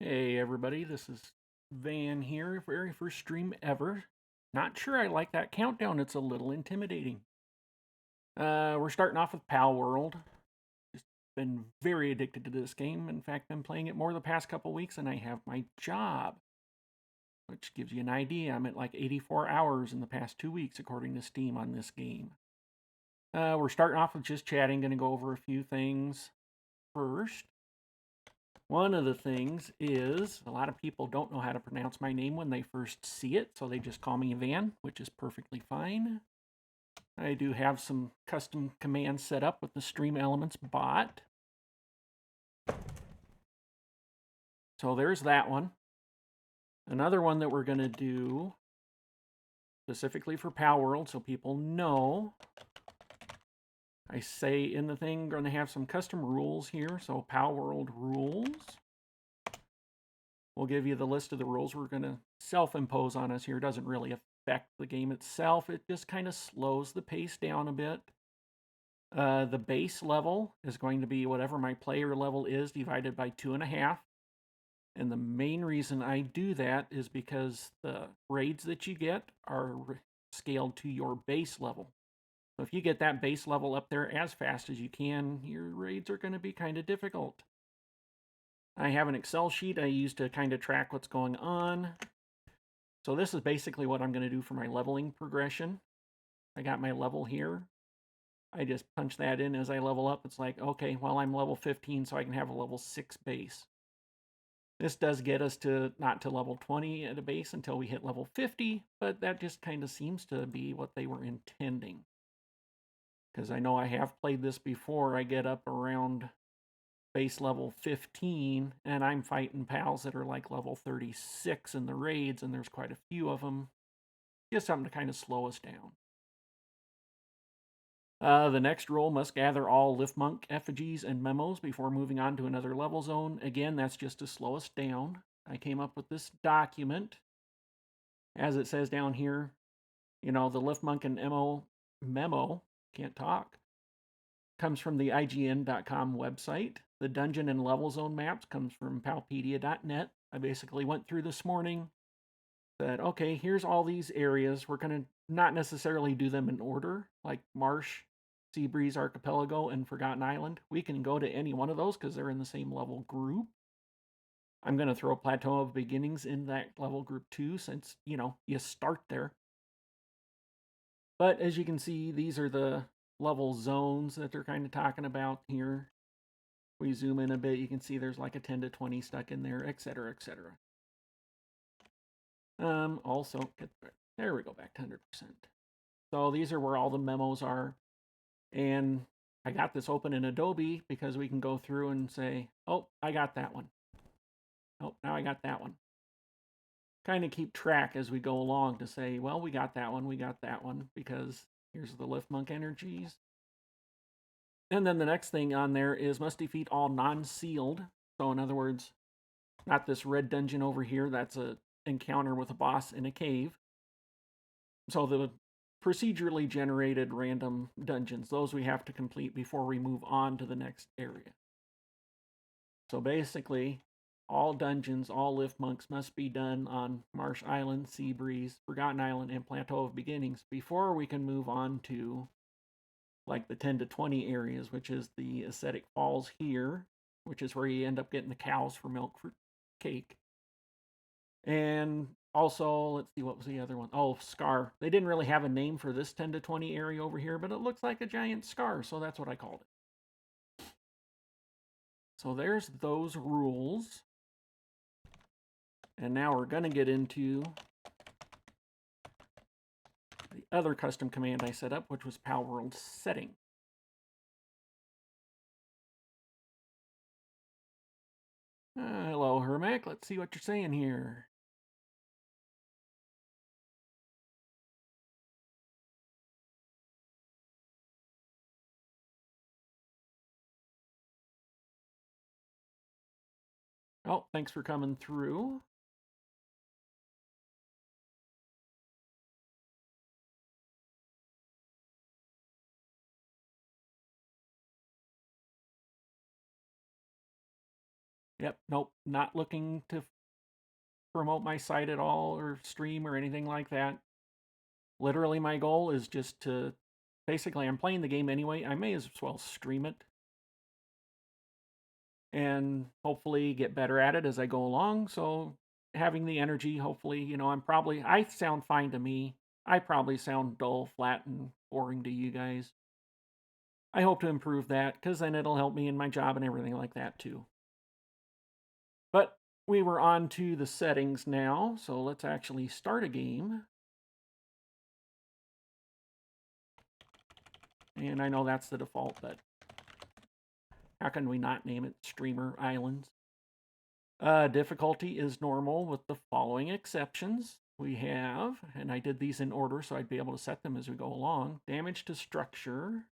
Hey everybody, this is Van here, very first stream ever. Not sure I like that countdown, it's a little intimidating. We're starting off with Palworld. Just been very addicted to this game. In fact, been playing it more the past couple weeks than I have my job. Which gives you an idea, I'm at like 84 hours in the past 2 weeks according to Steam on this game. We're starting off with just chatting, gonna go over a few things first. One of the things is a lot of people don't know how to pronounce my name when they first see it, so they just call me Van, which is perfectly fine. I do have some custom commands set up with the Stream Elements bot. So there's that one. Another one that we're going to do specifically for Palworld so people know. I say in the thing, going to have some custom rules here. So Palworld rules. We'll give you the list of the rules we're going to self-impose on us here. It doesn't really affect the game itself. It just kind of slows the pace down a bit. The base level is going to be whatever my player level is divided by 2.5. And the main reason I do that is because the raids that you get are scaled to your base level. So if you get that base level up there as fast as you can, your raids are going to be kind of difficult. I have an Excel sheet I use to kind of track what's going on. So this is basically what I'm going to do for my leveling progression. I got my level here. I just punch that in as I level up. It's like, okay, well, I'm level 15, so I can have a level 6 base. This does get us to not to level 20 at a base until we hit level 50, but that just kind of seems to be what they were intending. Because I know I have played this before. I get up around base level 15, and I'm fighting pals that are like level 36 in the raids, and there's quite a few of them. Just something to kind of slow us down. The next role must gather all Liftmonk effigies and memos before moving on to another level zone. Again, that's just to slow us down. I came up with this document. As it says down here, the Liftmonk and memo, can't talk, comes from the IGN.com website. The dungeon and level zone maps comes from Palpedia.net. I basically went through this morning, said, okay, here's all these areas. We're going to not necessarily do them in order, like Marsh, Seabreeze Archipelago, and Forgotten Island. We can go to any one of those because they're in the same level group. I'm going to throw Plateau of Beginnings in that level group too, since, you start there. But as you can see, these are the level zones that they're kind of talking about here. We zoom in a bit, you can see there's like a 10 to 20 stuck in there, etc., etc. Also, there we go, back to 100%. So these are where all the memos are. And I got this open in Adobe because we can go through and say, oh, I got that one. Oh, now I got that one. Kind of keep track as we go along to say, well, we got that one, because here's the Liftmonk energies. And then the next thing on there is must defeat all non-sealed. So in other words, not this red dungeon over here. That's a encounter with a boss in a cave. So the procedurally generated random dungeons, those we have to complete before we move on to the next area. So basically, all dungeons, all Liftmonks must be done on Marsh Island, Seabreeze, Forgotten Island, and Plateau of Beginnings before we can move on to like the 10 to 20 areas, which is the Ascetic Falls here, which is where you end up getting the cows for milk for cake. And also, let's see, what was the other one? Oh, Scar. They didn't really have a name for this 10 to 20 area over here, but it looks like a giant scar, so that's what I called it. So there's those rules. And now we're going to get into the other custom command I set up, which was Palworld setting. Hello, Hermac. Let's see what you're saying here. Oh, thanks for coming through. Yep, nope, not looking to promote my site at all or stream or anything like that. Literally, my goal is just to basically, I'm playing the game anyway. I may as well stream it and hopefully get better at it as I go along. So, having the energy, hopefully, I sound fine to me. I probably sound dull, flat, and boring to you guys. I hope to improve that because then it'll help me in my job and everything like that too. But we were on to the settings now, so let's actually start a game. And I know that's the default, but how can we not name it Streamer Islands? Difficulty is normal with the following exceptions. We have, and I did these in order so I'd be able to set them as we go along. Damage to structure,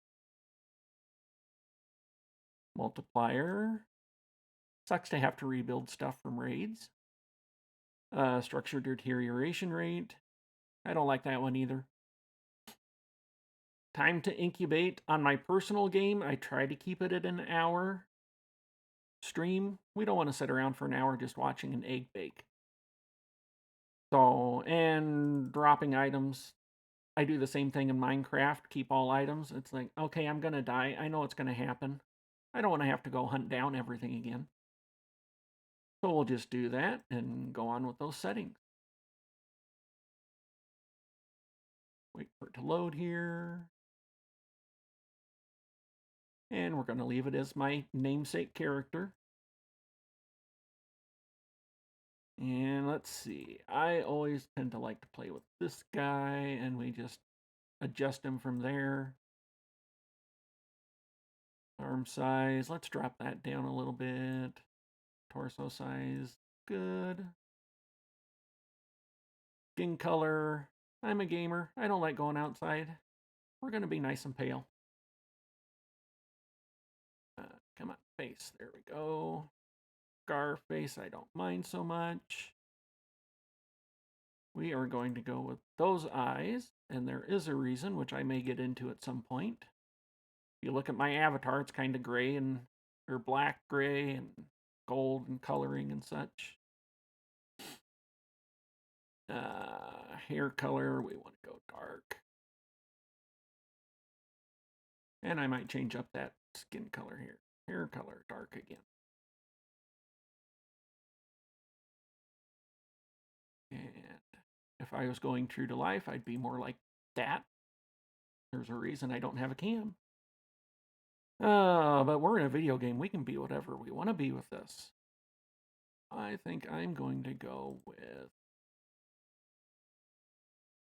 multiplier, sucks to have to rebuild stuff from raids. Structure deterioration rate, I don't like that one either. Time to incubate, on my personal game, I try to keep it at an hour. Stream, we don't want to sit around for an hour just watching an egg bake. So, and dropping items, I do the same thing in Minecraft, keep all items. It's like, okay, I'm going to die. I know it's going to happen. I don't want to have to go hunt down everything again. So we'll just do that and go on with those settings. Wait for it to load here. And we're going to leave it as my namesake character. And let's see. I always tend to like to play with this guy, and we just adjust him from there. Arm size, let's drop that down a little bit. Torso size, good. Skin color, I'm a gamer. I don't like going outside. We're going to be nice and pale. Come on, face. There we go. Scar face, I don't mind so much. We are going to go with those eyes, and there is a reason, which I may get into at some point. If you look at my avatar, it's kind of gray and, or black, gray, and gold and coloring and such. Hair color, we want to go dark. And I might change up that skin color here. Hair color, dark again. And if I was going true to life, I'd be more like that. There's a reason I don't have a cam. But we're in a video game. We can be whatever we want to be with this. I think I'm going to go with...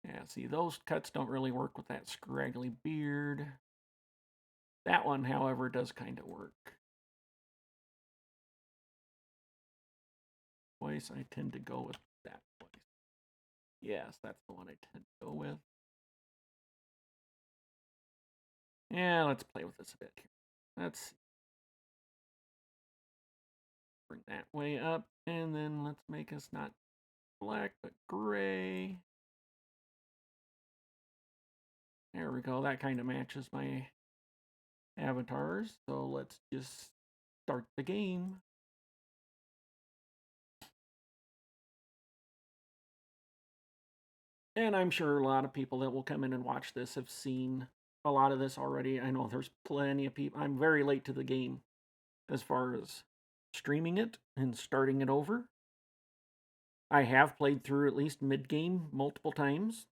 Yeah, see, those cuts don't really work with that scraggly beard. That one, however, does kind of work. Voice, I tend to go with that voice. Yes, that's the one I tend to go with. Yeah, let's play with this a bit here. Let's bring that way up, and then let's make us not black, but gray. There we go. That kind of matches my avatars. So let's just start the game. And I'm sure a lot of people that will come in and watch this have seen a lot of this already. I know there's plenty of people. I'm very late to the game as far as streaming it and starting it over. I have played through at least mid-game multiple times.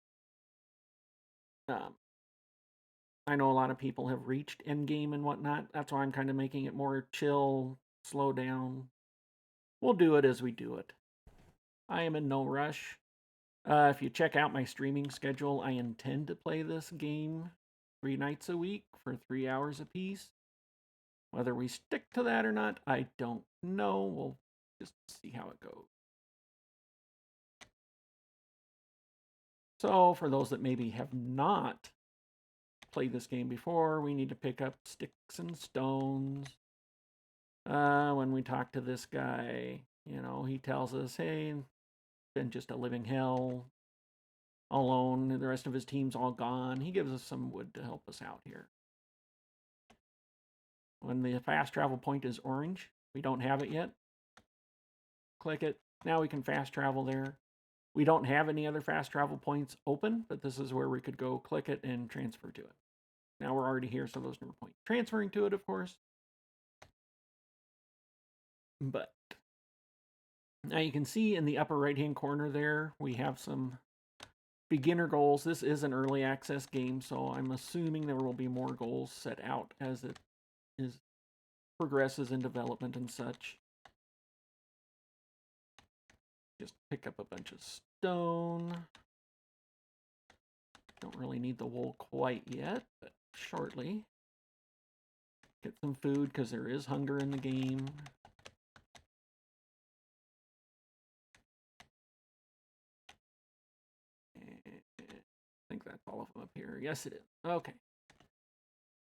I know a lot of people have reached endgame and whatnot. That's why I'm kind of making it more chill, slow down. We'll do it as we do it. I am in no rush. If you check out my streaming schedule, I intend to play this game 3 nights a week for 3 hours apiece. Whether we stick to that or not, I don't know. We'll just see how it goes. So, for those that maybe have not played this game before, we need to pick up sticks and stones. When we talk to this guy, he tells us, hey, been just a living hell, alone. The rest of his team's all gone. He gives us some wood to help us out here. When the fast travel point is orange, we don't have it yet. click it. Now we can fast travel there. We don't have any other fast travel points open, but this is where we could go click it and transfer to it. Now we're already here, so there's no point transferring to it, of course. But now you can see in the upper right-hand corner there, we have some beginner goals. This is an early access game, so I'm assuming there will be more goals set out as it progresses in development and such. Just pick up a bunch of stone. Don't really need the wool quite yet, but shortly. Get some food because there is hunger in the game. I think that's all of them up here. Yes, it is. Okay.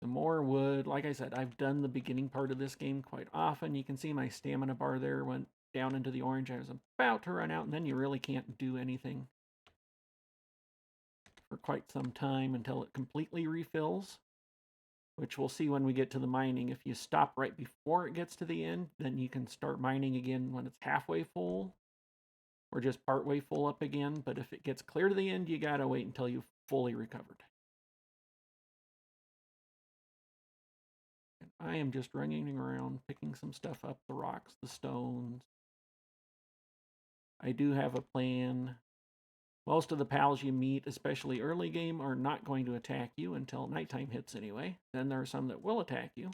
Some more wood. Like I said, I've done the beginning part of this game quite often. You can see my stamina bar there went down into the orange. I was about to run out, and then you really can't do anything for quite some time until it completely refills, which we'll see when we get to the mining. If you stop right before it gets to the end, then you can start mining again when it's halfway full or just partway full up again. But if it gets clear to the end, you gotta wait until you've fully recovered. And I am just running around picking some stuff up, the rocks, the stones. I do have a plan. Most of the pals you meet, especially early game, are not going to attack you until nighttime hits anyway. Then there are some that will attack you.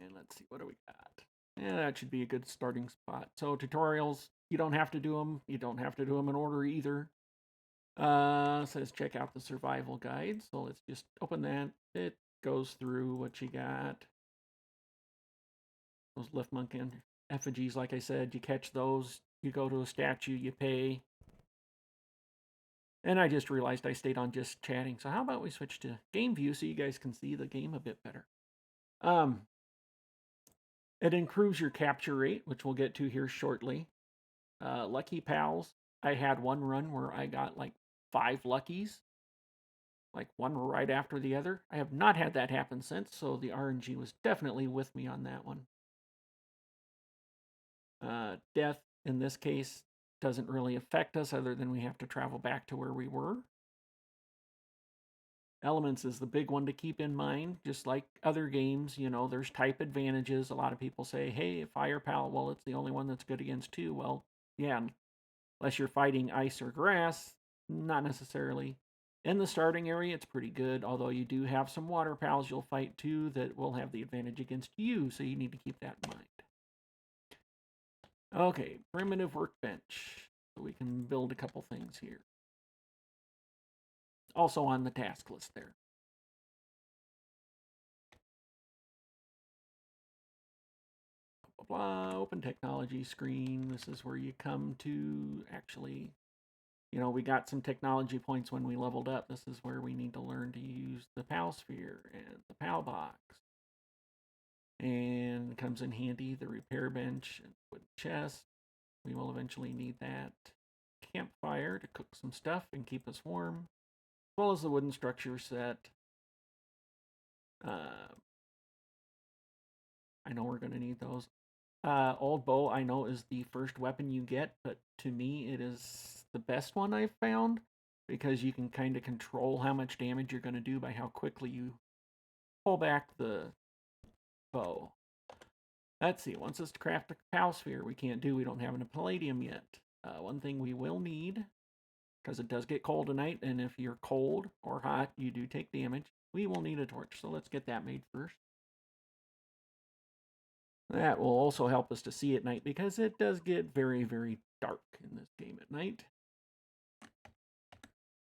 And let's see, what do we got? Yeah, that should be a good starting spot. So tutorials, you don't have to do them. You don't have to do them in order either. Says check out the survival guide. So let's just open that. It goes through what you got. Those lift monkey effigies, like I said, you catch those. You go to a statue, you pay. And I just realized I stayed on just chatting. So how about we switch to game view so you guys can see the game a bit better. It improves your capture rate, which we'll get to here shortly. Lucky pals. I had one run where I got like 5 luckies, like one right after the other. I have not had that happen since, so the RNG was definitely with me on that one. Death, in this case, doesn't really affect us other than we have to travel back to where we were. Elements is the big one to keep in mind. Just like other games, you know, there's type advantages. A lot of people say, hey, fire pal, well, it's the only one that's good against 2. Well, yeah, unless you're fighting ice or grass, not necessarily. In the starting area, it's pretty good, although you do have some water pals you'll fight too that will have the advantage against you, so you need to keep that in mind. Okay, primitive workbench. So we can build a couple things here. Also on the task list there. Blah, blah, blah. Open technology screen. This is where you come to actually, you know, we got some technology points when we leveled up. This is where we need to learn to use the PAL sphere and the PAL box. And it comes in handy, the repair bench and wood chest. We will eventually need that. Campfire to cook some stuff and keep us warm, as well as the wooden structure set. I know we're going to need those. Old bow, I know, is the first weapon you get, but to me, it is the best one I've found because you can kind of control how much damage you're going to do by how quickly you pull back the bow. Let's see, once it's to craft a PAL sphere, we don't have a palladium yet. One thing we will need, because it does get cold tonight, and if you're cold or hot, you do take damage, we will need a torch. So let's get that made first. That will also help us to see at night because it does get very, very dark in this game at night.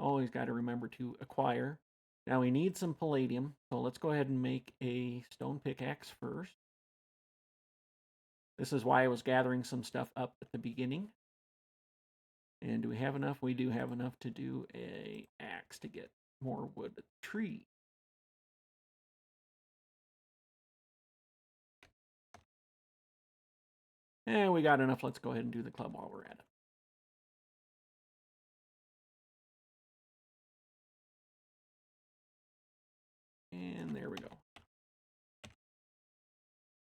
Always got to remember to acquire. Now we need some palladium, so let's go ahead and make a stone pickaxe first. This is why I was gathering some stuff up at the beginning. And do we have enough? We do have enough to do an axe to get more wood at the tree. And we got enough. Let's go ahead and do the club while we're at it. And there we go.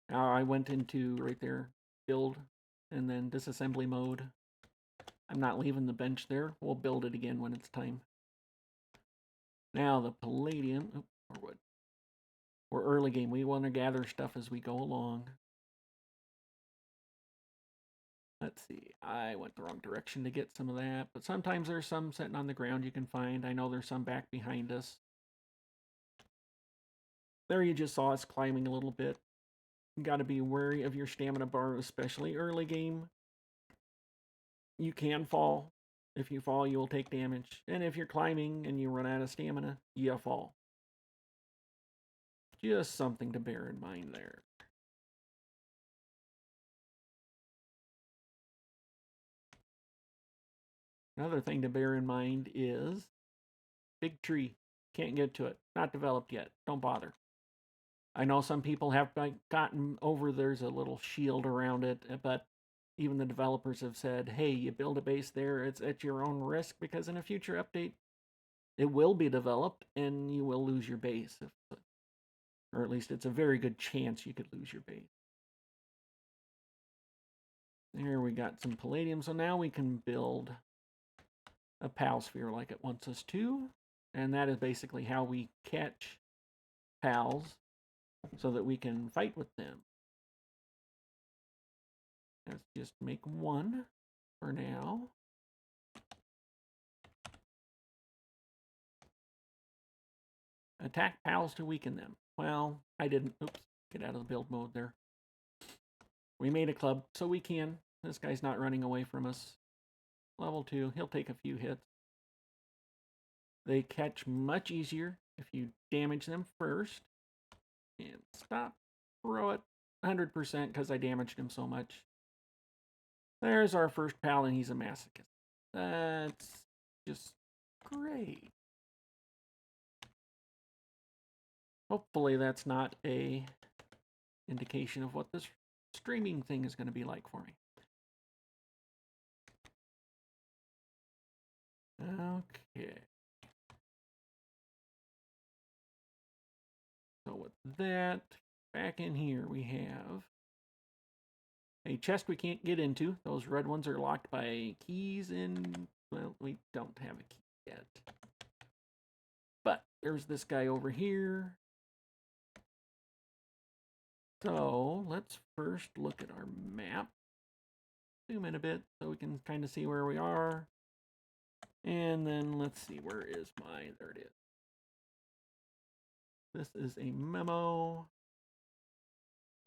Now I went into right there, build, and then disassembly mode. I'm not leaving the bench there. We'll build it again when it's time. Now the palladium, or what? We're early game. We want to gather stuff as we go along. Let's see. I went the wrong direction to get some of that, but sometimes there's some sitting on the ground you can find. I know there's some back behind us. There you just saw us climbing a little bit. You got to be wary of your stamina bar, especially early game. You can fall. If you fall, you will take damage. And if you're climbing and you run out of stamina, you fall. Just something to bear in mind there. Another thing to bear in mind is big tree. Can't get to it. Not developed yet. Don't bother. I know some people have gotten over there's a little shield around it, but even the developers have said, hey, you build a base there, it's at your own risk because in a future update, it will be developed and you will lose your base. Or at least it's a very good chance you could lose your base. There we got some palladium, so now we can build a pal sphere like it wants us to. And that is basically how we catch pals so that we can fight with them. Let's just make one for now. Attack pals to weaken them. Well, I didn't. Oops. Get out of the build mode there. We made a club, so we can. This guy's not running away from us. Level 2. He'll take a few hits. They catch much easier if you damage them first. And stop. Throw it 100% because I damaged him so much. There's our first pal, and he's a masochist. That's just great. Hopefully that's not a indication of what this streaming thing is going to be like for me. Okay. So with that, back in here we have a chest we can't get into. Those red ones are locked by keys and, well, we don't have a key yet. But there's this guy over here. So let's first look at our map. Zoom in a bit so we can kind of see where we are. And then let's see, where is my, there it is. This is a memo.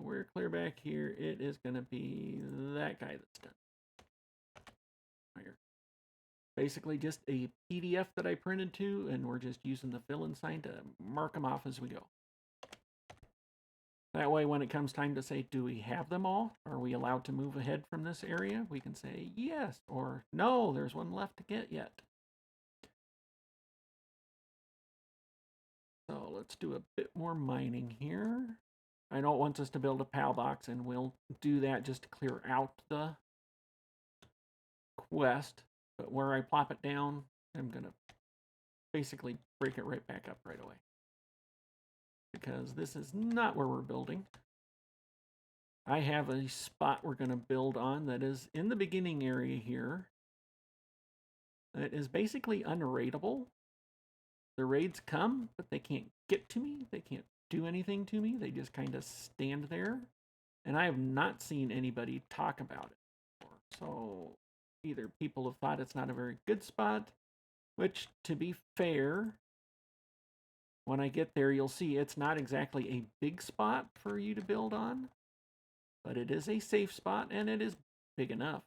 We're clear back here. It is going to be that guy that's done. Here. Basically just a PDF that I printed to, and we're just using the fill-in sign to mark them off as we go. That way, when it comes time to say, do we have them all? Are we allowed to move ahead from this area? We can say yes, or no, there's one left to get yet. So let's do a bit more mining here. I know it wants us to build a PAL box, and we'll do that just to clear out the quest. But where I plop it down, I'm going to basically break it right back up right away. Because this is not where we're building. I have a spot we're going to build on that is in the beginning area here. It is basically unraidable. The raids come, but they can't get to me. They can't do anything to me. They just kind of stand there. And I have not seen anybody talk about it before. So either people have thought it's not a very good spot, which, to be fair, when I get there, you'll see it's not exactly a big spot for you to build on, but it is a safe spot, and it is big enough.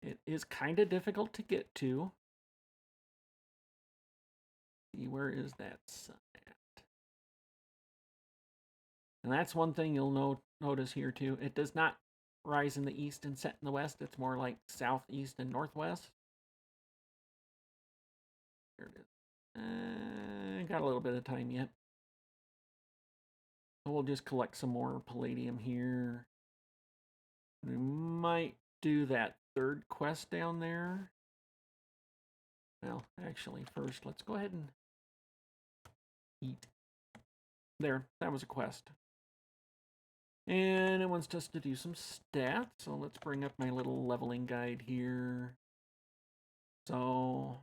It is kind of difficult to get to. See, where is that sun at? And that's one thing you'll notice here, too. It does not rise in the east and set in the west. It's more like southeast and northwest. There it is. Got a little bit of time yet. So we'll just collect some more palladium here. We might do that third quest down there. Well, actually, first, let's go ahead and Eat. There, that was a quest. And it wants us to do some stats, so let's bring up my little leveling guide here. So,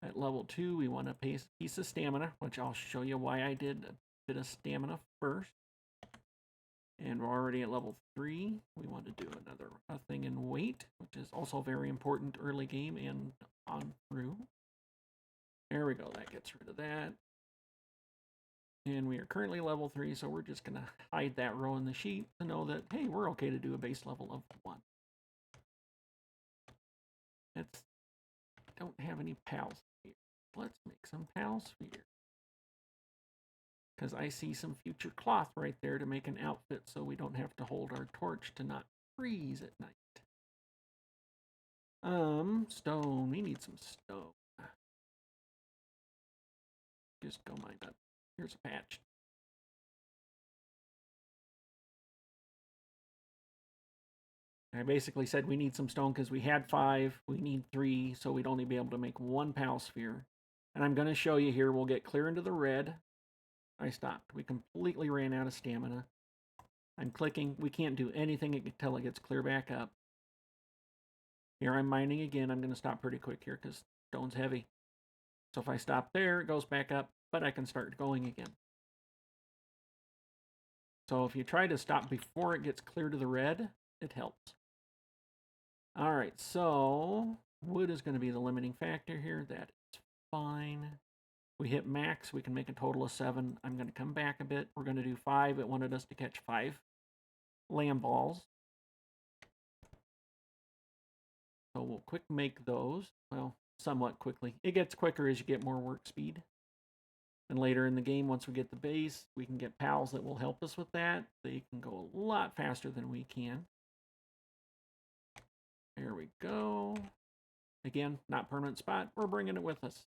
at level 2, we want a piece of stamina, which I'll show you why I did a bit of stamina first. And we're already at level 3. We want to do a thing in weight, which is also very important early game and on through. There we go, that gets rid of that. And we are currently level 3, so we're just going to hide that row in the sheet to know that, hey, we're okay to do a base level of 1. Don't have any pals here. Let's make some pals here. Because I see some future cloth right there to make an outfit so we don't have to hold our torch to not freeze at night. Stone. We need some stone. Just go mine up. Here's a patch. I basically said we need some stone because we had 5, we need 3, so we'd only be able to make 1 pal sphere. And I'm going to show you here, we'll get clear into the red. I stopped. We completely ran out of stamina. I'm clicking. We can't do anything until it gets clear back up. Here I'm mining again. I'm going to stop pretty quick here because stone's heavy. So if I stop there, it goes back up, but I can start going again. So if you try to stop before it gets clear to the red, it helps. All right, so wood is going to be the limiting factor here. That is fine. We hit max. We can make a total of 7. I'm going to come back a bit. We're going to do 5. It wanted us to catch 5 lamb balls. So we'll quick make those. Well, somewhat quickly. It gets quicker as you get more work speed. And later in the game, once we get the base, we can get pals that will help us with that. They can go a lot faster than we can. There we go. Again, not permanent spot. We're bringing it with us.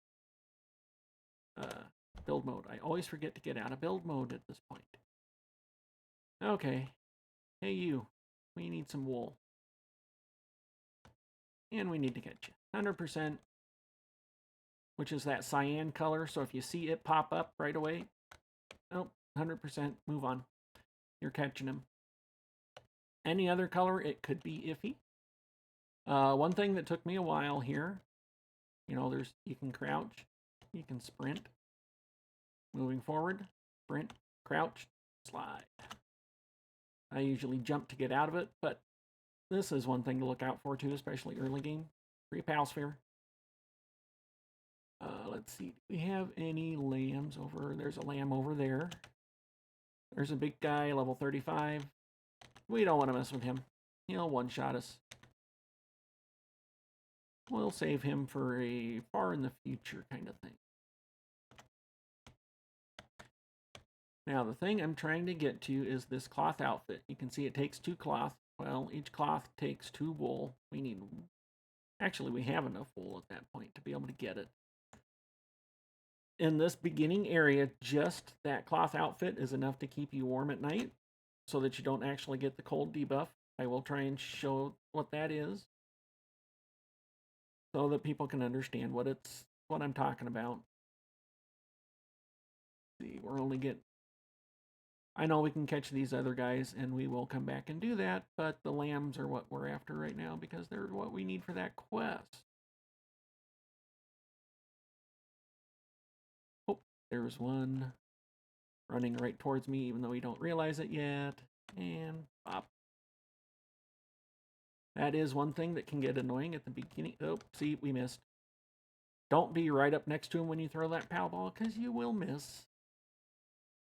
Build mode. I always forget to get out of build mode at this point. Okay. Hey, you. We need some wool. And we need to catch you. 100%. Which is that cyan color. So if you see it pop up right away, oh, 100%, move on. You're catching them. Any other color, it could be iffy. One thing that took me a while here, you know, you can crouch, you can sprint, moving forward, sprint, crouch, slide. I usually jump to get out of it, but this is one thing to look out for too, especially early game. Free pal sphere. Let's see, do we have any lambs over? There's a lamb over there. There's a big guy, level 35. We don't want to mess with him. He'll one-shot us. We'll save him for a far in the future kind of thing. Now, the thing I'm trying to get to is this cloth outfit. You can see it takes 2 cloth. Well, each cloth takes 2 wool. Actually, we have enough wool at that point to be able to get it. In this beginning area, just that cloth outfit is enough to keep you warm at night so that you don't actually get the cold debuff. I will try and show what that is so that people can understand what I'm talking about. See, we're only getting... I know we can catch these other guys and we will come back and do that, but the lambs are what we're after right now because they're what we need for that quest. Oh, there's one running right towards me even though we don't realize it yet. And pop. That is one thing that can get annoying at the beginning. Oh, see, we missed. Don't be right up next to him when you throw that pal ball because you will miss.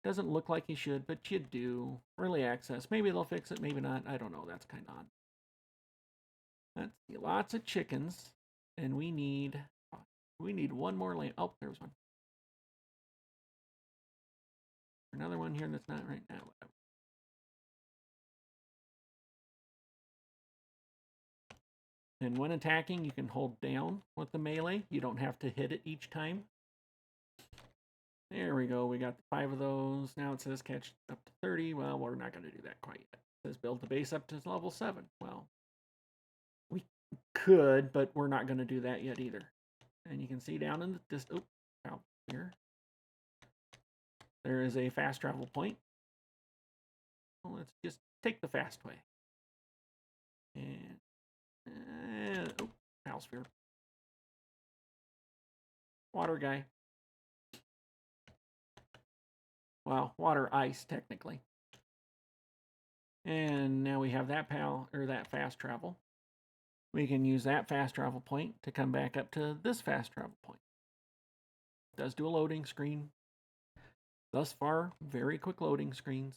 Doesn't look like you should, but you do. Early access. Maybe they'll fix it, maybe not. I don't know. That's kind of odd. Let's see. Lots of chickens. And we need one more lamb. Oh, there's one. Another one here that's not right now. Whatever. And when attacking, you can hold down with the melee. You don't have to hit it each time. There we go. We got 5 of those. Now it says catch up to 30. Well, we're not going to do that quite yet. It says build the base up to level 7. Well, we could, but we're not going to do that yet either. And you can see down in the out here. there is a fast travel point. Well, let's just take the fast way. And oh, Palsphere. Water guy. Well, water ice, technically. And now we have that that fast travel. We can use that fast travel point to come back up to this fast travel point. It does do a loading screen. Thus far, very quick loading screens.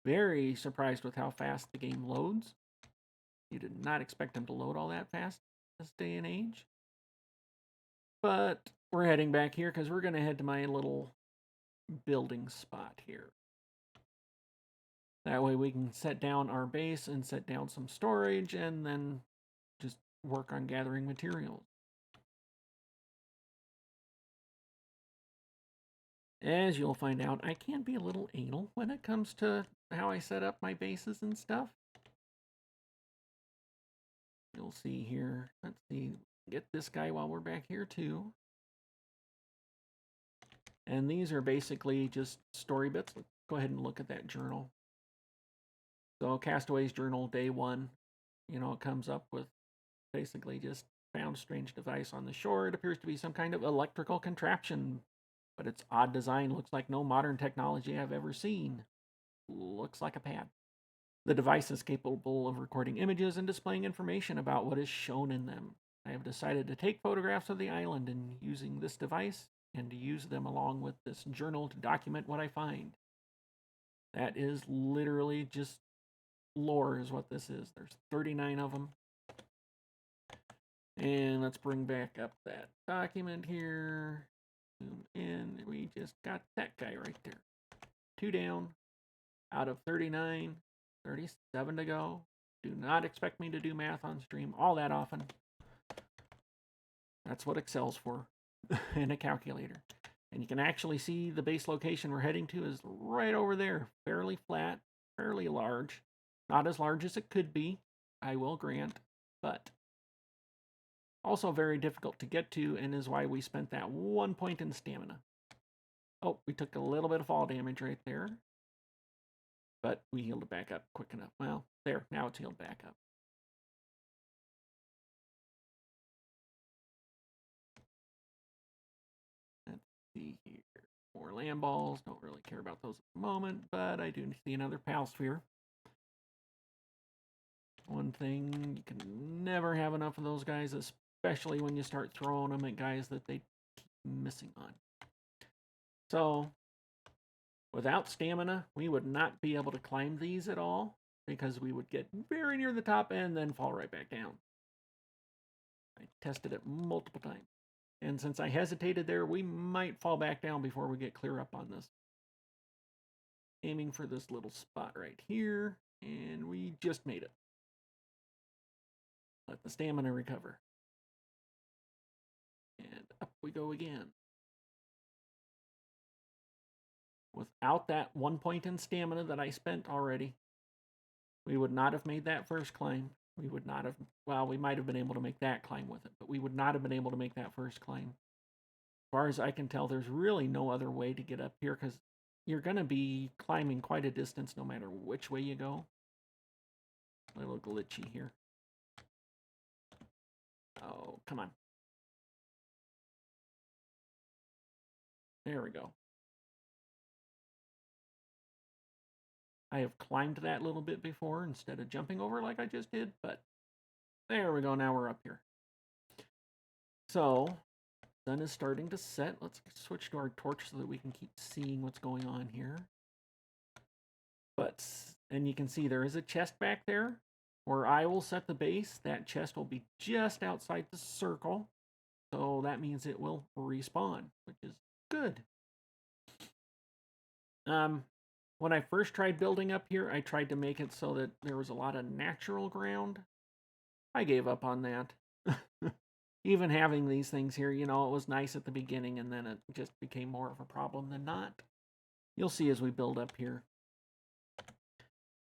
Very surprised with how fast the game loads. You did not expect them to load all that fast this day and age. But we're heading back here because we're going to head to my little building spot here. That way we can set down our base and set down some storage and then just work on gathering materials. As you'll find out, I can be a little anal when it comes to how I set up my bases and stuff. You'll see here. Let's see. Get this guy while we're back here too. And these are basically just story bits. Let's go ahead and look at that journal. So Castaway's journal, day 1. You know, it comes up with basically just found strange device on the shore. It appears to be some kind of electrical contraption, but its odd design looks like no modern technology I've ever seen. Looks like a pad. The device is capable of recording images and displaying information about what is shown in them. I have decided to take photographs of the island and using this device and to use them along with this journal to document what I find. That is literally just lore is what this is. There's 39 of them. And let's bring back up that document here. Zoom in. We just got that guy right there. 2 down out of 39. 37 to go. Do not expect me to do math on stream all that often. That's what Excel's for. And a calculator. And you can actually see the base location we're heading to is right over there. Fairly flat, fairly large. Not as large as it could be, I will grant, but also very difficult to get to, and is why we spent that 1 point in stamina. Oh, we took a little bit of fall damage right there. But we healed it back up quick enough. Well, there, now it's healed back up. Let's see here. More land balls. Don't really care about those at the moment, but I do see another Palsphere. One thing, you can never have enough of those guys, especially when you start throwing them at guys that they keep missing on. So, without stamina, we would not be able to climb these at all, because we would get very near the top and then fall right back down. I tested it multiple times. And since I hesitated there, we might fall back down before we get clear up on this. Aiming for this little spot right here, and we just made it. Let the stamina recover. And up we go again. Without that 1 point in stamina that I spent already, we would not have made that first climb. We would not have, well, we might have been able to make that climb with it, but we would not have been able to make that first climb. As far as I can tell, there's really no other way to get up here, because you're going to be climbing quite a distance no matter which way you go. A little glitchy here. Oh, come on. There we go. I have climbed that little bit before instead of jumping over like I just did, but there we go. Now we're up here. So, sun is starting to set. Let's switch to our torch so that we can keep seeing what's going on here. And you can see there is a chest back there where I will set the base. That chest will be just outside the circle. So that means it will respawn, which is good. When I first tried building up here, I tried to make it so that there was a lot of natural ground. I gave up on that. Even having these things here, you know, it was nice at the beginning, and then it just became more of a problem than not. You'll see as we build up here.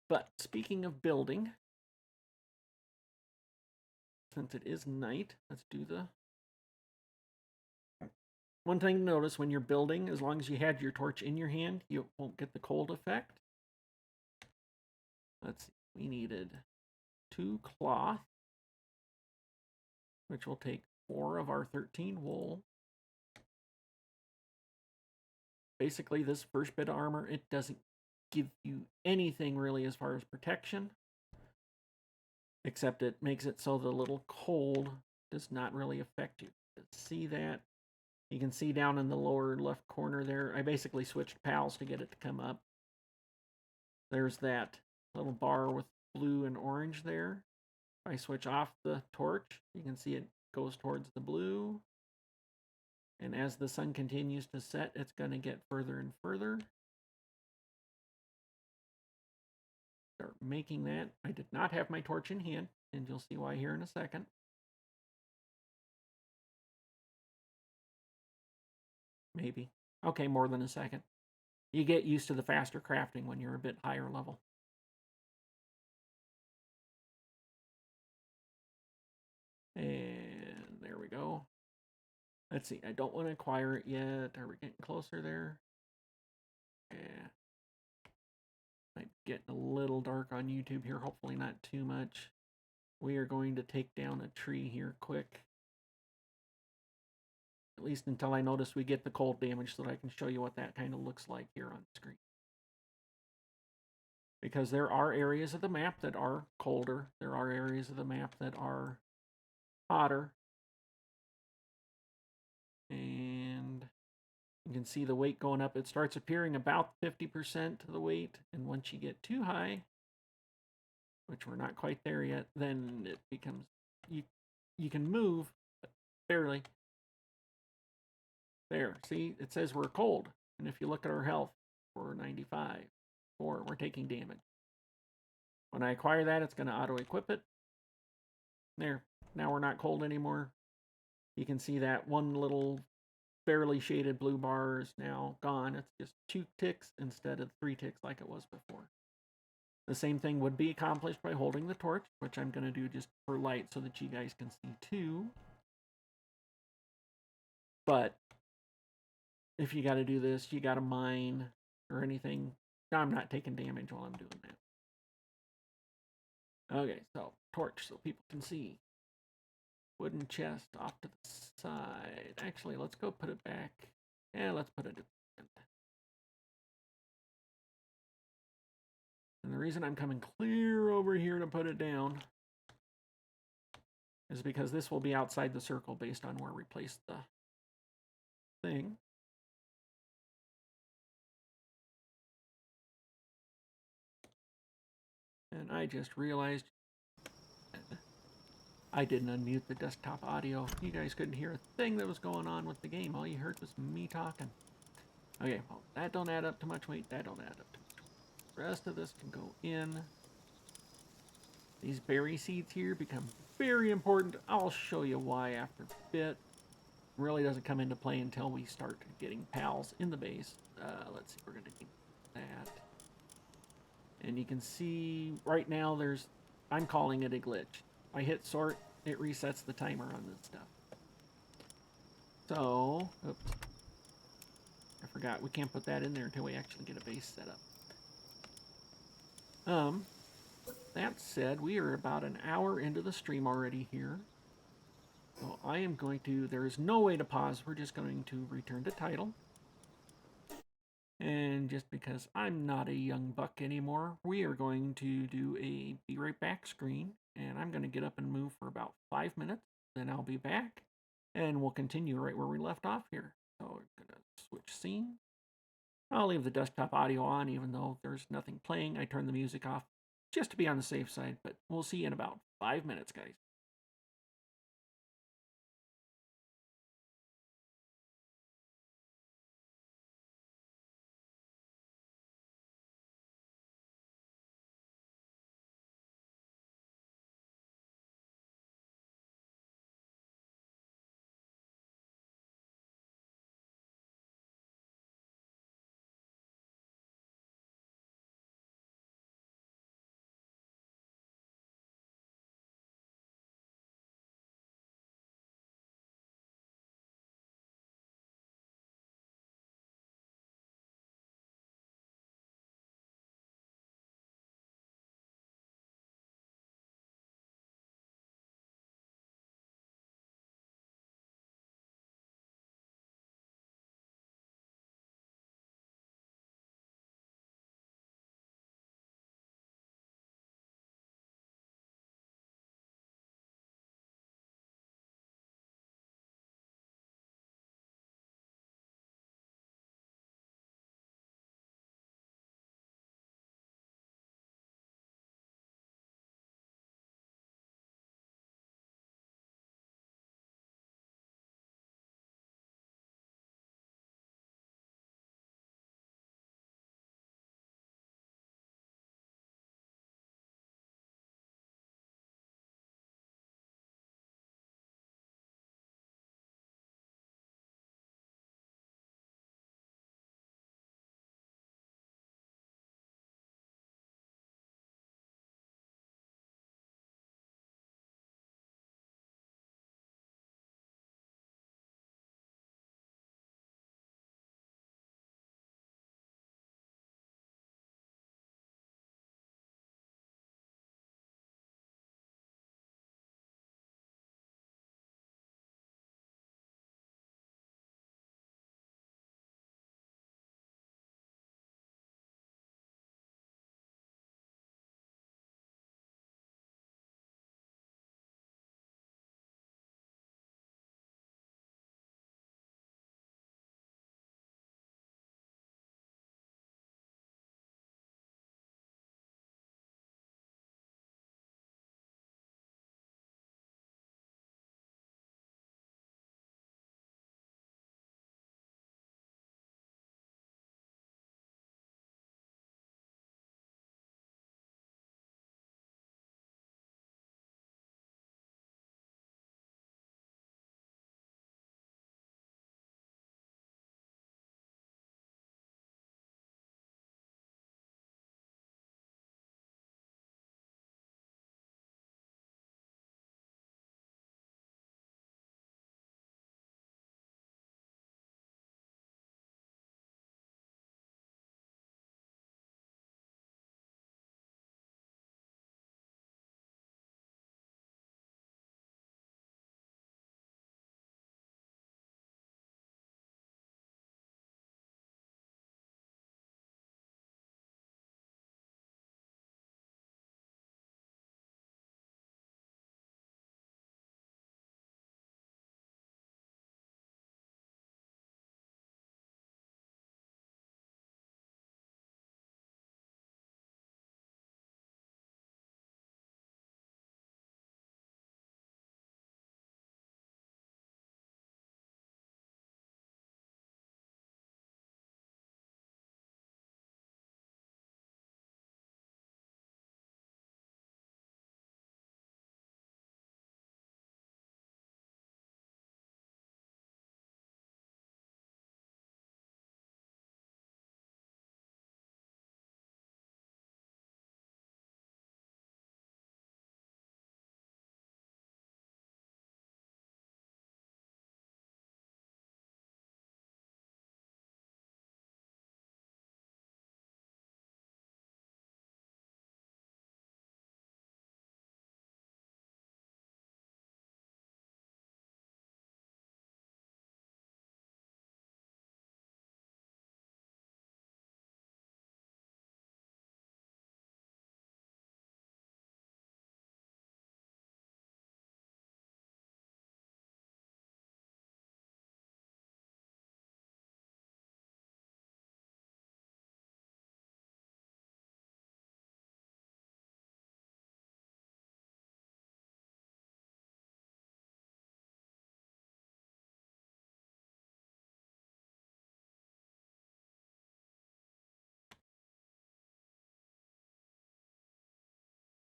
But speaking of building, since it is night, let's do the one thing to notice when you're building, as long as you had your torch in your hand, you won't get the cold effect. Let's see, we needed 2 cloth, which will take 4 of our 13 wool. Basically, this first bit of armor, it doesn't give you anything really as far as protection, except it makes it so the little cold does not really affect you. See that? You can see down in the lower left corner there, I basically switched pals to get it to come up. There's that little bar with blue and orange there. If I switch off the torch, you can see it goes towards the blue. And as the sun continues to set, it's going to get further and further. Start making that. I did not have my torch in hand, and you'll see why here in a second. Maybe. Okay, more than a second. You get used to the faster crafting when you're a bit higher level. And there we go. Let's see, I don't want to acquire it yet. Are we getting closer there? Yeah. Might be getting a little dark on YouTube here, hopefully not too much. We are going to take down a tree here quick. At least until I notice we get the cold damage so that I can show you what that kind of looks like here on the screen. Because there are areas of the map that are colder. There are areas of the map that are hotter. And you can see the weight going up. It starts appearing about 50% of the weight. And once you get too high, which we're not quite there yet, then it becomes, you can move, but barely. There, see, it says we're cold. And if you look at our health, we're 95. We're taking damage. When I acquire that, it's going to auto-equip it. There, now we're not cold anymore. You can see that one little barely shaded blue bar is now gone. It's just 2 ticks instead of 3 ticks like it was before. The same thing would be accomplished by holding the torch, which I'm going to do just for light so that you guys can see too. But if you got to do this, you got to mine or anything. I'm not taking damage while I'm doing that. Okay, so torch so people can see. Wooden chest off to the side. Actually, let's go put it back. Yeah, let's put it at the end. And the reason I'm coming clear over here to put it down is because this will be outside the circle based on where we place the thing. And I just realized I didn't unmute the desktop audio. You guys couldn't hear a thing that was going on with the game. All you heard was me talking. Okay, well, that don't add up to much weight. That don't add up to much weight. The rest of this can go in. These berry seeds here become very important. I'll show you why after a bit. Really doesn't come into play until we start getting pals in the base. Let's see, we're going to need that. And you can see right now I'm calling it a glitch. I hit sort, it resets the timer on this stuff. So, oops. I forgot, we can't put that in there until we actually get a base set up. That said, we are about an hour into the stream already here. So I am going to, there is no way to pause, we're just going to return to title. And just because I'm not a young buck anymore, we are going to do a be right back screen. And I'm going to get up and move for about 5 minutes. Then I'll be back. And we'll continue right where we left off here. So we're going to switch scene. I'll leave the desktop audio on even though there's nothing playing. I turn the music off just to be on the safe side. But we'll see you in about 5 minutes, guys.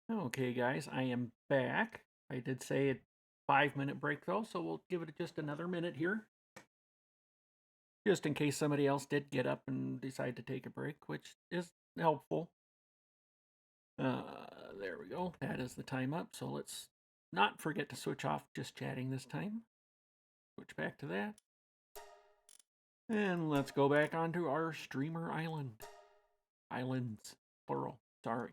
Okay, guys, I am back. I did say a 5-minute break though, so we'll give it just another minute here. Just in case somebody else did get up and decide to take a break, which is helpful. There we go. That is the time up. So let's not forget to switch off just chatting this time. Switch back to that. And let's go back onto our streamer island. Islands, plural. Sorry.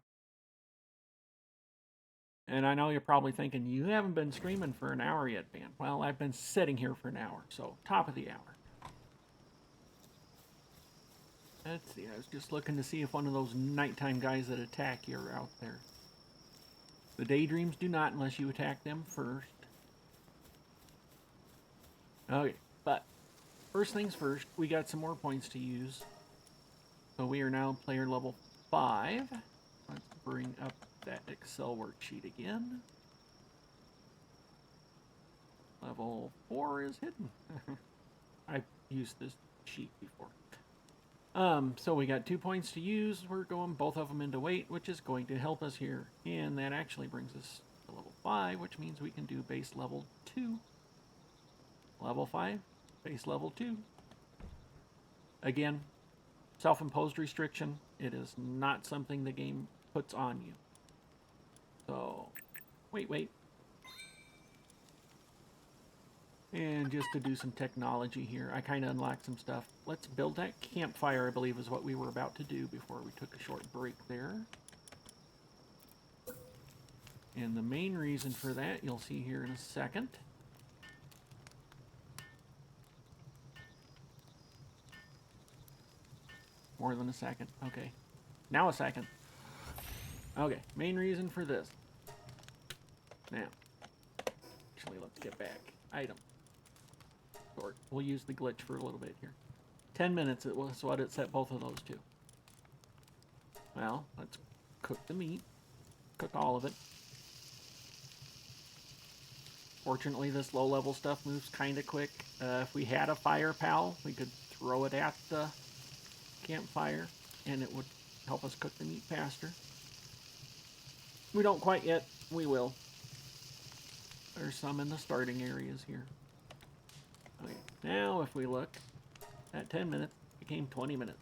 And I know you're probably thinking, you haven't been streaming for an hour yet, man. Well, I've been sitting here for an hour, so top of the hour. Let's see, I was just looking to see if one of those nighttime guys that attack you are out there. The daydreams do not unless you attack them first. Okay, but first things first, we got some more points to use. So we are now player level 5. Let's bring up that Excel worksheet again. Level 4 is hidden. I've used this sheet before. So we got 2 points to use. We're going both of them into weight, which is going to help us here. And that actually brings us to level 5, which means we can do base level 2. Level 5, base level 2. Again, self-imposed restriction. It is not something the game puts on you. So, wait. And just to do some technology here, I kind of unlocked some stuff. Let's build that campfire, I believe is what we were about to do before we took a short break there. And the main reason for that, you'll see here in a second. More than a second. Okay. Now a second. Okay. Main reason for this. Now. Actually, let's get back. Item. Short. We'll use the glitch for a little bit here. 10 minutes it was what it set both of those to. Well, let's cook the meat. Cook all of it. Fortunately, this low-level stuff moves kind of quick. If we had a fire pal, we could throw it at the campfire, and it would help us cook the meat faster. We don't quite yet. We will. There's some in the starting areas here. Okay, now if we look, that 10 minutes became 20 minutes.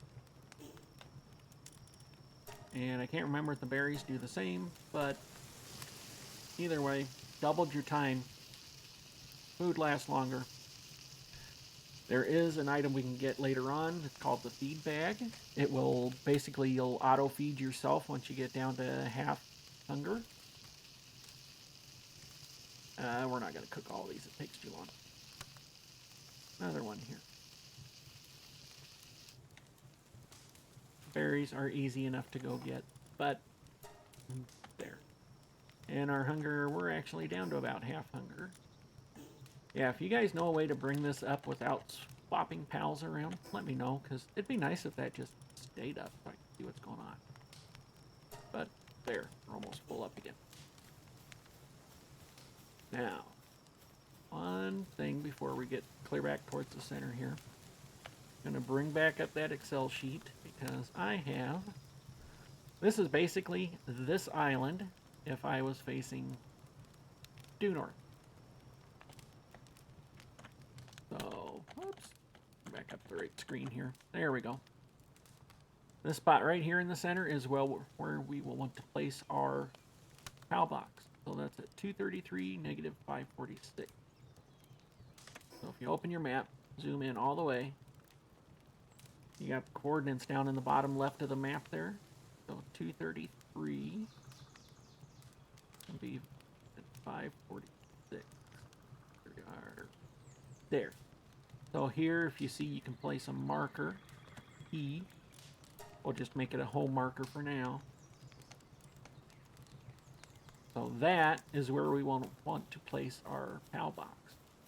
And I can't remember if the berries do the same, but either way, doubled your time. Food lasts longer. There is an item we can get later on. It's called the feed bag. It will basically, you'll auto feed yourself once you get down to half hunger. We're not going to cook all these. It takes too long. Another one here. Berries are easy enough to go get, but there. And our hunger, we're actually down to about half hunger. Yeah, if you guys know a way to bring this up without swapping pals around, let me know, because it'd be nice if that just stayed up so I can see what's going on. But there, we're almost full up again. Now, one thing before we get clear back towards the center here. I'm going to bring back up that Excel sheet because I have... This is basically this island if I was facing due north. So, whoops. Back up the right screen here. There we go. This spot right here in the center is where we will want to place our PAL box. So that's at 233, negative 546. So if you open your map, zoom in all the way, you got coordinates down in the bottom left of the map there. So 233 will be at 546. There we are. There. So here, if you see, you can place a marker. E. We'll just make it a home marker for now. So that is where we want to place our PAL box,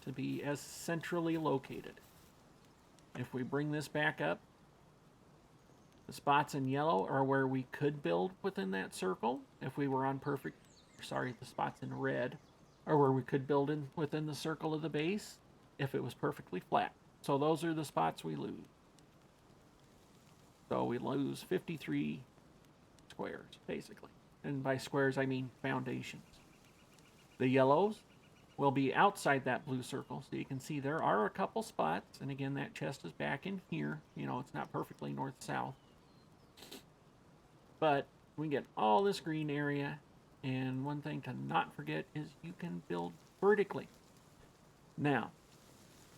to be as centrally located. If we bring this back up, the spots in yellow are where we could build within that circle. If we were on perfect, sorry, the spots in red are where we could build in within the circle of the base if it was perfectly flat. So those are the spots we lose. So we lose 53 squares, basically. And by squares, I mean foundations. The yellows will be outside that blue circle. So you can see there are a couple spots. And again, that chest is back in here. You know, it's not perfectly north-south. But we get all this green area. And one thing to not forget is you can build vertically. Now,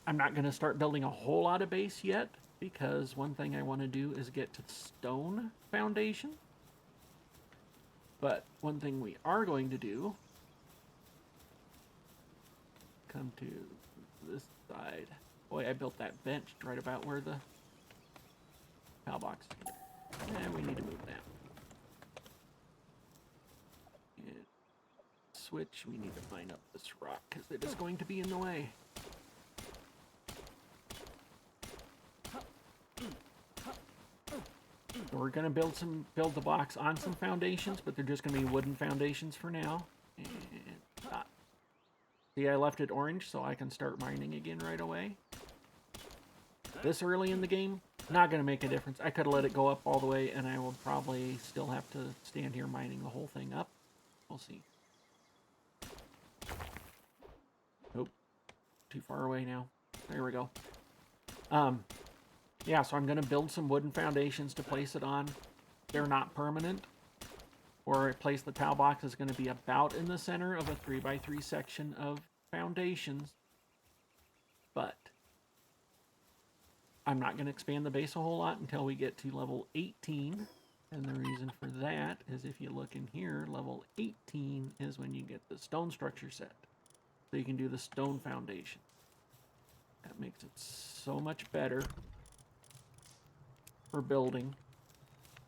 I'm not going to start building a whole lot of base yet, because one thing I want to do is get to stone foundation. But one thing we are going to do, come to this side. Boy, I built that bench right about where the pal box is. And we need to move that. And switch, we need to line up this rock because it is going to be in the way. We're going to build the box on some foundations, but they're just going to be wooden foundations for now. And see, I left it orange so I can start mining again right away. This early in the game, not going to make a difference. I could have let it go up all the way, and I will probably still have to stand here mining the whole thing up. We'll see. Nope. Too far away now. There we go. Yeah, so I'm going to build some wooden foundations to place it on. They're not permanent. Or a place the tile box is going to be about in the center of a 3x3 section of foundations. But I'm not going to expand the base a whole lot until we get to level 18. And the reason for that is if you look in here, level 18 is when you get the stone structure set. So you can do the stone foundation. That makes it so much better for building,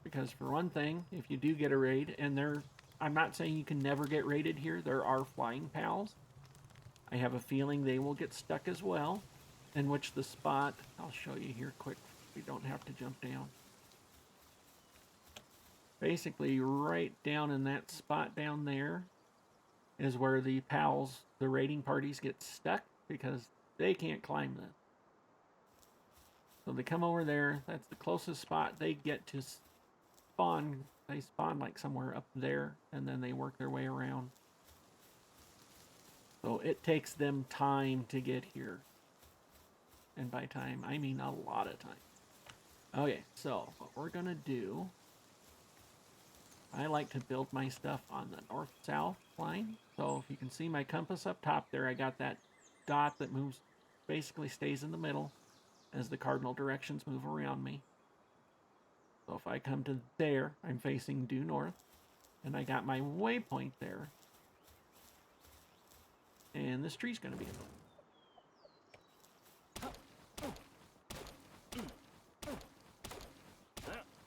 because for one thing, if you do get a raid, and I'm not saying you can never get raided here, there are flying pals. I have a feeling they will get stuck as well, in which the spot, I'll show you here quick, we don't have to jump down. Basically, right down in that spot down there is where the pals, the raiding parties, get stuck because they can't climb this. So they come over there. That's the closest spot they get to spawn. They spawn like somewhere up there, and then they work their way around. So it takes them time to get here. And by time, I mean a lot of time. Okay, so what we're going to do, I like to build my stuff on the north-south line. So if you can see my compass up top there, I got that dot that moves, basically stays in the middle as the cardinal directions move around me. So if I come to there, I'm facing due north, and I got my waypoint there. And this tree's going to be in the way.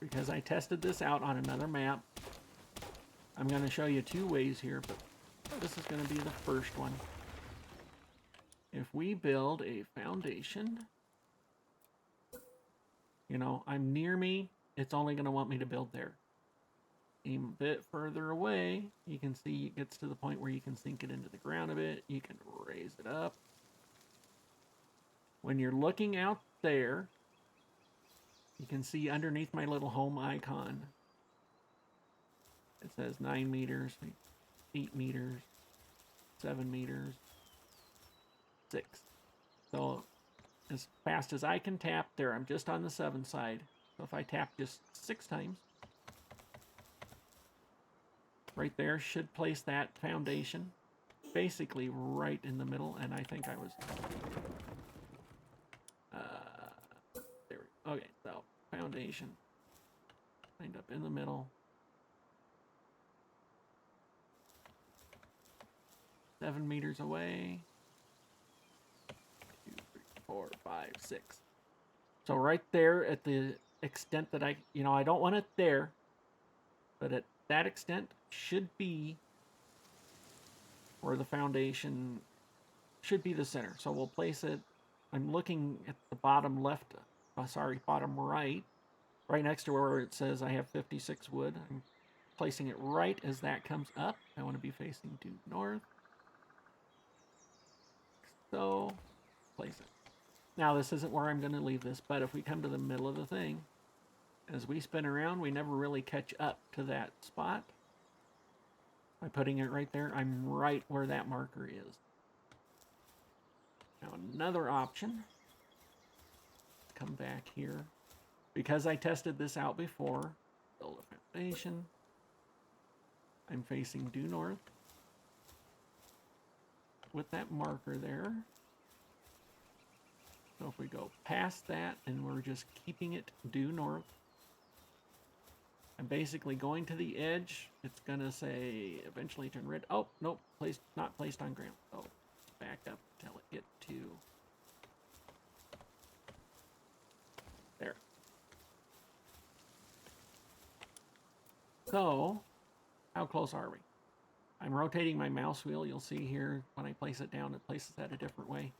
Because I tested this out on another map. I'm going to show you two ways here, but this is going to be the first one. If we build a foundation, you know, I'm near me, it's only going to want me to build there. Aim a bit further away, you can see it gets to the point where you can sink it into the ground a bit. You can raise it up. When you're looking out there, you can see underneath my little home icon, it says 9 meters, 8 meters, 7 meters, 6. So as fast as I can tap there, I'm just on the 7 side. So if I tap just 6 times, right there should place that foundation basically right in the middle. And I think I was there. Okay, so foundation lined up in the middle. 7 meters away. 2, 3, 4, 5, 6. So right there at the extent that I don't want it there, but at that extent should be where the foundation should be the center. So we'll place it, I'm looking at the bottom left, bottom right next to where it says I have 56 wood. I'm placing it right as that comes up. I want to be facing due north. So, place it. Now, this isn't where I'm going to leave this, but if we come to the middle of the thing, as we spin around, we never really catch up to that spot. By putting it right there, I'm right where that marker is. Now another option, come back here. Because I tested this out before, build a foundation. I'm facing due north with that marker there. So if we go past that and we're just keeping it due north, I'm basically going to the edge. It's gonna say eventually turn red. Oh, nope, not placed on ground. Oh, back up until it gets to there. So, how close are we? I'm rotating my mouse wheel. You'll see here when I place it down, it places that a different way.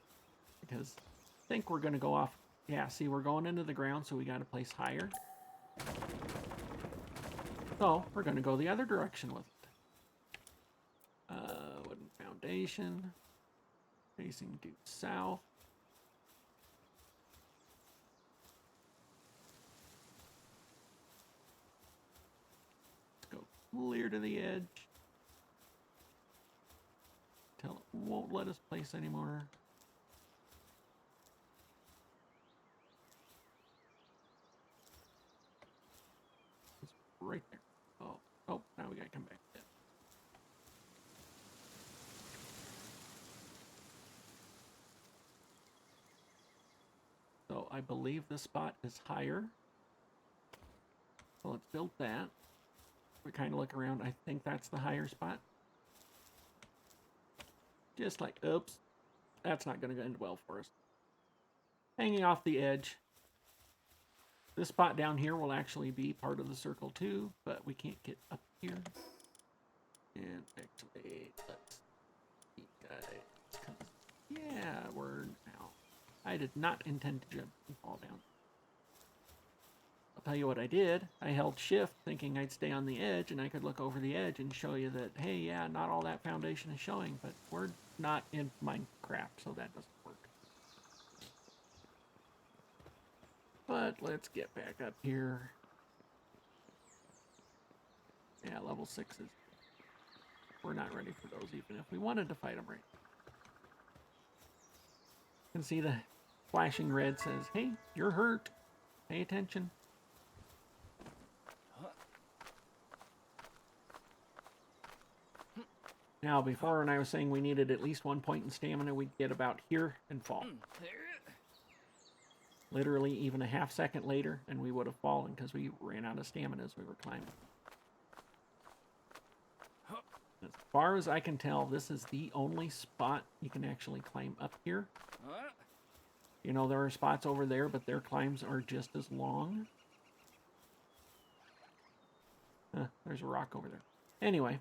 Because I think we're gonna go off. Yeah, see, we're going into the ground, so we gotta place higher. So, we're gonna go the other direction with it. Wooden foundation. Facing due south. Let's go clear to the edge. Till it won't let us place anymore. It's right there. Oh, now we gotta come back to it. So I believe this spot is higher. So let's build that. We kind of look around. I think that's the higher spot. Just like, oops, that's not going to end well for us. Hanging off the edge. This spot down here will actually be part of the circle too, but we can't get up here. And actually, let's see, guys. Yeah, we're now. I did not intend to jump and fall down. I'll tell you what I did. I held shift thinking I'd stay on the edge and I could look over the edge and show you that, hey, yeah, not all that foundation is showing, but we're not in Minecraft, so that doesn't work. But let's get back up here. Yeah, level 6s. We're not ready for those even if we wanted to fight them right. You can see the flashing red says, hey, you're hurt. Pay attention. Now, before when I was saying we needed at least 1 point in stamina, we'd get about here and fall. Literally even a half second later, and we would have fallen because we ran out of stamina as we were climbing. As far as I can tell, this is the only spot you can actually climb up here. You know, there are spots over there, but their climbs are just as long. There's a rock over there. Anyway.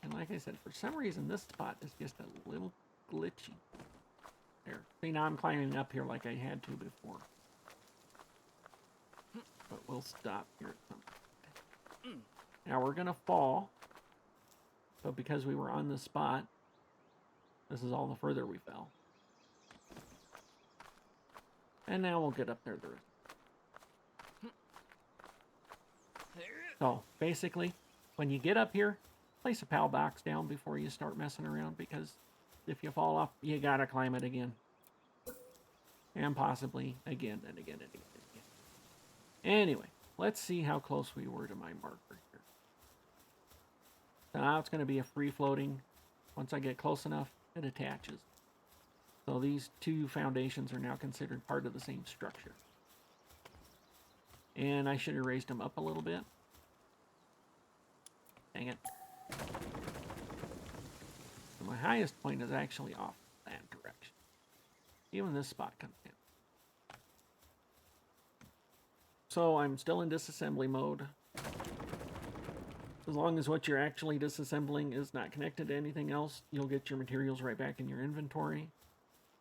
And like I said, for some reason, this spot is just a little glitchy. There. See, now I'm climbing up here like I had to before. But we'll stop here at some point. Now we're going to fall. But because we were on the spot, this is all the further we fell. And now we'll get up there the rest. So, basically, when you get up here, place a PAL box down before you start messing around, because if you fall off, you gotta climb it again. And possibly again and again and again and again. Anyway, let's see how close we were to my marker here. So now it's gonna be a free floating. Once I get close enough, it attaches. So these two foundations are now considered part of the same structure. And I should have raised them up a little bit. Dang it. So my highest point is actually off that direction. Even this spot comes in. So I'm still in disassembly mode. As long as what you're actually disassembling is not connected to anything else, you'll get your materials right back in your inventory.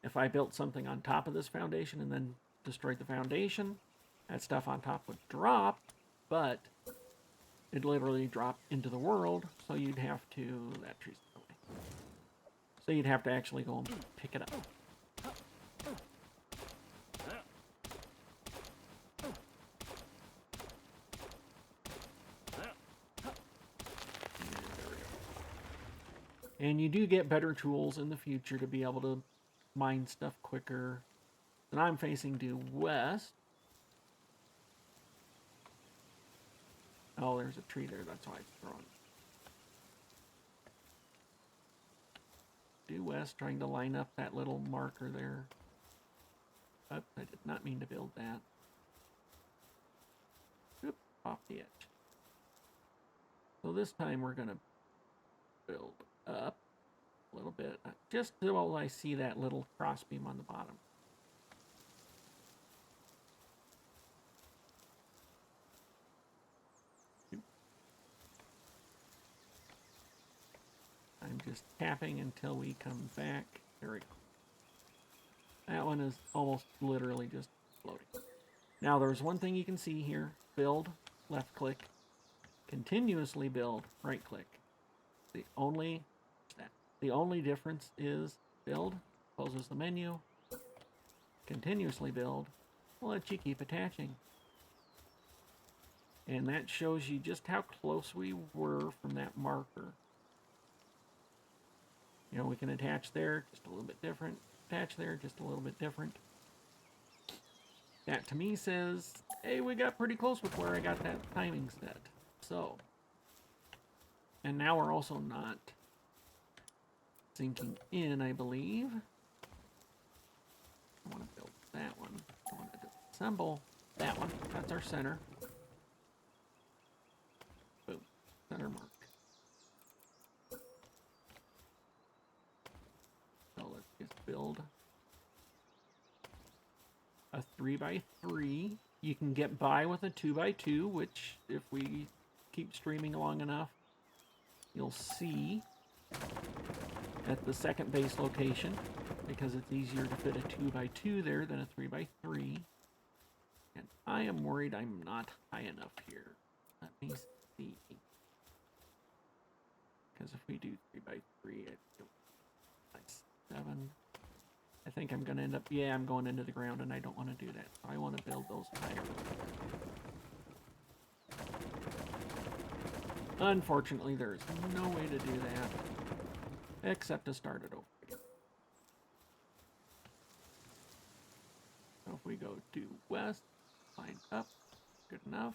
If I built something on top of this foundation and then destroyed the foundation, that stuff on top would drop, but it literally dropped into the world, so you'd have to, that tree's away. So you'd have to actually go and pick it up. And you do get better tools in the future to be able to mine stuff quicker. And I'm facing due west. Oh, there's a tree there. That's why it's throwing. Due west, trying to line up that little marker there. Oops, I did not mean to build that. Oop, off the edge. So this time we're going to build up a little bit, just so I see that little crossbeam on the bottom. I'm just tapping until we come back. There we go. That one is almost literally just floating. Now there's one thing you can see here. Build, left click. Continuously build, right click. The only difference is build, closes the menu. Continuously build will let you keep attaching. And that shows you just how close we were from that marker. You know, we can attach there, just a little bit different. Attach there, just a little bit different. That to me says, hey, we got pretty close with where I got that timing set. So, and now we're also not sinking in, I believe. I want to build that one. I want to assemble that one. That's our center. Boom. Center mark. So let's just build a 3x3. You can get by with a 2x2, which if we keep streaming long enough, you'll see at the second base location, because it's easier to fit a 2x2 there than a 3x3. And I am worried I'm not high enough here. Let me see. Because if we do 3x3, I'd go like 7. I think I'm going to end up, yeah, I'm going into the ground and I don't want to do that. So I want to build those higher. Unfortunately, there's no way to do that except to start it over again. So if we go due west, line up, good enough.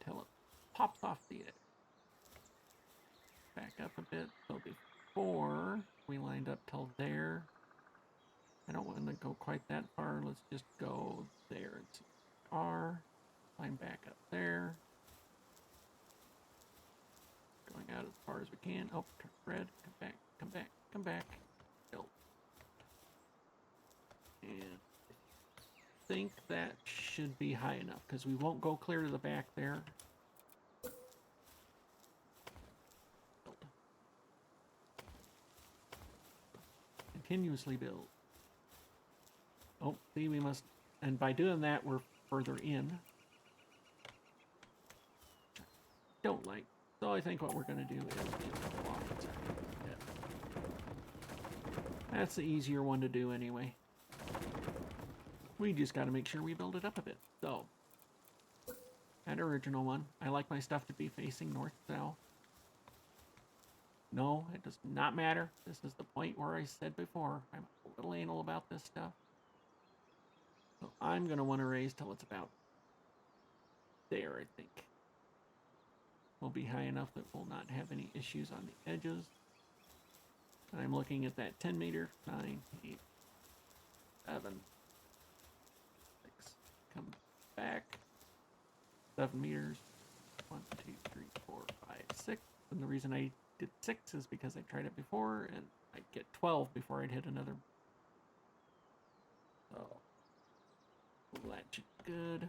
Till it pops off the edge. Back up a bit. So before we lined up till there, I don't want to go quite that far. Let's just go there and see R. Line back up there. Going out as far as we can. Oh, turn red. Come back. Come back. Come back. Build. And I think that should be high enough because we won't go clear to the back there. Build. Continuously build. Oh, see, we must, and by doing that, we're further in. Don't like. So I think what we're going to do is just block it. That's the easier one to do anyway. We just got to make sure we build it up a bit. So, that original one, I like my stuff to be facing north-south. No, it does not matter. This is the point where I said before, I'm a little anal about this stuff. So I'm going to want to raise till it's about there, I think. Will be high enough that we'll not have any issues on the edges. And I'm looking at that 10 meter, 9, 8, 7, 6, come back, 7 meters, 1, 2, 3, 4, 5, 6. And the reason I did 6 is because I tried it before and I'd get 12 before I'd hit another. So, latch it good.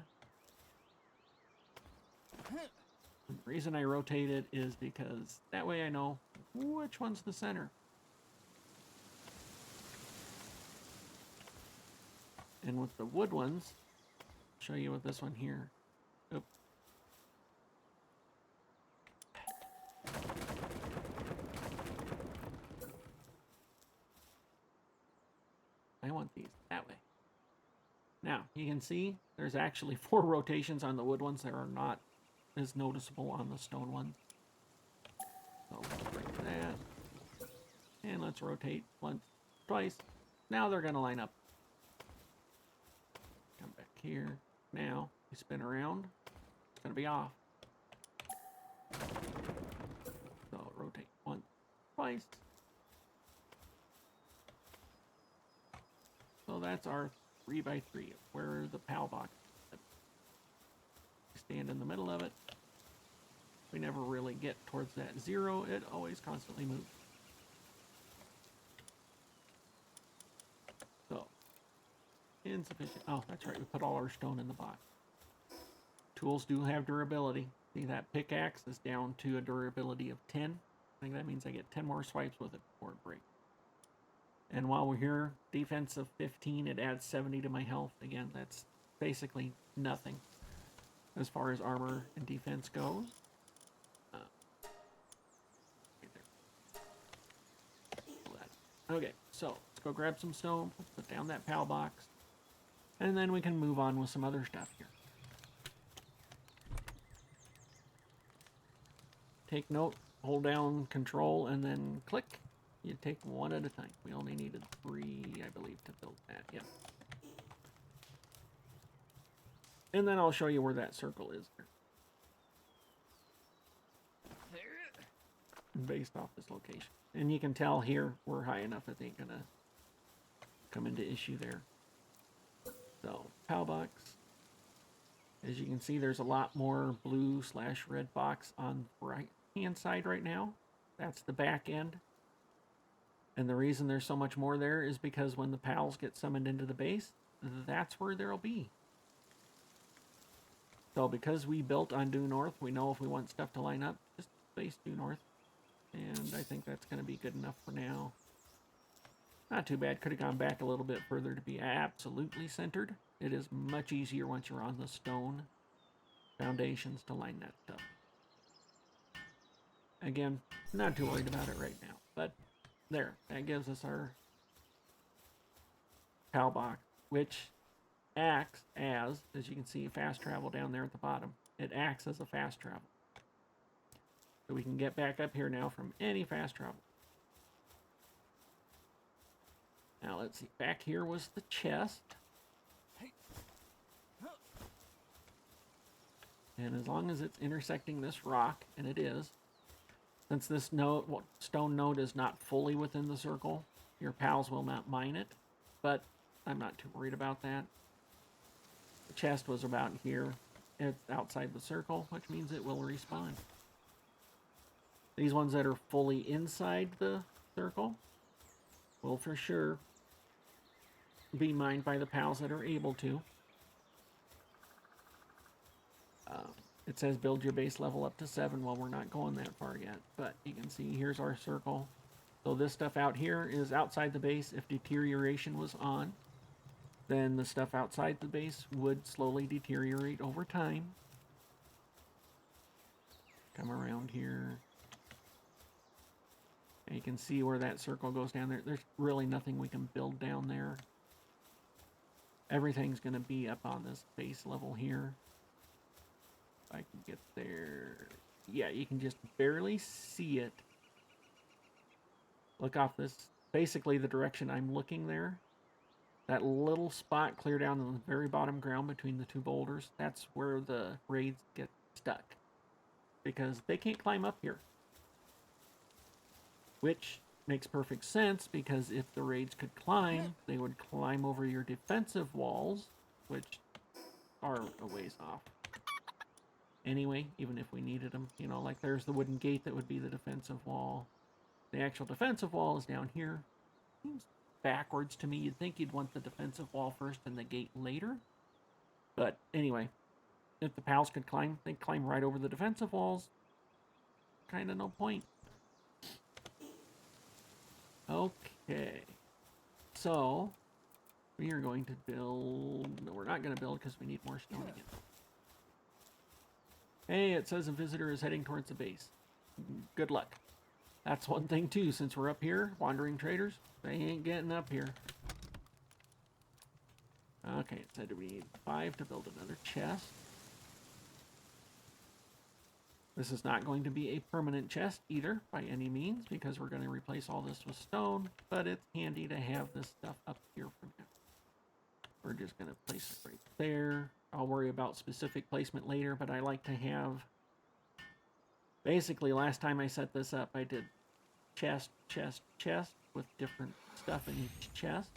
The reason I rotate it is because that way I know which one's the center. And with the wood ones, I'll show you with this one here. Oop. I want these that way. Now, you can see there's actually 4 rotations on the wood ones that are not as noticeable on the stone ones. So let's break that. And let's rotate once, twice. Now they're going to line up. Come back here. Now, you spin around. It's going to be off. So rotate once, twice. So that's our 3x3 where the PAL box is. Stand in the middle of it. We never really get towards that 0. It always constantly moves. So, insufficient. Oh, that's right. We put all our stone in the box. Tools do have durability. See, that pickaxe is down to a durability of 10. I think that means I get 10 more swipes with it before it breaks. And while we're here, defense of 15, it adds 70 to my health. Again, that's basically nothing as far as armor and defense goes. Okay, so let's go grab some stone, put down that PAL box, and then we can move on with some other stuff here. Take note, hold down control, and then click. You take one at a time. We only needed 3, I believe, to build that. Yep. And then I'll show you where that circle is here. Based off this location. And you can tell here we're high enough that they ain't gonna come into issue there. So, PAL box. As you can see, there's a lot more blue/red box on the right hand side right now. That's the back end. And the reason there's so much more there is because when the PALs get summoned into the base, that's where there'll be. So because we built on due north, we know if we want stuff to line up, just base due north. And I think that's going to be good enough for now. Not too bad. Could have gone back a little bit further to be absolutely centered. It is much easier once you're on the stone foundations to line that stuff. Again, not too worried about it right now. But there, that gives us our PAL box, which acts as you can see, fast travel down there at the bottom. It acts as a fast travel. So we can get back up here now from any fast travel. Now let's see, back here was the chest. And as long as it's intersecting this rock, and it is, since this stone node is not fully within the circle, your pals will not mine it, but I'm not too worried about that. The chest was about here. It's outside the circle, which means it will respawn. These ones that are fully inside the circle will for sure be mined by the pals that are able to. It says build your base level up to 7. Well, we're not going that far yet, but you can see here's our circle. So this stuff out here is outside the base. If deterioration was on, then the stuff outside the base would slowly deteriorate over time. Come around here. And you can see where that circle goes down there. There's really nothing we can build down there. Everything's going to be up on this base level here. If I can get there. Yeah, you can just barely see it. Look off this, basically the direction I'm looking there. That little spot clear down on the very bottom ground between the two boulders, that's where the raids get stuck. Because they can't climb up here. Which makes perfect sense, because if the raids could climb, they would climb over your defensive walls, which are a ways off. Anyway, even if we needed them, you know, like there's the wooden gate that would be the defensive wall. The actual defensive wall is down here. Seems backwards to me. You'd think you'd want the defensive wall first and the gate later. But anyway, if the pals could climb, they'd climb right over the defensive walls. Kind of no point. Okay. So, we are going to build... No, we're not going to build because we need more stone again. Hey, it says a visitor is heading towards the base. Good luck. That's one thing too, since we're up here, wandering traders, they ain't getting up here. Okay, it said we need 5 to build another chest. This is not going to be a permanent chest either, by any means, because we're going to replace all this with stone, but it's handy to have this stuff up here for now. We're just going to place it right there. I'll worry about specific placement later, but I like to have... Basically, last time I set this up, I did chest, chest, chest, with different stuff in each chest,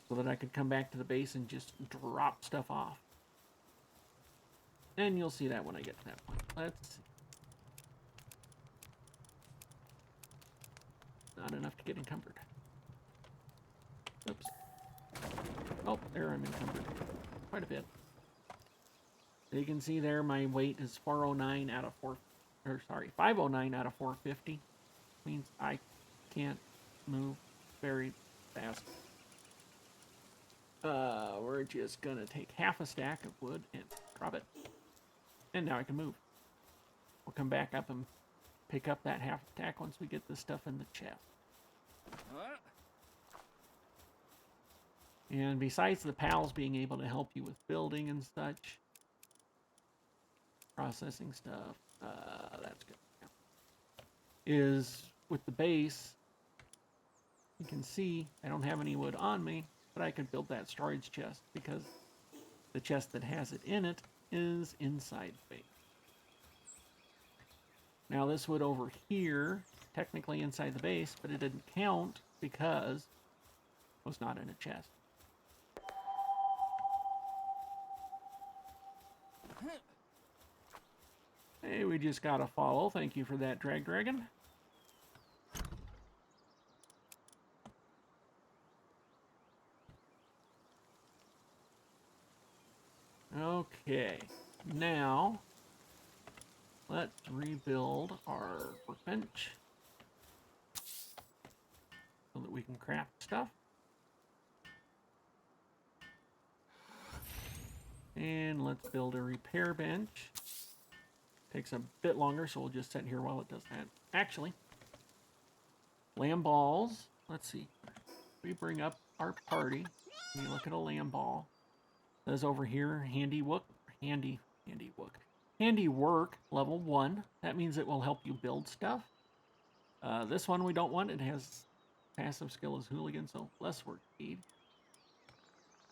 so that I could come back to the base and just drop stuff off. And you'll see that when I get to that point. Let's see. Not enough to get encumbered. Oops. Oh, there I'm encumbered. Quite a bit. So you can see there my weight is 409 out of 509 out of 450. Means I can't move very fast. We're just gonna take half a stack of wood and drop it. And now I can move. We'll come back up and pick up that half stack once we get this stuff in the chest. And besides the pals being able to help you with building and such, processing stuff, that's good. Is with the base, you can see I don't have any wood on me, but I could build that storage chest because the chest that has it in it is inside the base. Now this wood over here, technically inside the base, but it didn't count because it was not in a chest. Hey, we just got a follow. Thank you for that, Drag Dragon. Okay, now let's rebuild our workbench so that we can craft stuff. And let's build a repair bench. Takes a bit longer, so we'll just sit here while it does that. Actually, lamb balls. Let's see. We bring up our party. We look at a lamb ball. It says over here, handiwork level 1. That means it will help you build stuff. This one we don't want. It has passive skill as hooligan, so less work speed.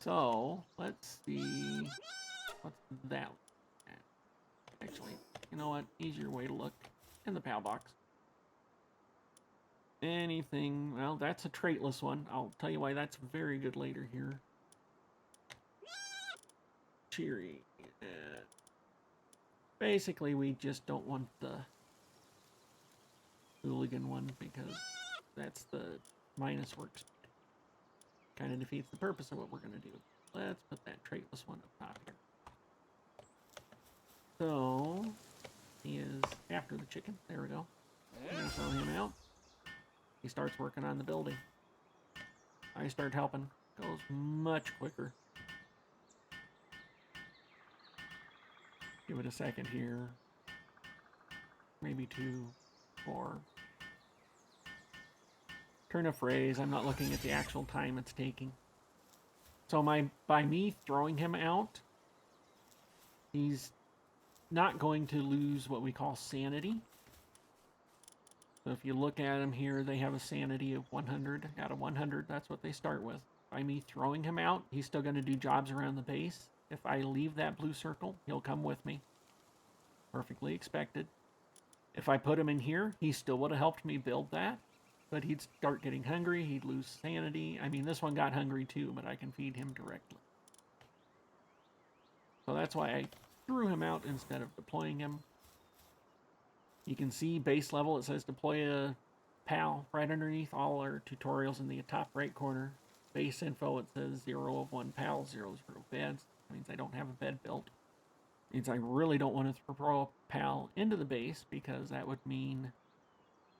So let's see. What's that? Actually, you know what? Easier way to look in the PAL box. Anything, well, that's a traitless one. I'll tell you why that's very good later here. Cheery. Basically, we just don't want the hooligan one because that's the minus work speed. Kind of defeats the purpose of what we're going to do. Let's put that traitless one up top here. So, he is after the chicken. There we go. I'm going to throw him out. He starts working on the building. I start helping. Goes much quicker. Give it a second here. Maybe 2, 4. Turn a phrase. I'm not looking at the actual time it's taking. So by me throwing him out, he's not going to lose what we call sanity. So if you look at him here, they have a sanity of 100 out of 100. That's what they start with. By me throwing him out, he's still going to do jobs around the base. If I leave that blue circle, he'll come with me. Perfectly expected. If I put him in here, he still would have helped me build that. But he'd start getting hungry, he'd lose sanity. I mean, this one got hungry too, but I can feed him directly. So that's why I threw him out instead of deploying him. You can see base level, it says deploy a PAL right underneath all our tutorials in the top right corner. Base info, it says 0 of 1 PAL, 0 beds. That means I don't have a bed built. It means I really don't want to throw a PAL into the base because that would mean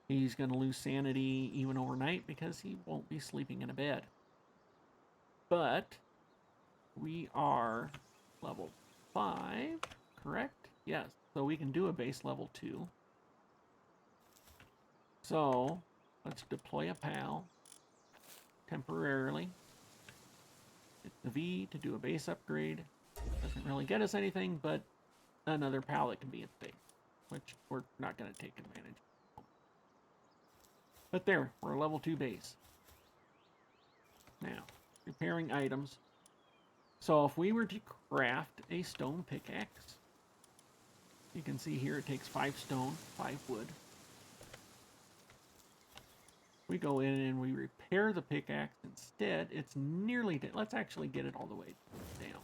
he's going to lose sanity even overnight because he won't be sleeping in a bed. But we are level 5, correct? Yes, so we can do a base level 2. So let's deploy a PAL temporarily. Hit the V to do a base upgrade. Doesn't really get us anything, but another pal that can be at the base, which we're not going to take advantage of. But there, we're a level 2 base. Now, repairing items. So if we were to craft a stone pickaxe, you can see here it takes 5 stone, 5 wood. We go in and we repair the pickaxe instead. It's nearly dead. Let's actually get it all the way down.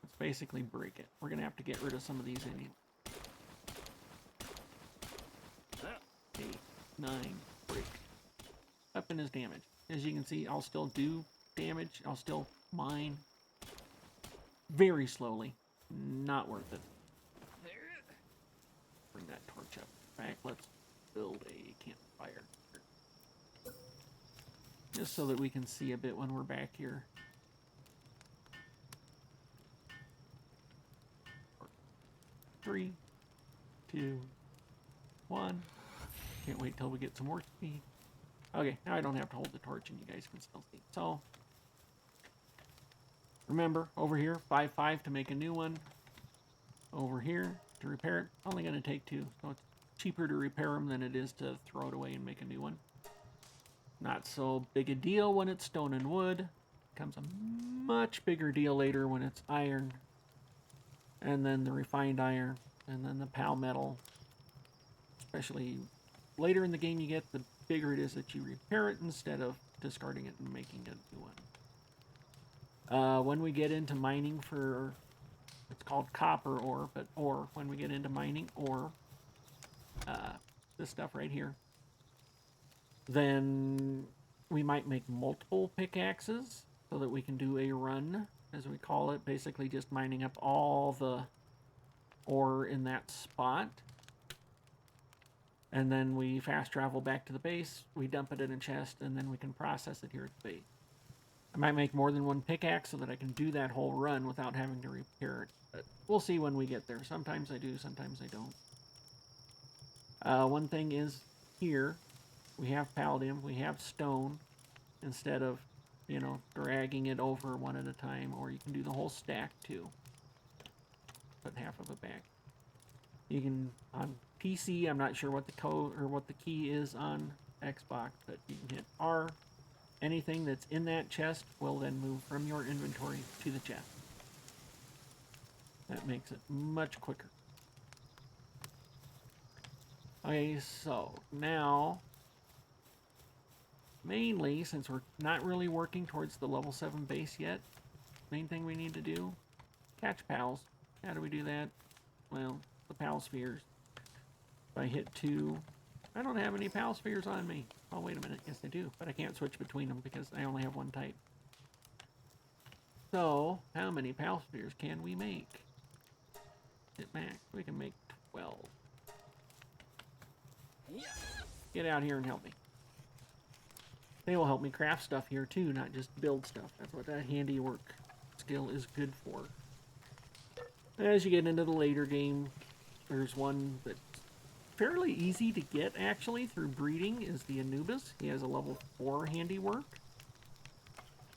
Let's basically break it. We're going to have to get rid of some of these anyway. 8, 9, break. Up in his damage. As you can see, I'll still do damage. I'll still mine. Very slowly. Not worth it. Bring that torch up. In fact, let's build a campfire. Just so that we can see a bit when we're back here. 3, 2, 1. Can't wait till we get some more speed. Okay, now I don't have to hold the torch and you guys can still see. So, remember, over here, 5, 5 to make a new one. Over here, to repair it, only going to take 2. So it's cheaper to repair them than it is to throw it away and make a new one. Not so big a deal when it's stone and wood. Becomes a much bigger deal later when it's iron. And then the refined iron. And then the pal metal. Especially later in the game you get, the bigger it is that you repair it instead of discarding it and making a new one. When we get into mining for, it's called copper ore, but ore, when we get into mining ore, this stuff right here, then we might make multiple pickaxes so that we can do a run, as we call it, basically just mining up all the ore in that spot. And then we fast travel back to the base, we dump it in a chest, and then we can process it here at the base. I might make more than one pickaxe so that I can do that whole run without having to repair it. But we'll see when we get there. Sometimes I do, sometimes I don't. One thing is here, we have palladium, we have stone, instead of, you know, dragging it over one at a time, or you can do the whole stack too. Put half of it back. You can, on PC, I'm not sure what the code or what the key is on Xbox, but you can hit R. Anything that's in that chest will then move from your inventory to the chest. That makes it much quicker. Okay, so now, mainly, since we're not really working towards the level 7 base yet, main thing we need to do, catch pals. How do we do that? Well, the pal spheres. If I hit 2, I don't have any pal spheres on me. Oh, wait a minute. Yes, I do. But I can't switch between them because I only have one type. So, how many pal spheres can we make? Hit max. We can make 12. Get out here and help me. They will help me craft stuff here too, not just build stuff. That's what that handiwork skill is good for. As you get into the later game, there's one that's fairly easy to get actually through breeding, is the Anubis. He has a level 4 handiwork.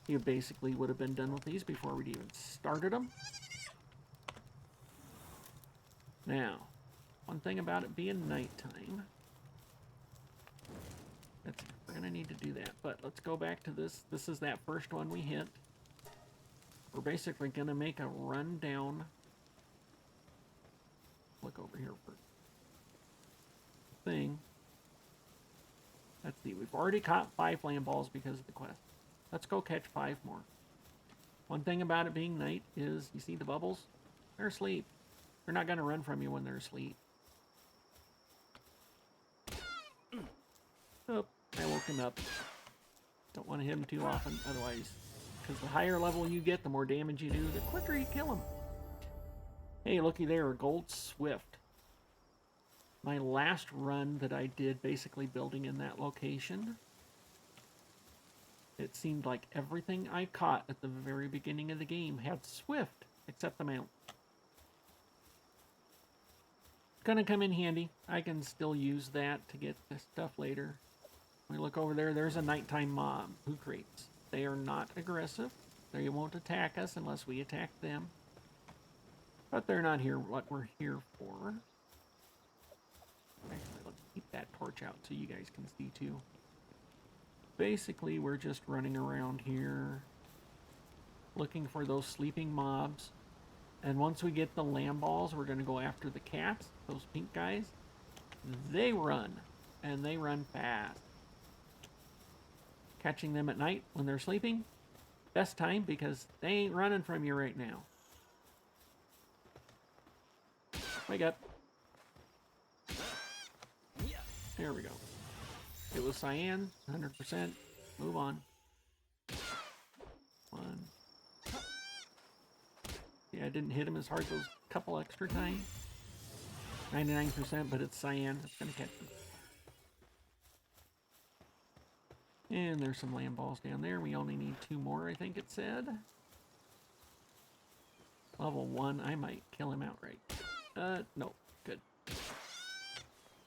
You basically would have been done with these before we'd even started them. Now, one thing about it being nighttime, we're going to need to do that, but let's go back to this. This is that first one we hit. We're basically going to make a run down. Look over here for thing. Let's see, we've already caught 5 flame balls because of the quest. Let's go catch 5 more. One thing about it being night is, you see the bubbles? They're asleep. They're not going to run from you when they're asleep. Oh, I woke him up. Don't want to hit him too often, otherwise, because the higher level you get, the more damage you do, the quicker you kill him. Hey, looky there, a gold swift. My last run that I did, basically building in that location, it seemed like everything I caught at the very beginning of the game had swift, except the mount. Gonna come in handy. I can still use that to get this stuff later. We look over there, there's a nighttime mob who creeps. They are not aggressive. They won't attack us unless we attack them. But they're not here what we're here for. Actually, let's keep that torch out so you guys can see too. Basically, we're just running around here looking for those sleeping mobs. And once we get the lamb balls, we're going to go after the cats, those pink guys. They run, and they run fast. Catching them at night when they're sleeping, best time because they ain't running from you right now. Wake up. There we go. It was cyan, 100%. Move on. One. Yeah, I didn't hit him as hard those couple extra times. 99%, but it's cyan. It's going to catch him. And there's some lamb balls down there. We only need 2 more, I think it said. Level 1, I might kill him outright. No, good.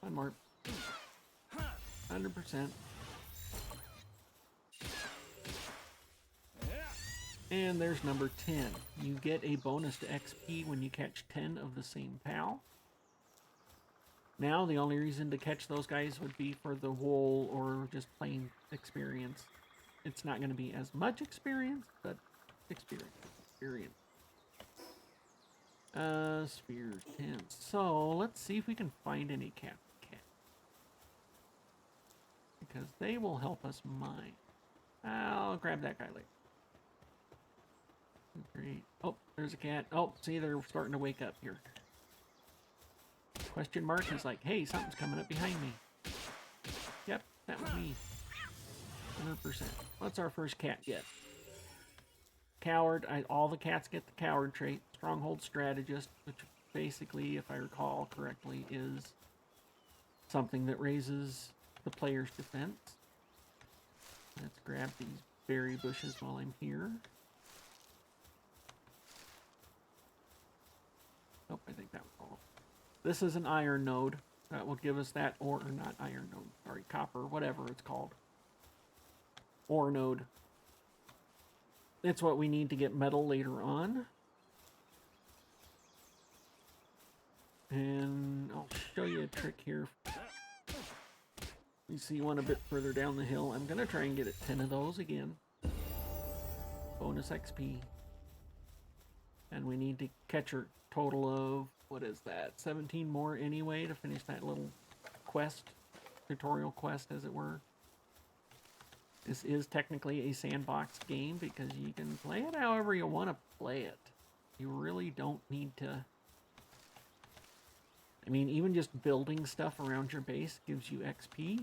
One more. 100%. And there's number 10. You get a bonus to XP when you catch 10 of the same pal. Now, the only reason to catch those guys would be for the wool or just plain experience. It's not going to be as much experience, but experience. Sphere 10. So, let's see if we can find any cat. Because they will help us mine. I'll grab that guy later. Great. Oh, there's a cat. Oh, see, they're starting to wake up here. Question mark is like, hey, something's coming up behind me. Yep, that was me. 100%. What's our first cat get? Coward. All the cats get the coward trait. Stronghold strategist, which basically, if I recall correctly, is something that raises the player's defense. Let's grab these berry bushes while I'm here. Oh, I think that was all. This is an iron node. That will give us that, or not iron node, sorry, copper, whatever it's called. Ore node. It's what we need to get metal later on. And I'll show you a trick here. You see one a bit further down the hill. I'm going to try and get 10 of those again. Bonus XP. And we need to catch a total of, what is that, 17 more anyway to finish that little quest, tutorial quest as it were. This is technically a sandbox game because you can play it however you want to play it. You really don't need to... I mean, even just building stuff around your base gives you XP.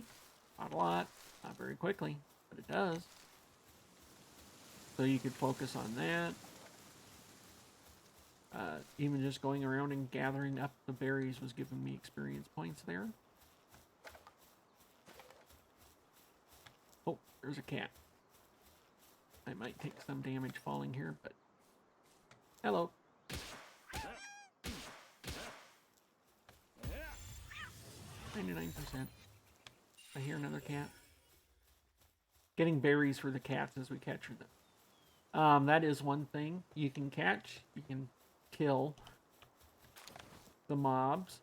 Not a lot, not very quickly, but it does. So you could focus on that. Even just going around and gathering up the berries was giving me experience points there. Oh, there's a cat. I might take some damage falling here, but... Hello. 99%. I hear another cat. Getting berries for the cats as we capture them. That is one thing you can catch. You can kill the mobs.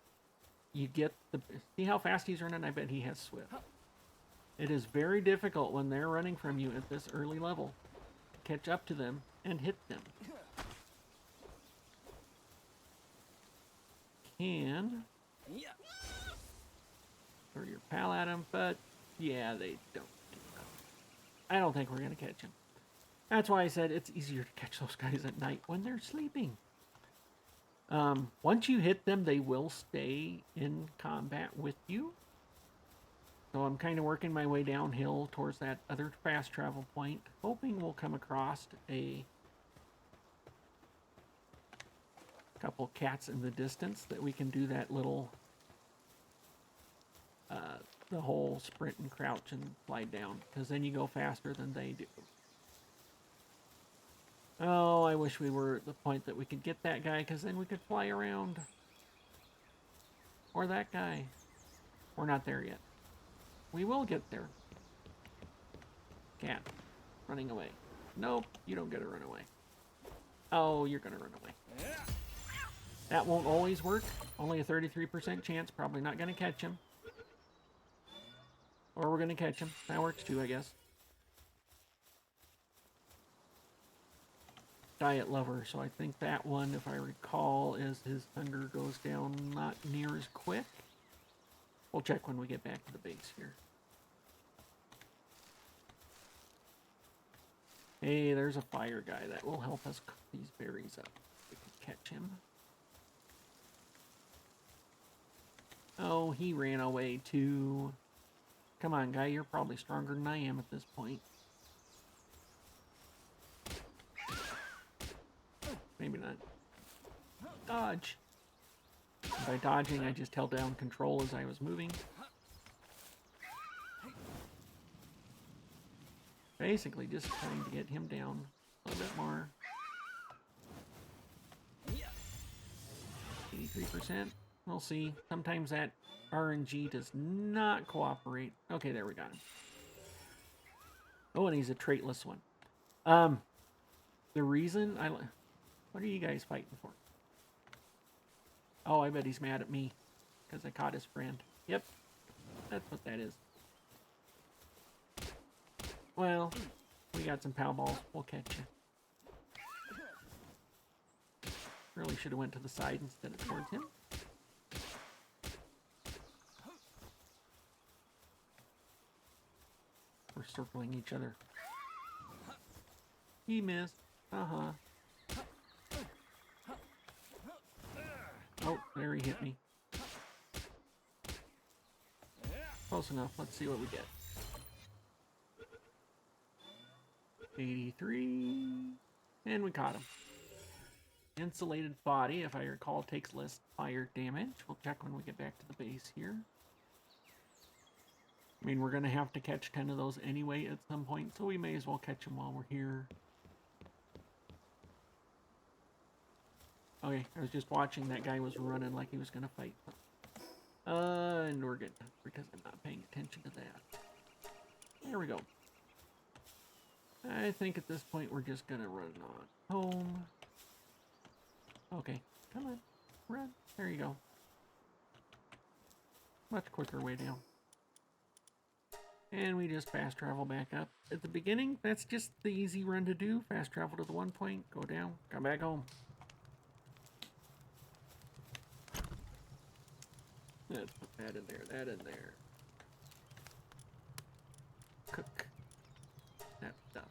You get the... See how fast he's running? I bet he has Swift. It is very difficult when they're running from you at this early level to catch up to them and hit them. Can... throw your pal at them, but yeah, they don't. I don't think we're going to catch him. That's why I said it's easier to catch those guys at night when they're sleeping. Once you hit them, they will stay in combat with you. So I'm kind of working my way downhill towards that other fast travel point, hoping we'll come across a couple cats in the distance that we can do that little... the whole sprint and crouch and slide down, because then you go faster than they do. Oh, I wish we were at the point that we could get that guy, because then we could fly around. Or that guy. We're not there yet. We will get there. Cat. Running away. Nope, you don't get to run away. Oh, you're going to run away. That won't always work. Only a 33% chance. Probably not going to catch him. Or we're going to catch him. That works too, I guess. Diet lover. So I think that one, if I recall, is his hunger goes down not near as quick. We'll check when we get back to the base here. Hey, there's a fire guy. That will help us cook these berries up. We can catch him. Oh, he ran away too. Come on, guy. You're probably stronger than I am at this point. Maybe not. Dodge. And by dodging, I just held down control as I was moving. Basically, just trying to get him down a little bit more. 83%. We'll see. Sometimes that RNG does not cooperate. Okay, there we got him. Oh, and he's a traitless one. The reason I... What are you guys fighting for? Oh, I bet he's mad at me because I caught his friend. Yep, that's what that is. Well, we got some pow balls. We'll catch you. Really should have went to the side instead of towards him. We're circling each other. He missed. Uh-huh. Oh, there he hit me. Close enough. Let's see what we get. 83. And we caught him. Insulated body, if I recall, takes less fire damage. We'll check when we get back to the base here. I mean, we're going to have to catch 10 of those anyway at some point, so we may as well catch them while we're here. Okay, I was just watching. That guy was running like he was going to fight. And we're good, because I'm not paying attention to that. There we go. I think at this point we're just going to run on home. Okay, come on, run. There you go. Much quicker way down. And we just fast travel back up. At the beginning, that's just the easy run to do. Fast travel to the one point, go down, come back home. Let's put that in there, that in there. Cook that stuff.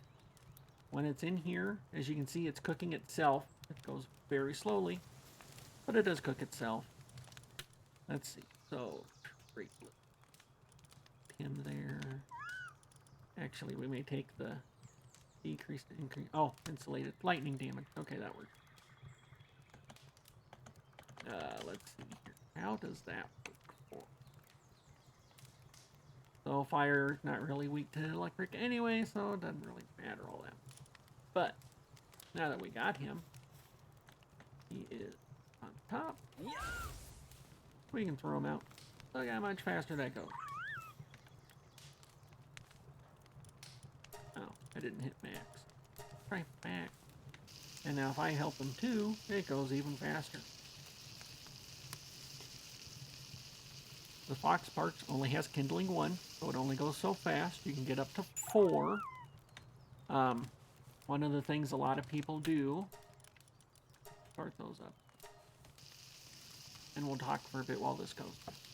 When it's in here, as you can see, it's cooking itself. It goes very slowly, but it does cook itself. Let's see. So, him there. Actually, we may take the decrease to increase. Oh, insulated lightning damage. Okay, that works. Let's see here. How does that work? So fire not really weak to electric anyway, so it doesn't really matter all that. But now that we got him, he is on top. We can throw him out. Look how much faster that goes. Oh, I didn't hit max. Right back. And now if I help him too, it goes even faster. The Fox Parks only has kindling 1, so it only goes so fast. You can get up to 4. One of the things a lot of people do, start those up, and we'll talk for a bit while this goes.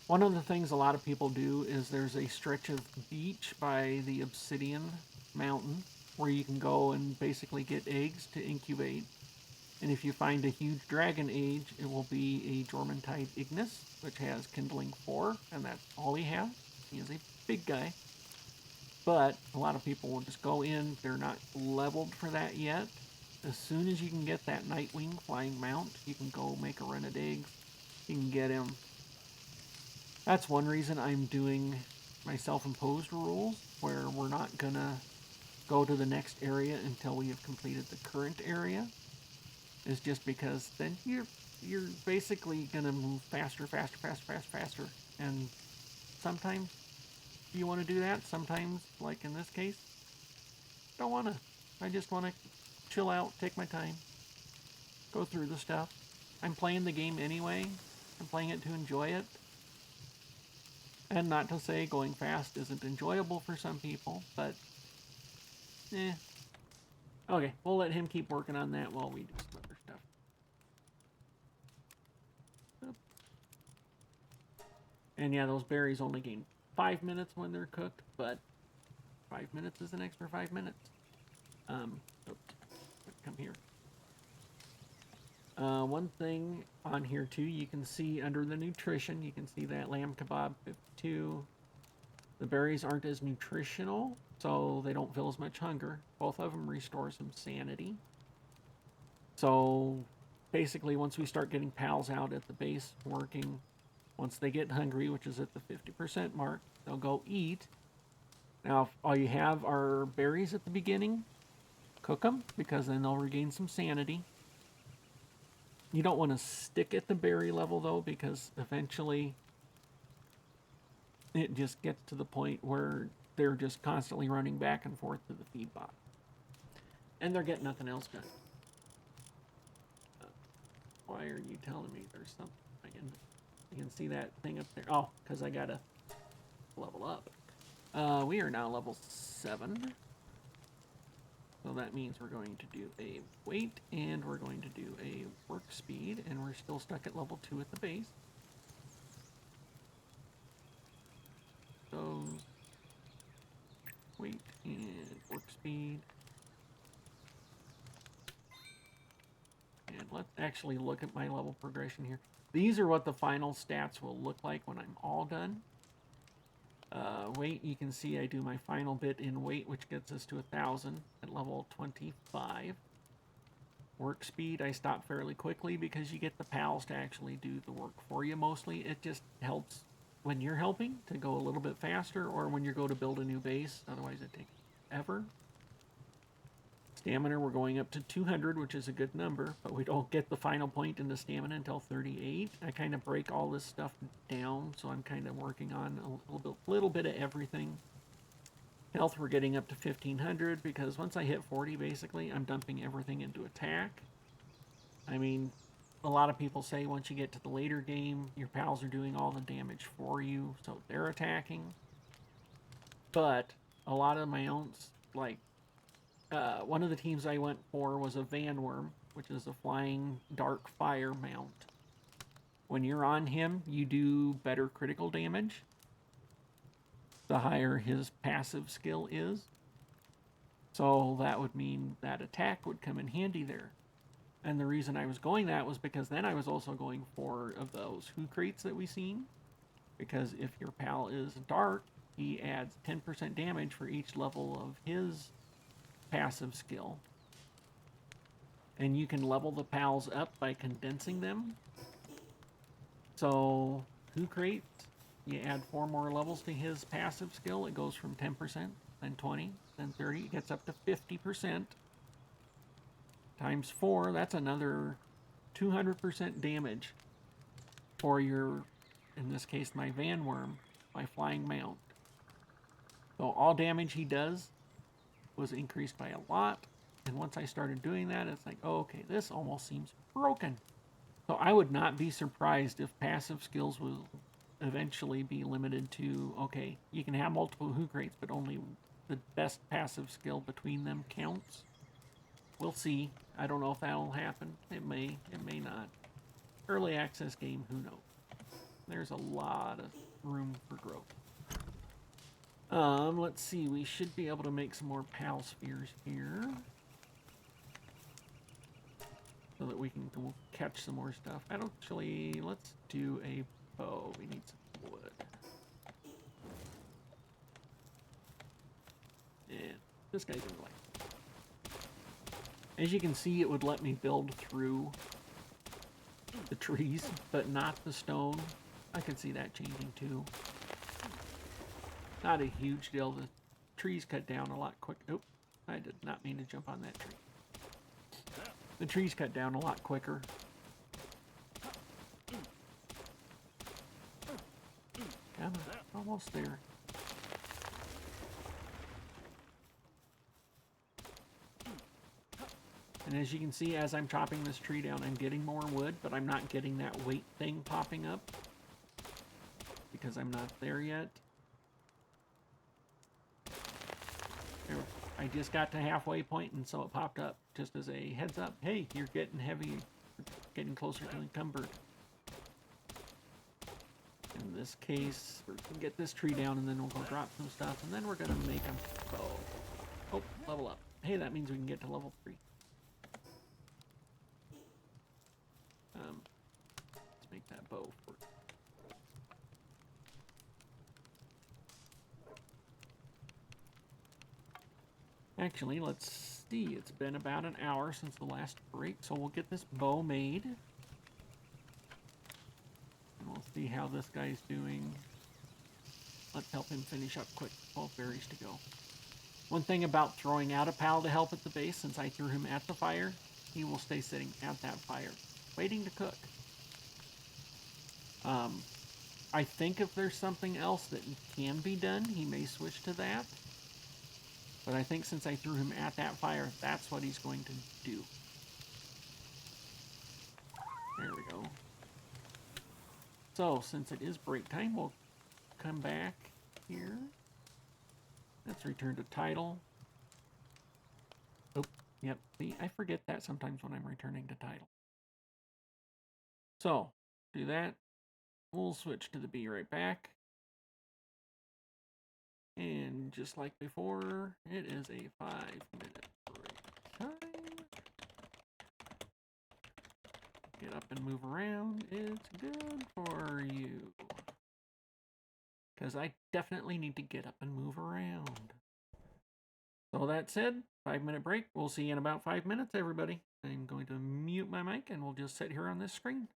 One of the things a lot of people do is there's a stretch of beach by the Obsidian Mountain where you can go and basically get eggs to incubate. And if you find a huge dragon age, it will be a Jormuntide Ignis, which has kindling 4, and that's all he has. He is a big guy. But a lot of people will just go in. They're not leveled for that yet. As soon as you can get that Nightwing flying mount, you can go make a run at eggs. You can get him. That's one reason I'm doing my self-imposed rules, where we're not going to go to the next area until we have completed the current area. Is just because then you're basically gonna move faster, and sometimes you want to do that. Sometimes, like in this case, don't want to. I just want to chill out, take my time, go through the stuff. I'm playing the game anyway. I'm playing it to enjoy it. And not to say going fast isn't enjoyable for some people, but eh. Okay, we'll let him keep working on that while we do some other stuff. And yeah, those berries only gain 5 minutes when they're cooked, but 5 minutes is an extra 5 minutes. Oops, come here. One thing on here too, you can see under the nutrition, you can see that lamb kebab 52. The berries aren't as nutritional, so they don't feel as much hunger. Both of them restore some sanity. So basically, once we start getting pals out at the base working, once they get hungry, which is at the 50% mark, they'll go eat. Now, if all you have are berries at the beginning, cook them, because then they'll regain some sanity. You don't want to stick at the berry level, though, because eventually it just gets to the point where they're just constantly running back and forth to the feed box. And they're getting nothing else done. Why are you telling me there's something? You can see that thing up there. Oh, because I got to level up. We are now level 7. So that means we're going to do a weight, and we're going to do a work speed, and we're still stuck at level 2 at the base. So, weight and work speed. And let's actually look at my level progression here. These are what the final stats will look like when I'm all done. Weight, you can see I do my final bit in weight, which gets us to 1,000 at level 25. Work speed, I stop fairly quickly because you get the pals to actually do the work for you mostly. It just helps when you're helping to go a little bit faster, or when you go to build a new base. Otherwise it takes ever. Stamina, we're going up to 200, which is a good number, but we don't get the final point in the stamina until 38. I kind of break all this stuff down, so I'm kind of working on a little bit of everything. Health, we're getting up to 1500, because once I hit 40, basically, I'm dumping everything into attack. I mean, a lot of people say once you get to the later game, your pals are doing all the damage for you, so they're attacking. But a lot of my own, like, one of the teams I went for was a Vanworm, which is a flying dark fire mount. When you're on him, you do better critical damage the higher his passive skill is. So that would mean that attack would come in handy there. And the reason I was going that was because then I was also going for of those Who crates that we seen. Because if your pal is dark, he adds 10% damage for each level of his passive skill. And you can level the pals up by condensing them. So, Who crate, you add 4 more levels to his passive skill. It goes from 10%, then 20, then 30. It gets up to 50%. Times 4, that's another 200% damage for your, in this case, my Vanworm, my flying mount. So all damage he does was increased by a lot. And once I started doing that, it's like, oh, okay, this almost seems broken. So I would not be surprised if passive skills will eventually be limited to, okay, you can have multiple Who crates, but only the best passive skill between them counts. We'll see. I don't know if that'll happen. It may not. Early access game, who knows? There's a lot of room for growth. Let's see. We should be able to make some more pal spheres here, so that we can catch some more stuff. Actually, let's do a bow. We need some wood. And this guy's gonna like. As you can see, it would let me build through the trees, but not the stone. I can see that changing too. Not a huge deal. The trees cut down a lot quick. Oop, I did not mean to jump on that tree. The trees cut down a lot quicker. Come on, almost there. And And as you can see, as I'm chopping this tree down, I'm getting more wood, but I'm not getting that weight thing popping up because I'm not there yet. There, I just got to halfway point, and so it popped up just as a heads up. Hey, you're getting heavy, getting closer to encumbered. In this case, we're gonna get this tree down, and then we'll go drop some stuff, and then we're gonna make a bow. Oh, level up. Hey, that means we can get to level 3. Let's make that bow for. Actually, let's see. It's been about an hour since the last break, so we'll get this bow made. And we'll see how this guy's doing. Let's help him finish up quick. 12 berries to go. One thing about throwing out a pal to help at the base, since I threw him at the fire, he will stay sitting at that fire, waiting to cook. I think if there's something else that can be done, he may switch to that. But I think since I threw him at that fire, that's what he's going to do. There we go. So, since it is break time, we'll come back here. Let's return to title. Oh, yep. See, I forget that sometimes when I'm returning to title. So, do that. We'll switch to the be right back. And just like before, it is a 5-minute break time. Get up and move around. It's good for you. Because I definitely need to get up and move around. So that said, 5-minute break. We'll see you in about 5 minutes, everybody. I'm going to mute my mic and we'll just sit here on this screen.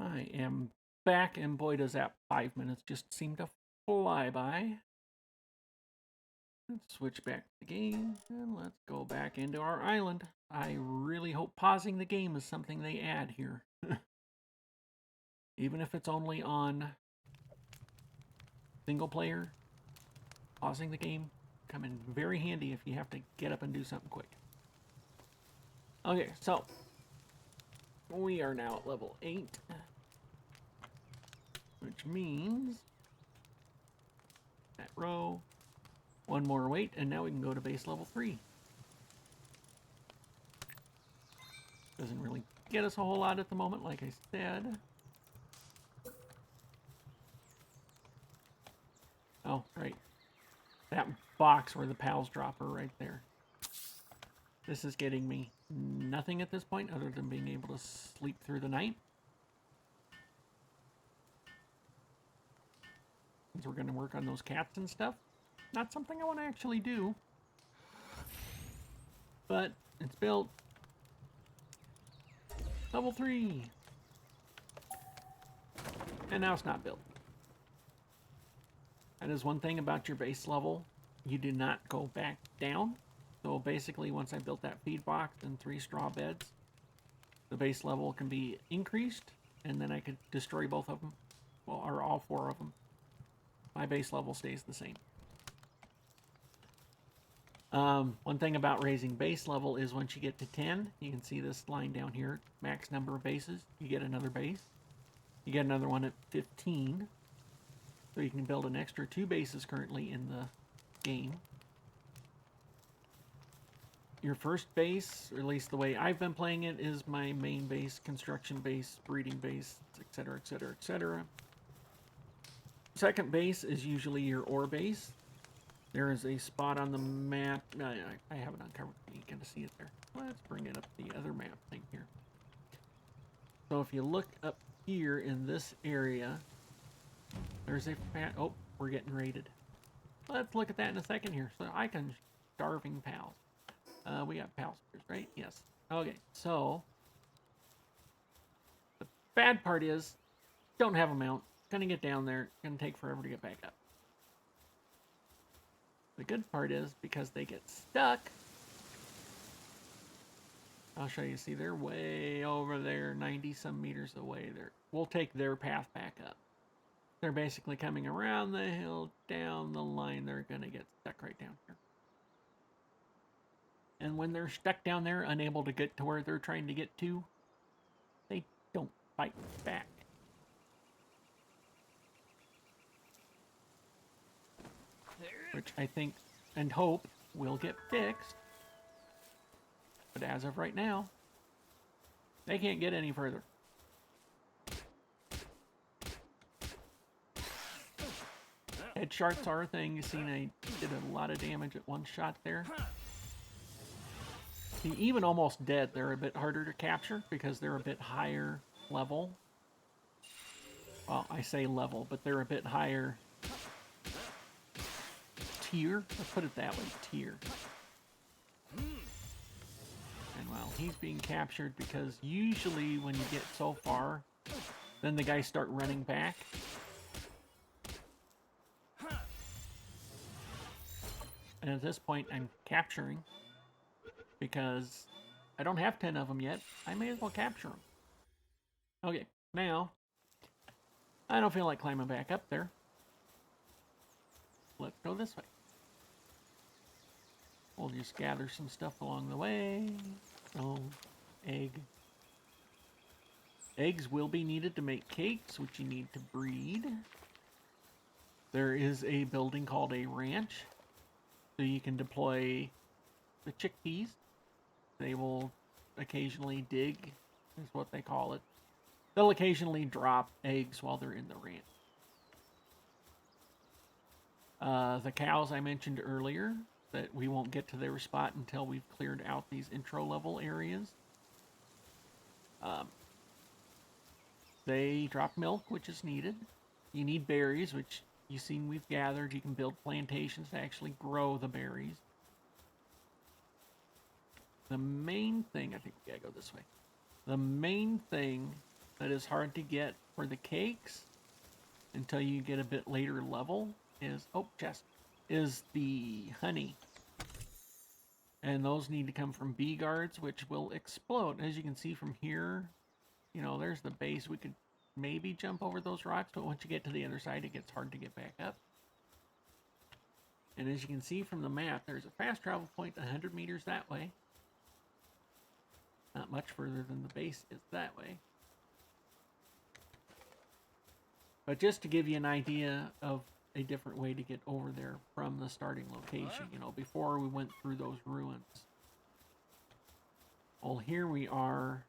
I am back, and boy, does that 5 minutes just seem to fly by. Let's switch back to the game, and let's go back into our island. I really hope pausing the game is something they add here. Even if it's only on single player, pausing the game come in very handy if you have to get up and do something quick. Okay, so we are now at level 8, which means that row, one more wait, and now we can go to base level 3. Doesn't really get us a whole lot at the moment, like I said. Oh, right. That box where the pals drop are right there. This is getting me nothing at this point other than being able to sleep through the night. Since we're going to work on those cats and stuff. Not something I want to actually do. But it's built. Level 3. And now it's not built. That is one thing about your base level. You do not go back down. So basically, once I built that feed box and 3 straw beds, the base level can be increased, and then I could destroy both of them, well, or all 4 of them. My base level stays the same. One thing about raising base level is once you get to 10, you can see this line down here, max number of bases, you get another base. You get another one at 15. So you can build an extra 2 bases currently in the game. Your first base, or at least the way I've been playing it, is my main base, construction base, breeding base, etc., etc., etc. Second base is usually your ore base. There is a spot on the map. I have it uncovered. You can see it there. Let's bring it up the other map thing here. So if you look up here in this area, there's a oh, we're getting raided. Let's look at that in a second here. So I can starving pals. We got pals, right? Yes. Okay, so the bad part is don't have a mount. Gonna get down there. Gonna take forever to get back up. The good part is because they get stuck. I'll show you. See, they're way over there, 90 some meters away. There, we'll take their path back up. They're basically coming around the hill, down the line. They're gonna get stuck right down here. And when they're stuck down there, unable to get to where they're trying to get to, they don't fight back. Which I think and hope will get fixed. But as of right now, they can't get any further. Headshots are a thing. You've seen I did a lot of damage at one shot there. See, even almost dead, they're a bit harder to capture because they're a bit higher level. Well, I say level, but they're a bit higher tier. Let's put it that way, tier. And well, he's being captured because usually when you get so far, then the guys start running back. And at this point, I'm capturing because I don't have 10 of them yet. I may as well capture them. Okay, now, I don't feel like climbing back up there. Let's go this way. We'll just gather some stuff along the way. Oh, egg. Eggs will be needed to make cakes, which you need to breed. There is a building called a ranch. So you can deploy the chickpeas. They will occasionally dig, is what they call it. They'll occasionally drop eggs while they're in the ranch. The cows I mentioned earlier, that we won't get to their spot until we've cleared out these intro level areas. They drop milk, which is needed. You need berries, which you've seen we've gathered. You can build plantations to actually grow the berries. The main thing, I think we gotta go this way. The main thing that is hard to get for the cakes until you get a bit later level is, oh, chest, is the honey. And those need to come from bee guards, which will explode. As you can see from here, you know, there's the base. We could maybe jump over those rocks, but once you get to the other side, it gets hard to get back up. And as you can see from the map, there's a fast travel point 100 meters that way. Not much further than the base is that way. But just to give you an idea of a different way to get over there from the starting location, you know, before we went through those ruins. Well, here we are.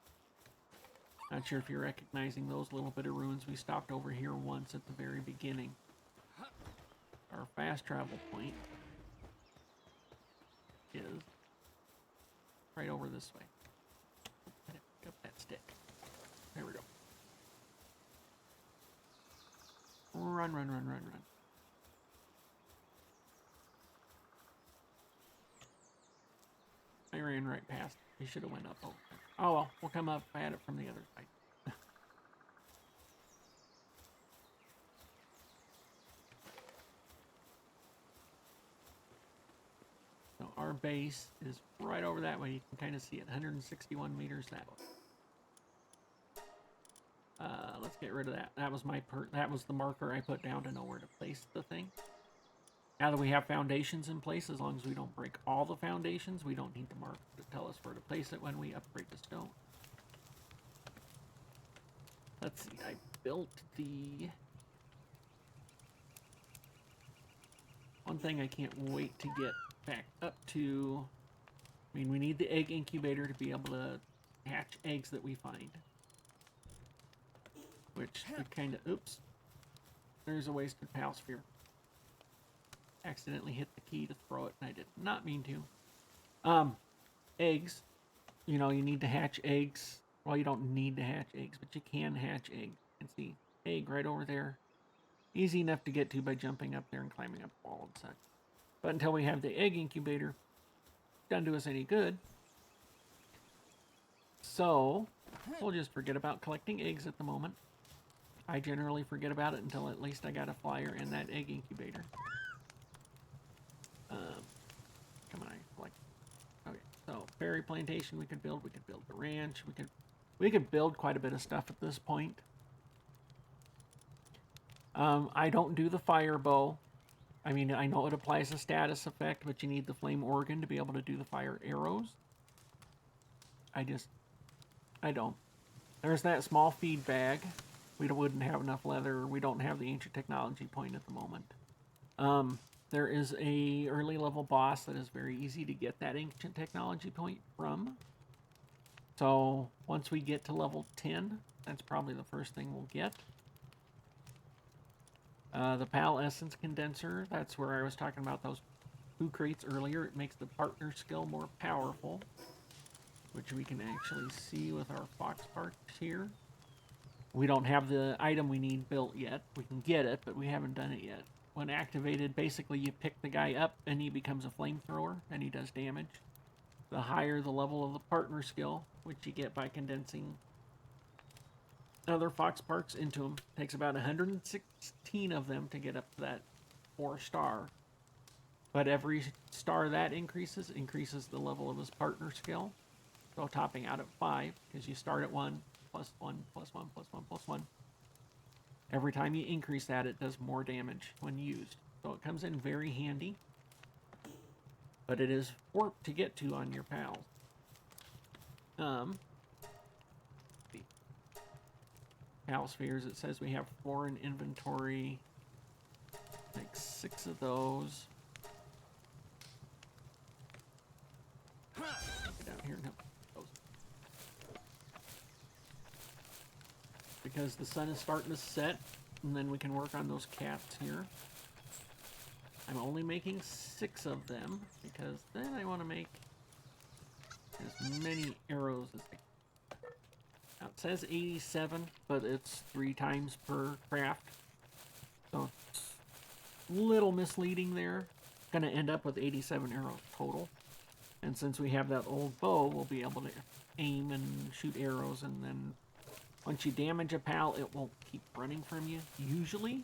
Not sure if you're recognizing those little bit of ruins. We stopped over here once at the very beginning. Our fast travel point is right over this way. Pick up that stick. There we go. Run, run, run, run, run. I ran right past. He should have went up over there. Oh well, we'll come up at it from the other side. So our base is right over that way. You can kind of see it, 161 meters that way. Let's get rid of that. That was that was the marker I put down to know where to place the thing. Now that we have foundations in place, as long as we don't break all the foundations, we don't need the marker to tell us where to place it when we upgrade the stone. Let's see, I built the... One thing I can't wait to get back up to... I mean, we need the egg incubator to be able to hatch eggs that we find. Which we kind of... Oops. There's a wasted pal sphere. Accidentally hit the key to throw it, and I did not mean to. Eggs. You know, you need to hatch eggs. Well, you don't need to hatch eggs, but you can hatch eggs. You can see egg right over there. Easy enough to get to by jumping up there and climbing up the wall and such. But until we have the egg incubator, it doesn't do us any good. So, we'll just forget about collecting eggs at the moment. I generally forget about it until at least I got a flyer and that egg incubator. Come on, like, okay. So berry plantation we could build the ranch, we could build quite a bit of stuff at this point. I don't do the fire bow. I mean, I know it applies a status effect, but you need the flame organ to be able to do the fire arrows. I don't. There's that small feed bag. We wouldn't have enough leather. We don't have the ancient technology point at the moment. There is a early level boss that is very easy to get that ancient technology point from. So once we get to level 10, that's probably the first thing we'll get. The PAL essence condenser, that's where I was talking about those 2 crates earlier. It makes the partner skill more powerful, which we can actually see with our fox parts here. We don't have the item we need built yet. We can get it, but we haven't done it yet. When activated, basically you pick the guy up and he becomes a flamethrower and he does damage. The higher the level of the partner skill, which you get by condensing other fox parts into them. Takes about 116 of them to get up to that 4-star. But every star that increases the level of his partner skill. So topping out at 5, because you start at 1, plus 1, plus 1, plus 1, plus 1. Every time you increase that, it does more damage when used. So it comes in very handy. But it is warp to get to on your pals. Pal spheres, it says we have 4 in inventory. Like 6 of those. Get down here, no. Those. Because the sun is starting to set, and then we can work on those cats here. I'm only making 6 of them, because then I want to make as many arrows as I can. Now it says 87, but it's 3 times per craft. So it's a little misleading there. Gonna end up with 87 arrows total. And since we have that old bow, we'll be able to aim and shoot arrows and then Once you damage a pal, it won't keep running from you, usually.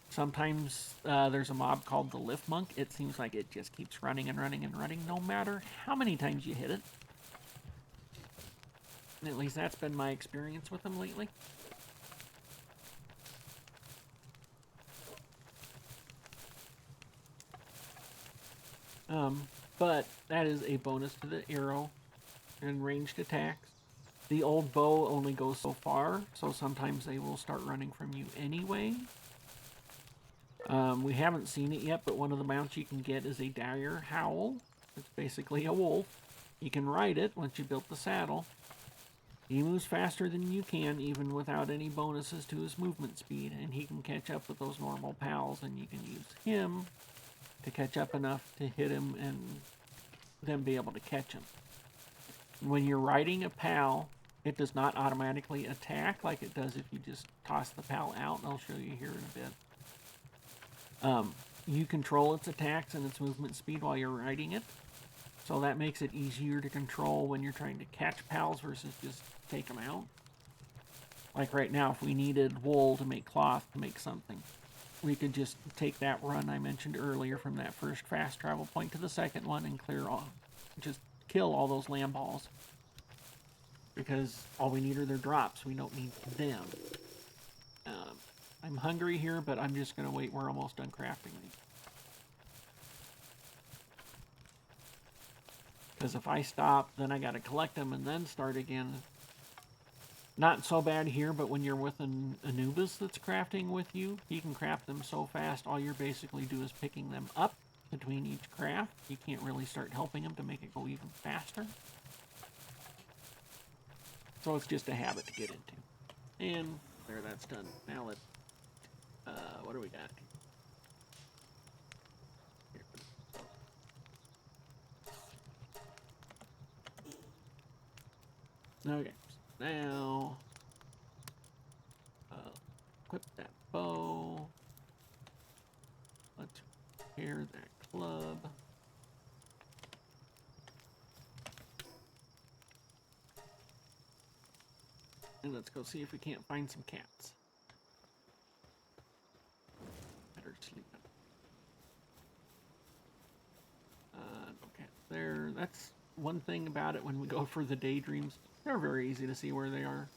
Sometimes there's a mob called the Lift Monk. It seems like it just keeps running and running and running no matter how many times you hit it. And at least that's been my experience with them lately. But that is a bonus to the arrow and ranged attacks. The old bow only goes so far, so sometimes they will start running from you anyway. We haven't seen it yet, but one of the mounts you can get is a dire howl. It's basically a wolf. You can ride it once you build the saddle. He moves faster than you can, even without any bonuses to his movement speed, and he can catch up with those normal pals, and you can use him to catch up enough to hit him and then be able to catch him. When you're riding a pal, it does not automatically attack like it does if you just toss the pal out, and I'll show you here in a bit. You control its attacks and its movement speed while you're riding it, so that makes it easier to control when you're trying to catch pals versus just take them out. Like right now, if we needed wool to make cloth to make something, we could just take that run I mentioned earlier from that first fast travel point to the second one and clear all, just kill all those lamb balls. Because all we need are their drops. We don't need them. I'm hungry here, but I'm just going to wait. We're almost done crafting these. Because if I stop, then I got to collect them and then start again. Not so bad here, but when you're with an Anubis that's crafting with you, he can craft them so fast, all you're basically do is picking them up between each craft. You can't really start helping him to make it go even faster. So it's just a habit to get into. And there, that's done. Now let's, what do we got? Okay, so now, equip that bow. Let's repair that club. And let's go see if we can't find some cats. Better sleep. No cats there. That's one thing about it when we go for the daydreams. They're very easy to see where they are.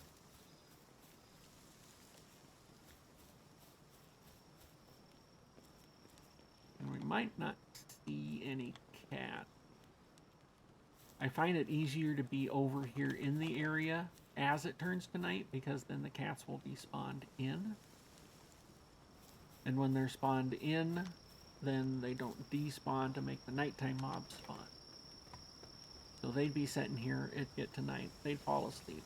And we might not see any cat. I find it easier to be over here in the area as it turns to night, because then the cats will be spawned in. And when they're spawned in, then they don't despawn to make the nighttime mobs spawn. So they'd be sitting here, it'd get to night, they'd fall asleep.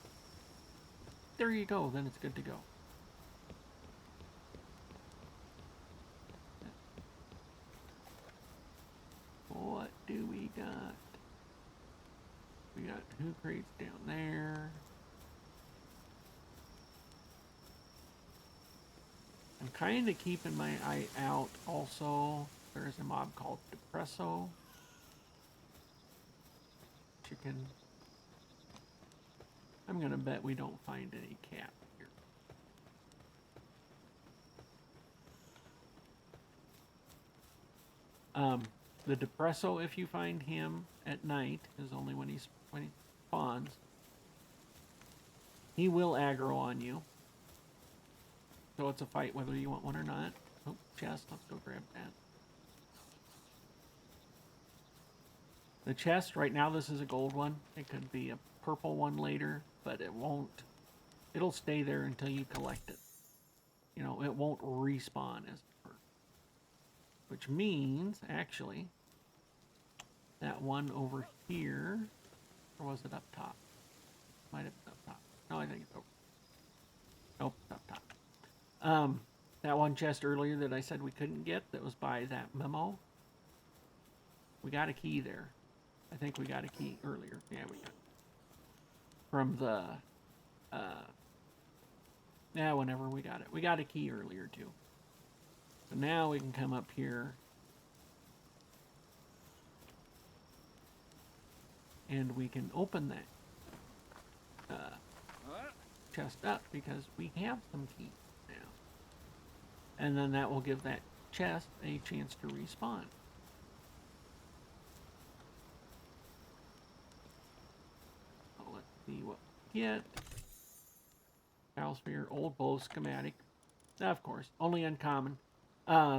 There you go, then it's good to go. What do we got? We got 2 crates down there. I'm kind of keeping my eye out also. There's a mob called Depresso. Chicken. I'm going to bet we don't find any cat here. The Depresso, if you find him at night, is only when he spawns. He will aggro on you. So it's a fight whether you want one or not. Oh, chest. Let's go grab that. The chest, right now this is a gold one. It could be a purple one later, but it won't. It'll stay there until you collect it. You know, it won't respawn as a perk. Which means, actually, that one over here, or was it up top? Might have been up top. No, I think it's over. Nope, it's up top. That one chest earlier that I said we couldn't get, that was by that memo. We got a key there. I think we got a key earlier. Yeah, we got it. From the, yeah, whenever we got it. We got a key earlier too. So now we can come up here and we can open that. chest up because we have some keys now. And then that will give that chest a chance to respawn. So let's see what we get. Sphere, old bow schematic. Of course, only uncommon.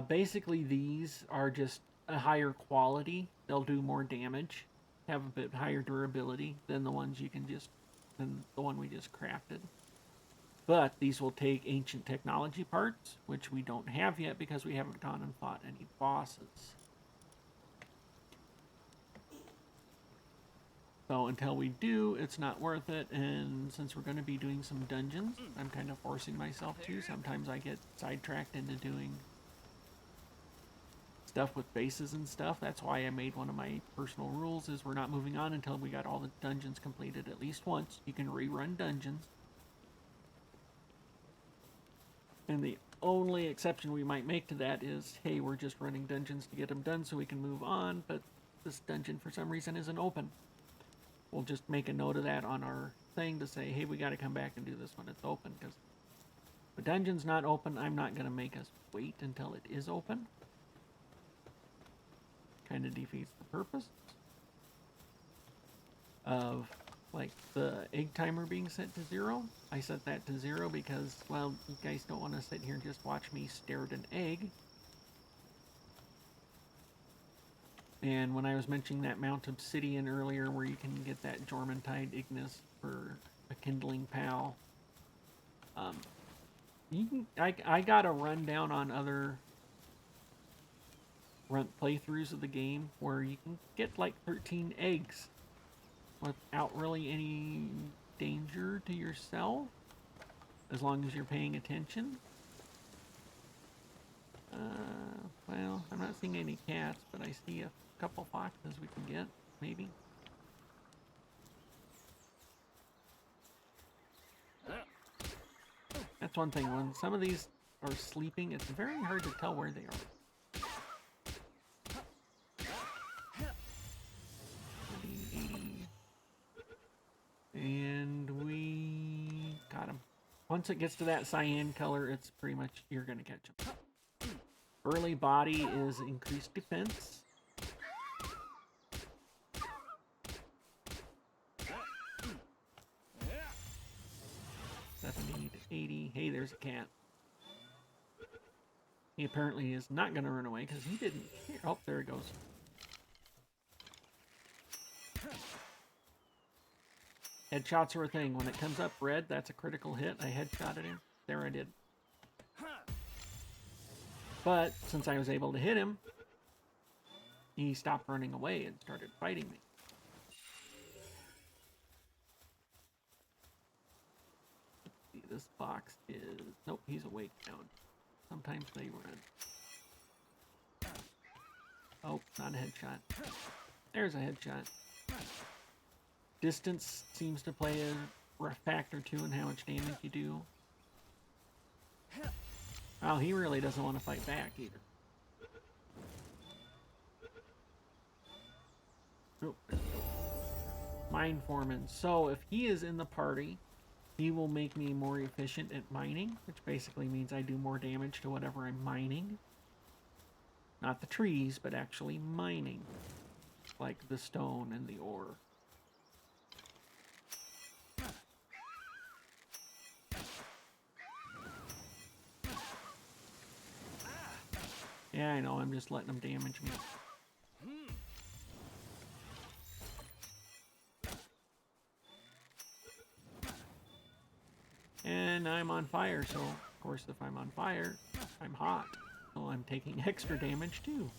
Basically, these are just a higher quality. They'll do more damage, have a bit higher durability than the ones than the one we just crafted. But these will take ancient technology parts, which we don't have yet because we haven't gone and fought any bosses. So until we do, it's not worth it. And since we're going to be doing some dungeons, I'm kind of forcing myself to. Sometimes I get sidetracked into doing stuff with bases and stuff. That's why I made one of my personal rules is we're not moving on until we got all the dungeons completed at least once. You can rerun dungeons. And the only exception we might make to that is, hey, we're just running dungeons to get them done so we can move on, but this dungeon for some reason isn't open. We'll just make a note of that on our thing to say, hey, we got to come back and do this when it's open, because if the dungeon's not open, I'm not going to make us wait until it is open. Kind of defeats the purpose of, like, the egg timer being set to 0. I set that to 0 because, well, you guys don't want to sit here and just watch me stare at an egg. And when I was mentioning that Mount Obsidian earlier, where you can get that Jormuntide Ignis for a Kindling Pal, I got a rundown on other playthroughs of the game where you can get like 13 eggs without really any danger to yourself, as long as you're paying attention. Well, I'm not seeing any cats, but I see a couple foxes we can get, maybe. That's one thing. When some of these are sleeping, it's very hard to tell where they are. 80. And we got him. Once it gets to that cyan color, it's pretty much, you're going to catch him. Early body is increased defense. 70 to 80. Hey, there's a cat. He apparently is not going to run away because he didn't care. Oh, there he goes. Headshots are a thing. When it comes up red, that's a critical hit. I headshotted him. There I did. But since I was able to hit him, he stopped running away and started fighting me. Let's see, this box is... Nope, he's awake now. Sometimes they run. Oh, not a headshot. There's a headshot. Distance seems to play a factor too in how much damage you do. Well, he really doesn't want to fight back either. Oh, Mine Foreman. So if he is in the party, he will make me more efficient at mining, which basically means I do more damage to whatever I'm mining. Not the trees, but actually mining. Like the stone and the ore. Yeah, I know, I'm just letting them damage me. And I'm on fire, so of course if I'm on fire, I'm hot. So I'm taking extra damage too.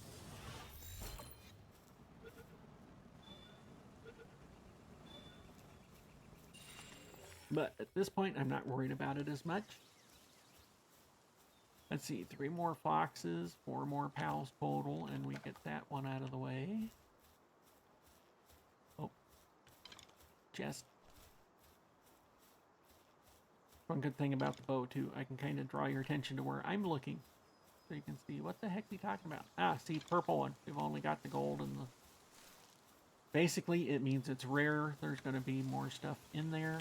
But at this point, I'm not worried about it as much. Let's see, 3 more foxes, 4 more pals total, and we get that one out of the way. Oh, chest. One good thing about the bow, too, I can kind of draw your attention to where I'm looking. So you can see, what the heck are you talking about? Ah, see, purple one. We've only got the gold and the... Basically, it means it's rare. There's going to be more stuff in there.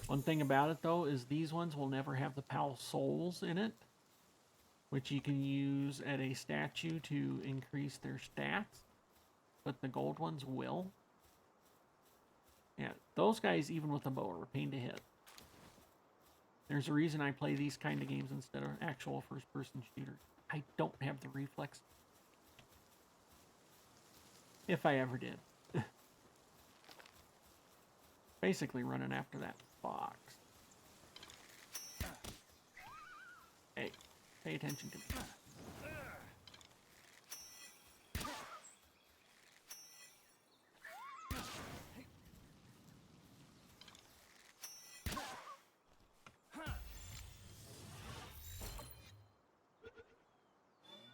One thing about it, though, is these ones will never have the PAL souls in it, which you can use at a statue to increase their stats, but the gold ones will. Yeah, those guys, even with a bow, are a pain to hit. There's a reason I play these kind of games instead of actual first-person shooters. I don't have the reflex. If I ever did. Basically running after that fox. Hey, pay attention to me.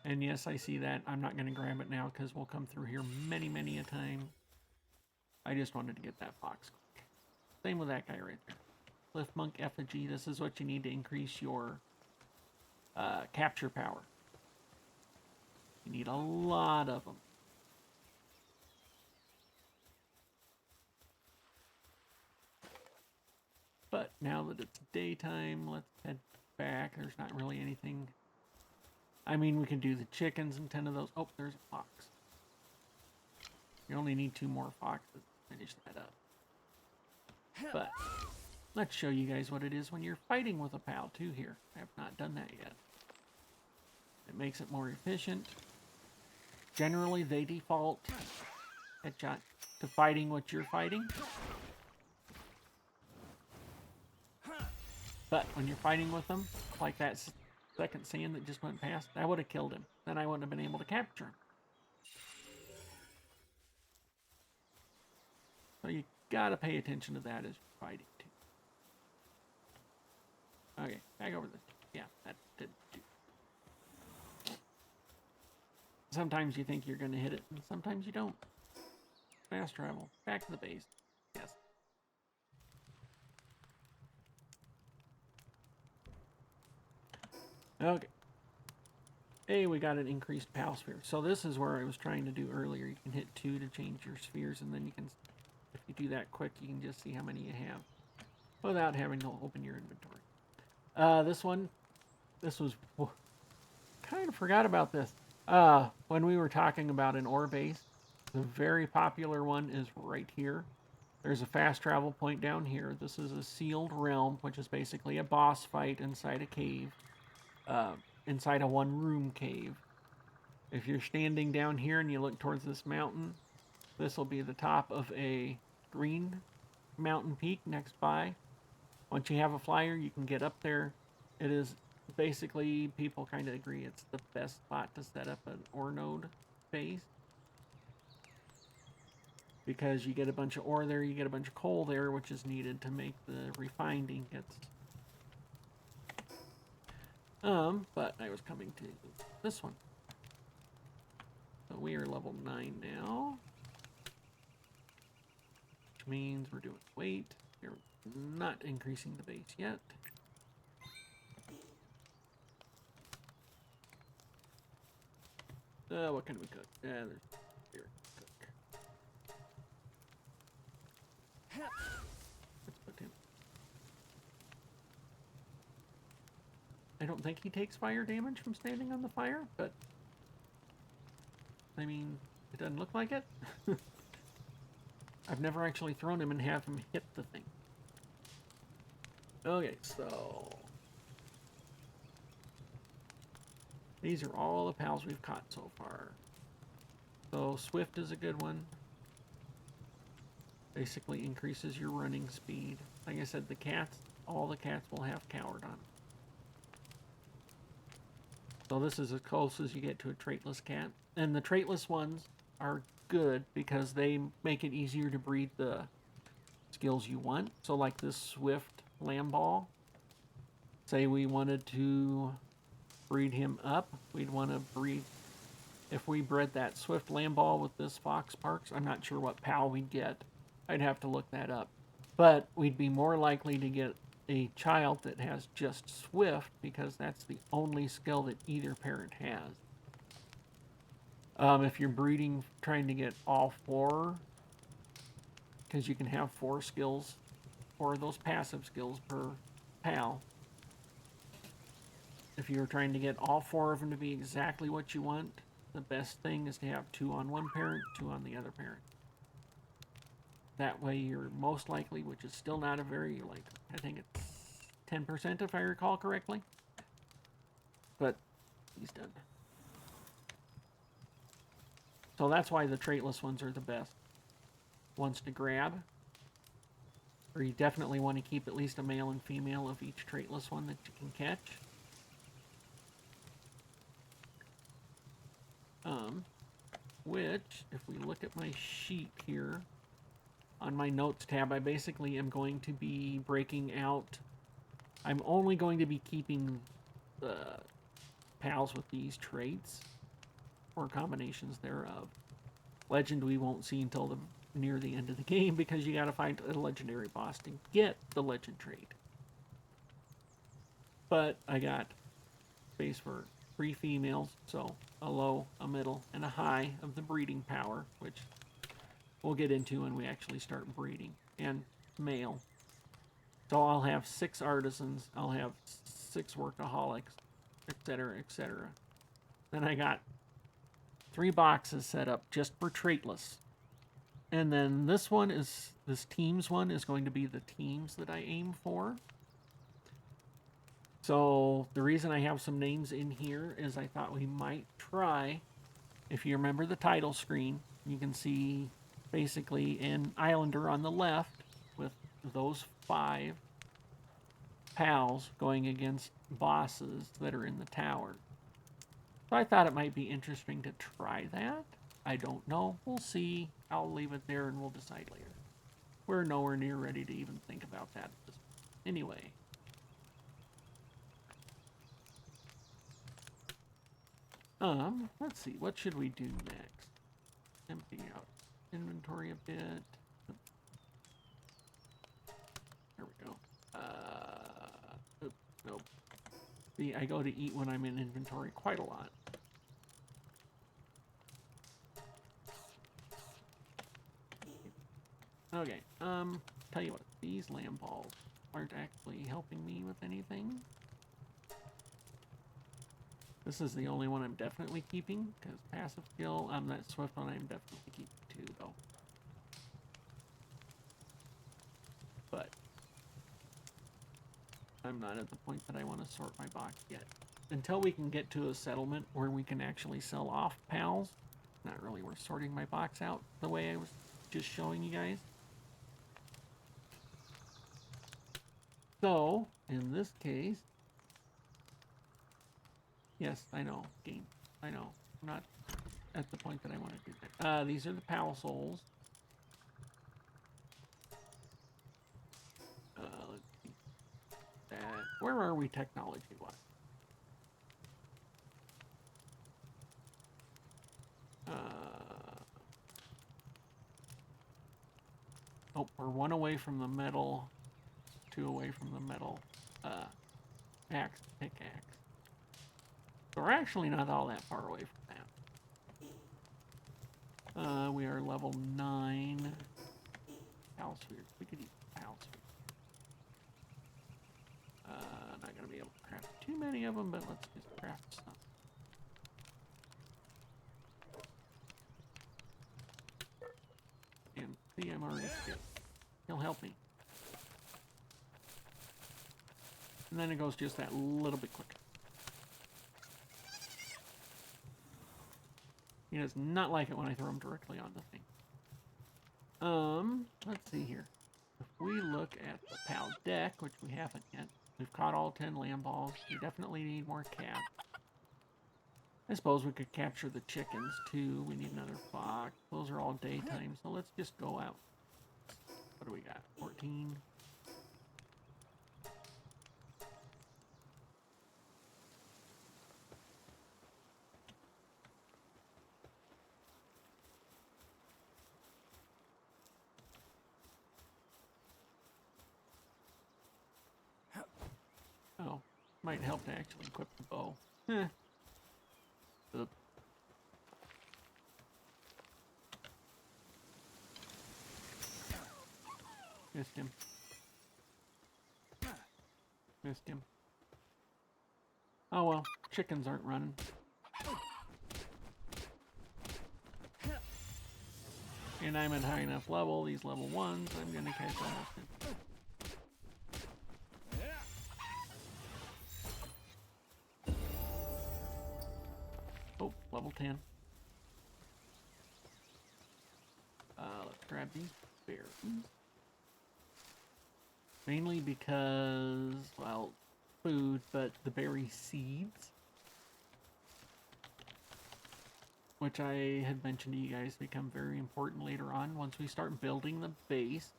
And yes, I see that. I'm not going to grab it now because we'll come through here many, many a time. I just wanted to get that fox quick. Same with that guy right there. Cliff Monk Effigy. This is what you need to increase your capture power. You need a lot of them. But now that it's daytime, let's head back. There's not really anything. I mean, we can do the chickens and 10 of those. Oh, there's a fox. You only need 2 more foxes to finish that up. But let's show you guys what it is when you're fighting with a PAL too here. I have not done that yet. It makes it more efficient. Generally, they default headshot to fighting what you're fighting. But when you're fighting with them, like that second sand that just went past, that would have killed him. Then I wouldn't have been able to capture him. So you gotta pay attention to that as you're fighting too. Okay, back over this. Yeah, that did do. Sometimes you think you're gonna hit it, and sometimes you don't. Fast travel. Back to the base. Yes. Okay. Hey, we got an increased PAL sphere. So this is where I was trying to do earlier. You can hit 2 to change your spheres, and then you can, if you do that quick, you can just see how many you have without having to open your inventory. This was, kind of forgot about this. When we were talking about an ore base, the very popular one is right here. There's a fast travel point down here. This is a sealed realm, which is basically a boss fight inside a cave. Inside a one-room cave. If you're standing down here and you look towards this mountain, this will be the top of a green mountain peak next by. Once you have a flyer, you can get up there. It is basically, people kind of agree it's the best spot to set up an ore node base. Because you get a bunch of ore there, you get a bunch of coal there, which is needed to make the refined ingots. But I was coming to this one. So we are level 9 now. Which means we're doing weight. We're not increasing the base yet. What can we cook? Yeah, there's beer to cook. Let's put him. I don't think he takes fire damage from standing on the fire, but I mean, it doesn't look like it. I've never actually thrown him and have him hit the thing. Okay, so these are all the pals we've caught so far. So Swift is a good one. Basically increases your running speed. Like I said, the cats, all the cats will have Coward on. So this is as close as you get to a traitless cat. And the traitless ones are good because they make it easier to breed the skills you want. So like this Swift Lamball, say we wanted to breed him up, we'd want to breed, if we bred that Swift Lamball with this Fox Parks, I'm not sure what PAL we'd get. I'd have to look that up. But we'd be more likely to get a child that has just Swift because that's the only skill that either parent has. If you're breeding, trying to get all 4, because you can have 4 skills for those passive skills per pal. If you're trying to get all 4 of them to be exactly what you want, the best thing is to have 2 on one parent, 2 on the other parent. That way you're most likely, which is still not a very, like, I think it's 10% if I recall correctly. But he's done. So that's why the traitless ones are the best ones to grab. Or you definitely want to keep at least a male and female of each traitless one that you can catch. Which, if we look at my sheet here, on my notes tab, I basically am going to be breaking out. I'm only going to be keeping the pals with these traits, or combinations thereof. Legend we won't see until near the end of the game, because you gotta find a legendary boss to get the legend trait. But I got space for 3 females, so a low, a middle, and a high of the breeding power, which we'll get into when we actually start breeding, and male. So I'll have 6 artisans, I'll have 6 workaholics, etc., etc. Then I got 3 boxes set up just for traitless. And then this teams one is going to be the teams that I aim for. So the reason I have some names in here is I thought we might try, if you remember the title screen, you can see basically an islander on the left with those 5 pals going against bosses that are in the tower. So I thought it might be interesting to try that. I don't know. We'll see. I'll leave it there and we'll decide later. We're nowhere near ready to even think about that. Anyway. Let's see. What should we do next? Empty out inventory a bit. There we go. Oops, nope. See, I go to eat when I'm in inventory quite a lot. Okay, tell you what, these lamb balls aren't actually helping me with anything. This is the only one I'm definitely keeping, because passive skill, that swift one I'm definitely keeping too, though. But I'm not at the point that I want to sort my box yet. Until we can get to a settlement where we can actually sell off pals, not really worth sorting my box out the way I was just showing you guys. So, in this case, yes, I know, game. I know. I'm not at the point that I want to do that. These are the pal souls. Let's see. Where are we technology-wise? Oh, we're 1 away from the metal, 2 away from the metal pickaxe. So we're actually not all that far away from that. We are level 9. Pal spheres. We could eat pal spheres. Not going to be able to craft too many of them, but let's just craft some. And see, I'm already skipped. He'll help me. And then it goes just that little bit quicker. He does not like it when I throw him directly on the thing. Let's see here. If we look at the PAL deck, which we haven't yet, we've caught all 10 lamb balls. We definitely need more cats. I suppose we could capture the chickens too. We need another fox. Those are all daytime, so let's just go out. What do we got? 14. Oh, might help to actually equip the bow. Oops. Missed him. Missed him. Oh well, chickens aren't running. And I'm at high enough level, these level 1s, I'm gonna catch almost it. Oh, level 10. Let's grab these berries. Mainly because, well, food, but the berry seeds, which I had mentioned to you guys, become very important later on. Once we start building the base,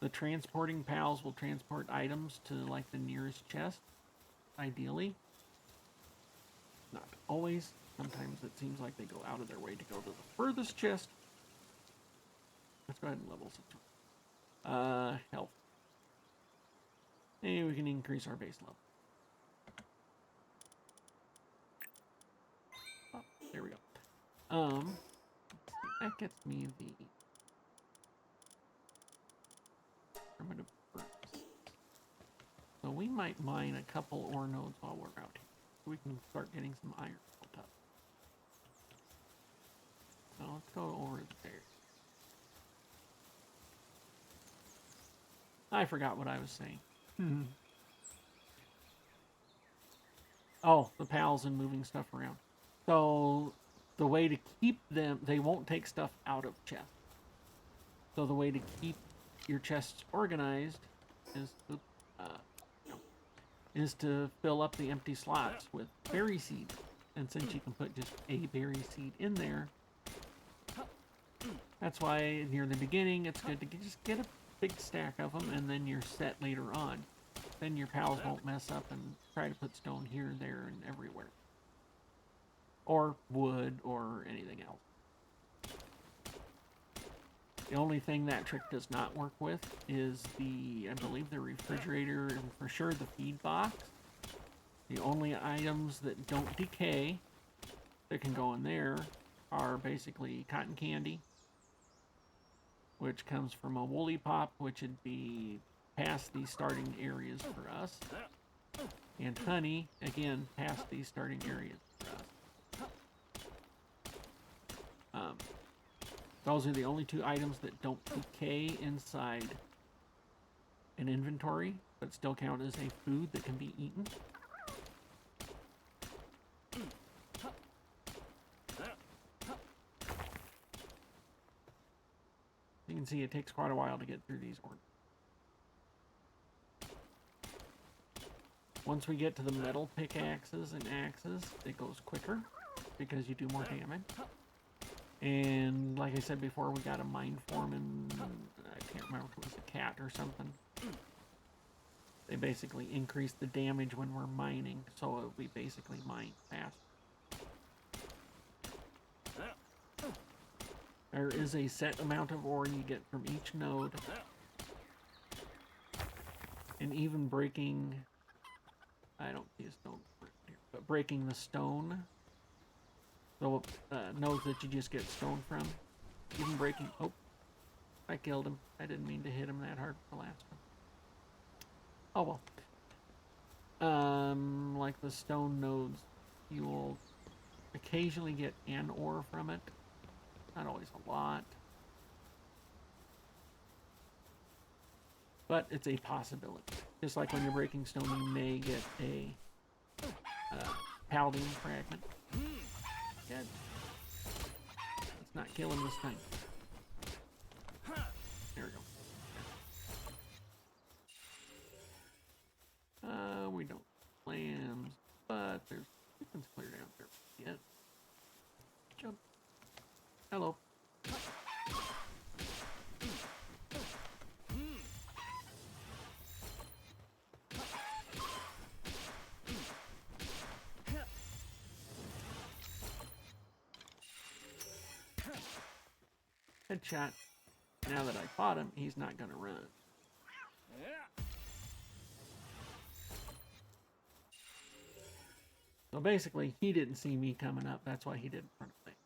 the transporting pals will transport items to like the nearest chest, ideally. Not always. Sometimes it seems like they go out of their way to go to the furthest chest. Let's go ahead and level 6. Health. And we can increase our base level. Oh, there we go. That gets me the primitive herbs. So we might mine a couple ore nodes while we're out here. So we can start getting some iron built up. So let's go over there. I forgot what I was saying. Oh, the pals and moving stuff around. So the way to keep them, they won't take stuff out of chests. So the way to keep your chests organized is to fill up the empty slots with berry seed. And since you can put just a berry seed in there, that's why near the beginning it's good to just get a big stack of them, and then you're set later on. Then your pals won't mess up and try to put stone here, there, and everywhere. Or wood, or anything else. The only thing that trick does not work with is I believe the refrigerator, and for sure the feed box. The only items that don't decay that can go in there are basically cotton candy, which comes from a woolly pop, which would be past these starting areas for us. And honey, again, past these starting areas for us. Those are the only two items that don't decay inside an inventory, but still count as a food that can be eaten. You can see it takes quite a while to get through these orders. Once we get to the metal pickaxes and axes, it goes quicker because you do more damage. And like I said before, we got a mine foreman, I can't remember if it was a cat or something. They basically increase the damage when we're mining, so we basically mine fast. There is a set amount of ore you get from each node. And even breaking, I don't see a stone here, but breaking the stone, the nodes that you just get stone from, even breaking, oh, I killed him. I didn't mean to hit him that hard the last one. Oh well. Like the stone nodes, you will occasionally get an ore from it. Not always a lot. But it's a possibility. Just like when you're breaking stone, you may get a paladin fragment. Good. Let's not kill him this time. There we go. We don't lambs, but there's chickens clear down there yet. Jump. Hello. Headshot. Now that I fought him, he's not gonna run. So basically, he didn't see me coming up. That's why he didn't run away.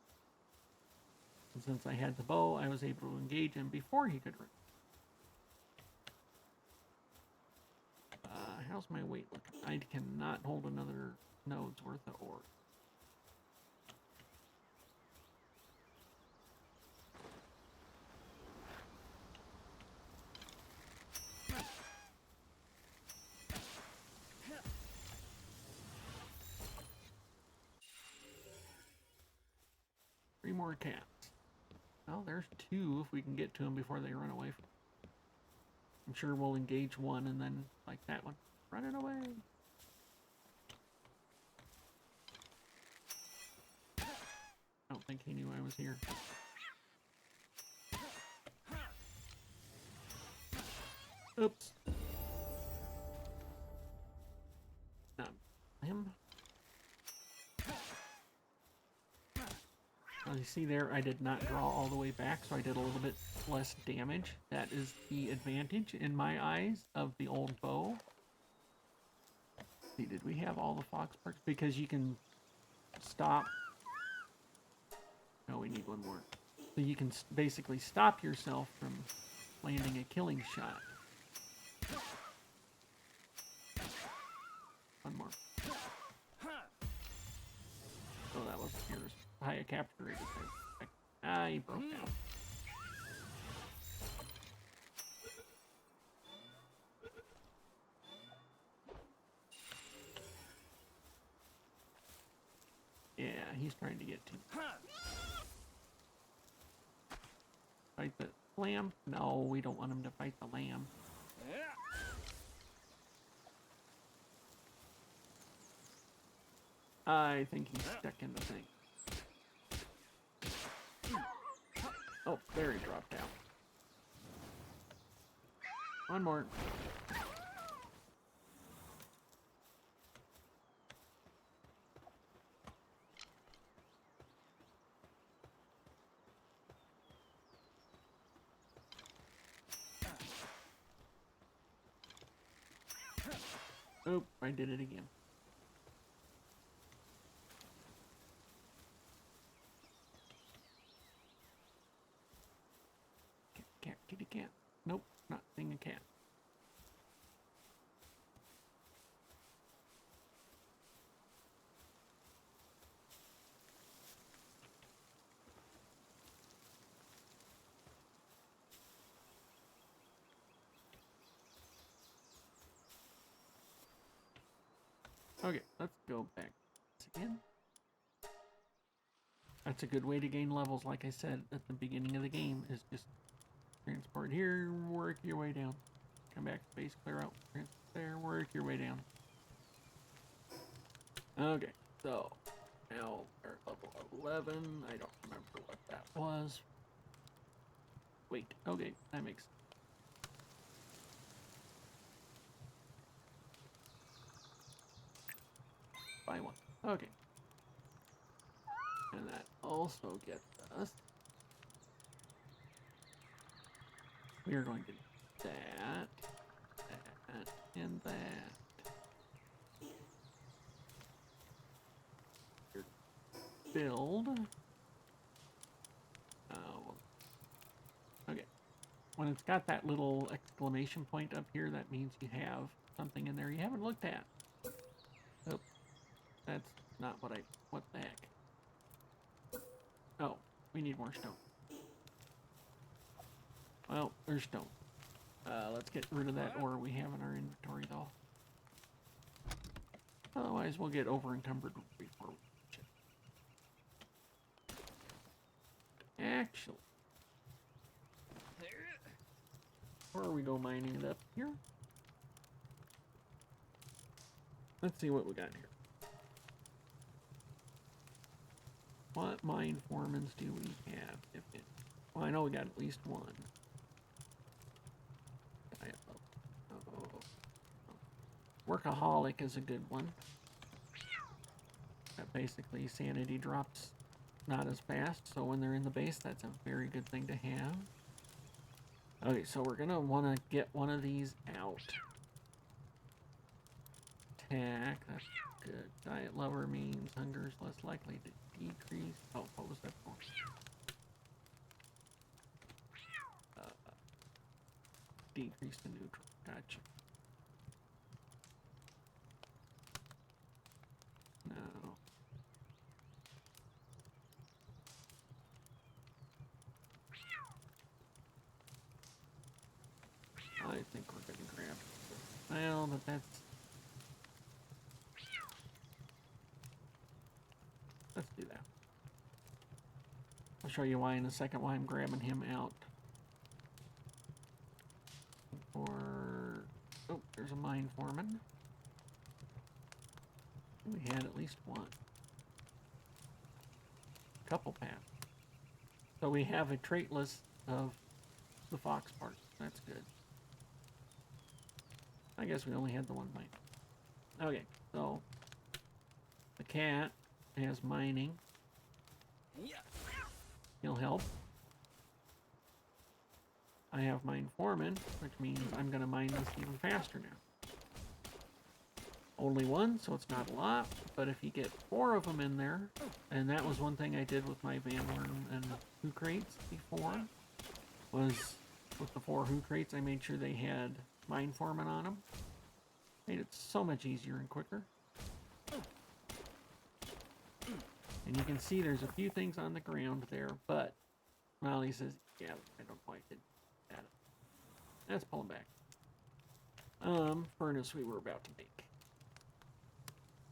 And since I had the bow, I was able to engage him before he could run. How's my weight looking? I cannot hold another node's worth of ore. Three more cats. Well, there's two if we can get to them before they run away. I'm sure we'll engage one and then, like that one, running away. I don't think he knew I was here. Oops. Not him. As you see there, I did not draw all the way back, so I did a little bit less damage. That is the advantage in my eyes of the old bow. Let's see, did we have all the fox perks? Because you can stop. No, we need one more. So you can basically stop yourself from landing a killing shot. One more. Oh, that was yours. I captured it. I broke down. Yeah, he's trying to get to me. Fight the lamb? No, we don't want him to fight the lamb. I think he's stuck in the thing. Oh, there he dropped out. One more. Oop, I did it again. Cat, kitty cat. Nope, not seeing a cat. Okay, let's go back again. That's a good way to gain levels, like I said at the beginning of the game, is just transport here, work your way down. Come back to base, clear out, transport there, work your way down. Okay, so now we're at level 11. I don't remember what that was. Wait, okay, that makes sense. Buy one. Okay. And that also gets us. We are going to do that, and that. Build. Okay. When it's got that little exclamation point up here, that means you have something in there you haven't looked at. Oh, that's not what what the heck? Oh, we need more stone. Well, there's stone. Let's get rid of that ore we have in our inventory, though. Otherwise, we'll get over encumbered before we reach it. Actually, before we go mining it up here, let's see what we got here. What mine foremans do we have? If it, well, I know we got at least one. Workaholic is a good one. That basically sanity drops not as fast, so when they're in the base, that's a very good thing to have. Okay, so we're gonna want to get one of these out. Attack, that's good. Diet lover means hunger is less likely to decrease. Oh, what was that for? Decrease the neutral. Gotcha. think we're going to grab. Well, but that's... Let's do that. I'll show you why in a second, why I'm grabbing him out. Or... Oh, there's a mine foreman. We had at least one. Couple paths. So we have a trait list of the fox part. That's good. I guess we only had the one mine. Okay, so the cat has mining. He'll help. I have mine foreman, which means I'm going to mine this even faster now. Only one, so it's not a lot, but if you get 4 of them in there, and that was one thing I did with my Van Horn and Who crates before, was with the 4 Who crates, I made sure they had mine foreman on them. Made it so much easier and quicker. And you can see there's a few things on the ground there, but, well, he says, yeah, I don't know why I did that. Let's pull him back. Furnace we were about to make.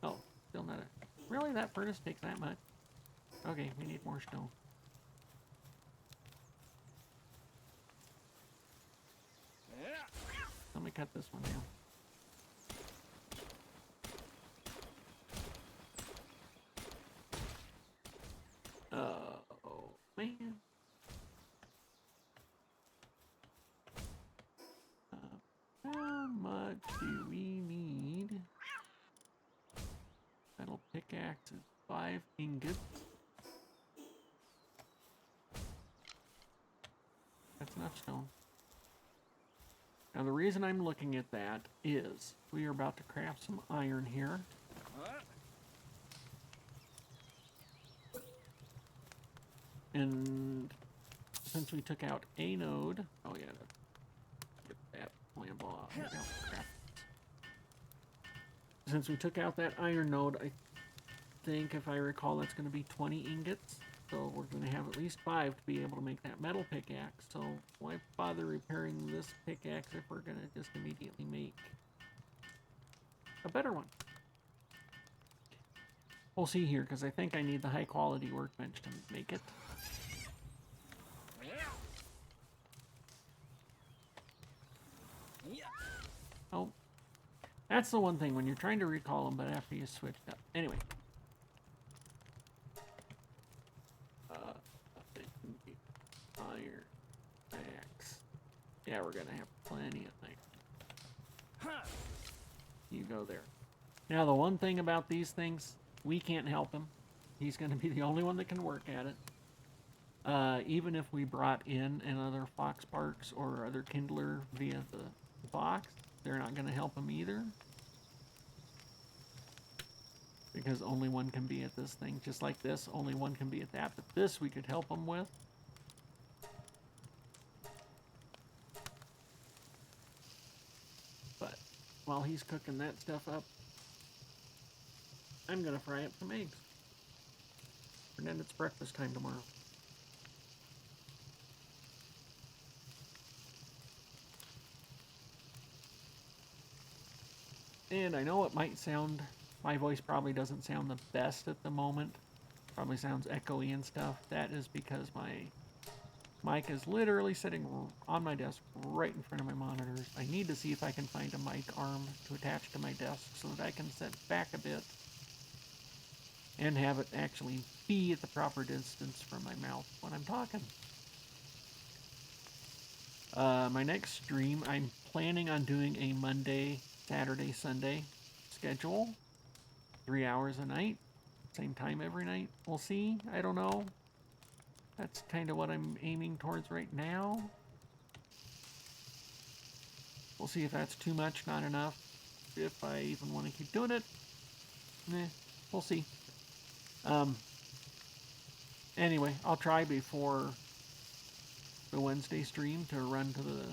Oh, still not a... Really? That furnace takes that much? Okay, we need more stone. Let me cut this one down. Oh, man. How much do we need? Metal pickaxe is 5 ingots. That's enough stone. Now the reason I'm looking at that is we are about to craft some iron here. And since we took out a node, oh yeah, get that lamp off. Oh, crap. Since we took out that iron node, I think, if I recall, that's going to be 20 ingots. So we're going to have at least 5 to be able to make that metal pickaxe. So why bother repairing this pickaxe if we're going to just immediately make a better one? We'll see here, because I think I need the high quality workbench to make it. Oh, that's the one thing when you're trying to recall them, but after you switched up. Anyway. Iron axe. Yeah, we're gonna have plenty of iron. You go there. Now, the one thing about these things, we can't help him. He's gonna be the only one that can work at it. Even if we brought in another Fox Parks or other Kindler via the box, they're not gonna help him either. Because only one can be at this thing. Just like this, only one can be at that. But this we could help him with. But while he's cooking that stuff up, I'm gonna fry up some eggs. And then it's breakfast time tomorrow. And I know it might sound, my voice probably doesn't sound the best at the moment. Probably sounds echoey and stuff. That is because my mic is literally sitting on my desk right in front of my monitors. I need to see if I can find a mic arm to attach to my desk so that I can set back a bit and have it actually be at the proper distance from my mouth when I'm talking. My next stream, I'm planning on doing a Monday, Saturday, Sunday schedule. 3 hours a night. Same time every night. We'll see. I don't know. That's kind of what I'm aiming towards right now. We'll see if that's too much, not enough. If I even want to keep doing it. We'll see. Anyway, I'll try before the Wednesday stream to run to the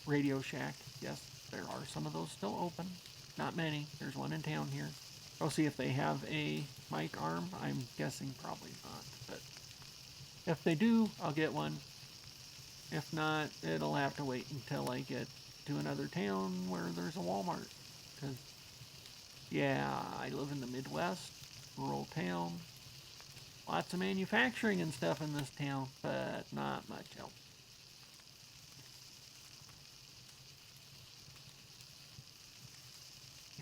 Radio Shack. Yes, there are some of those still open. Not many. There's one in town here. I'll see if they have a mic arm. I'm guessing probably not. But if they do, I'll get one. If not, it'll have to wait until I get to another town where there's a Walmart. Because, yeah, I live in the Midwest, rural town. Lots of manufacturing and stuff in this town, but not much else.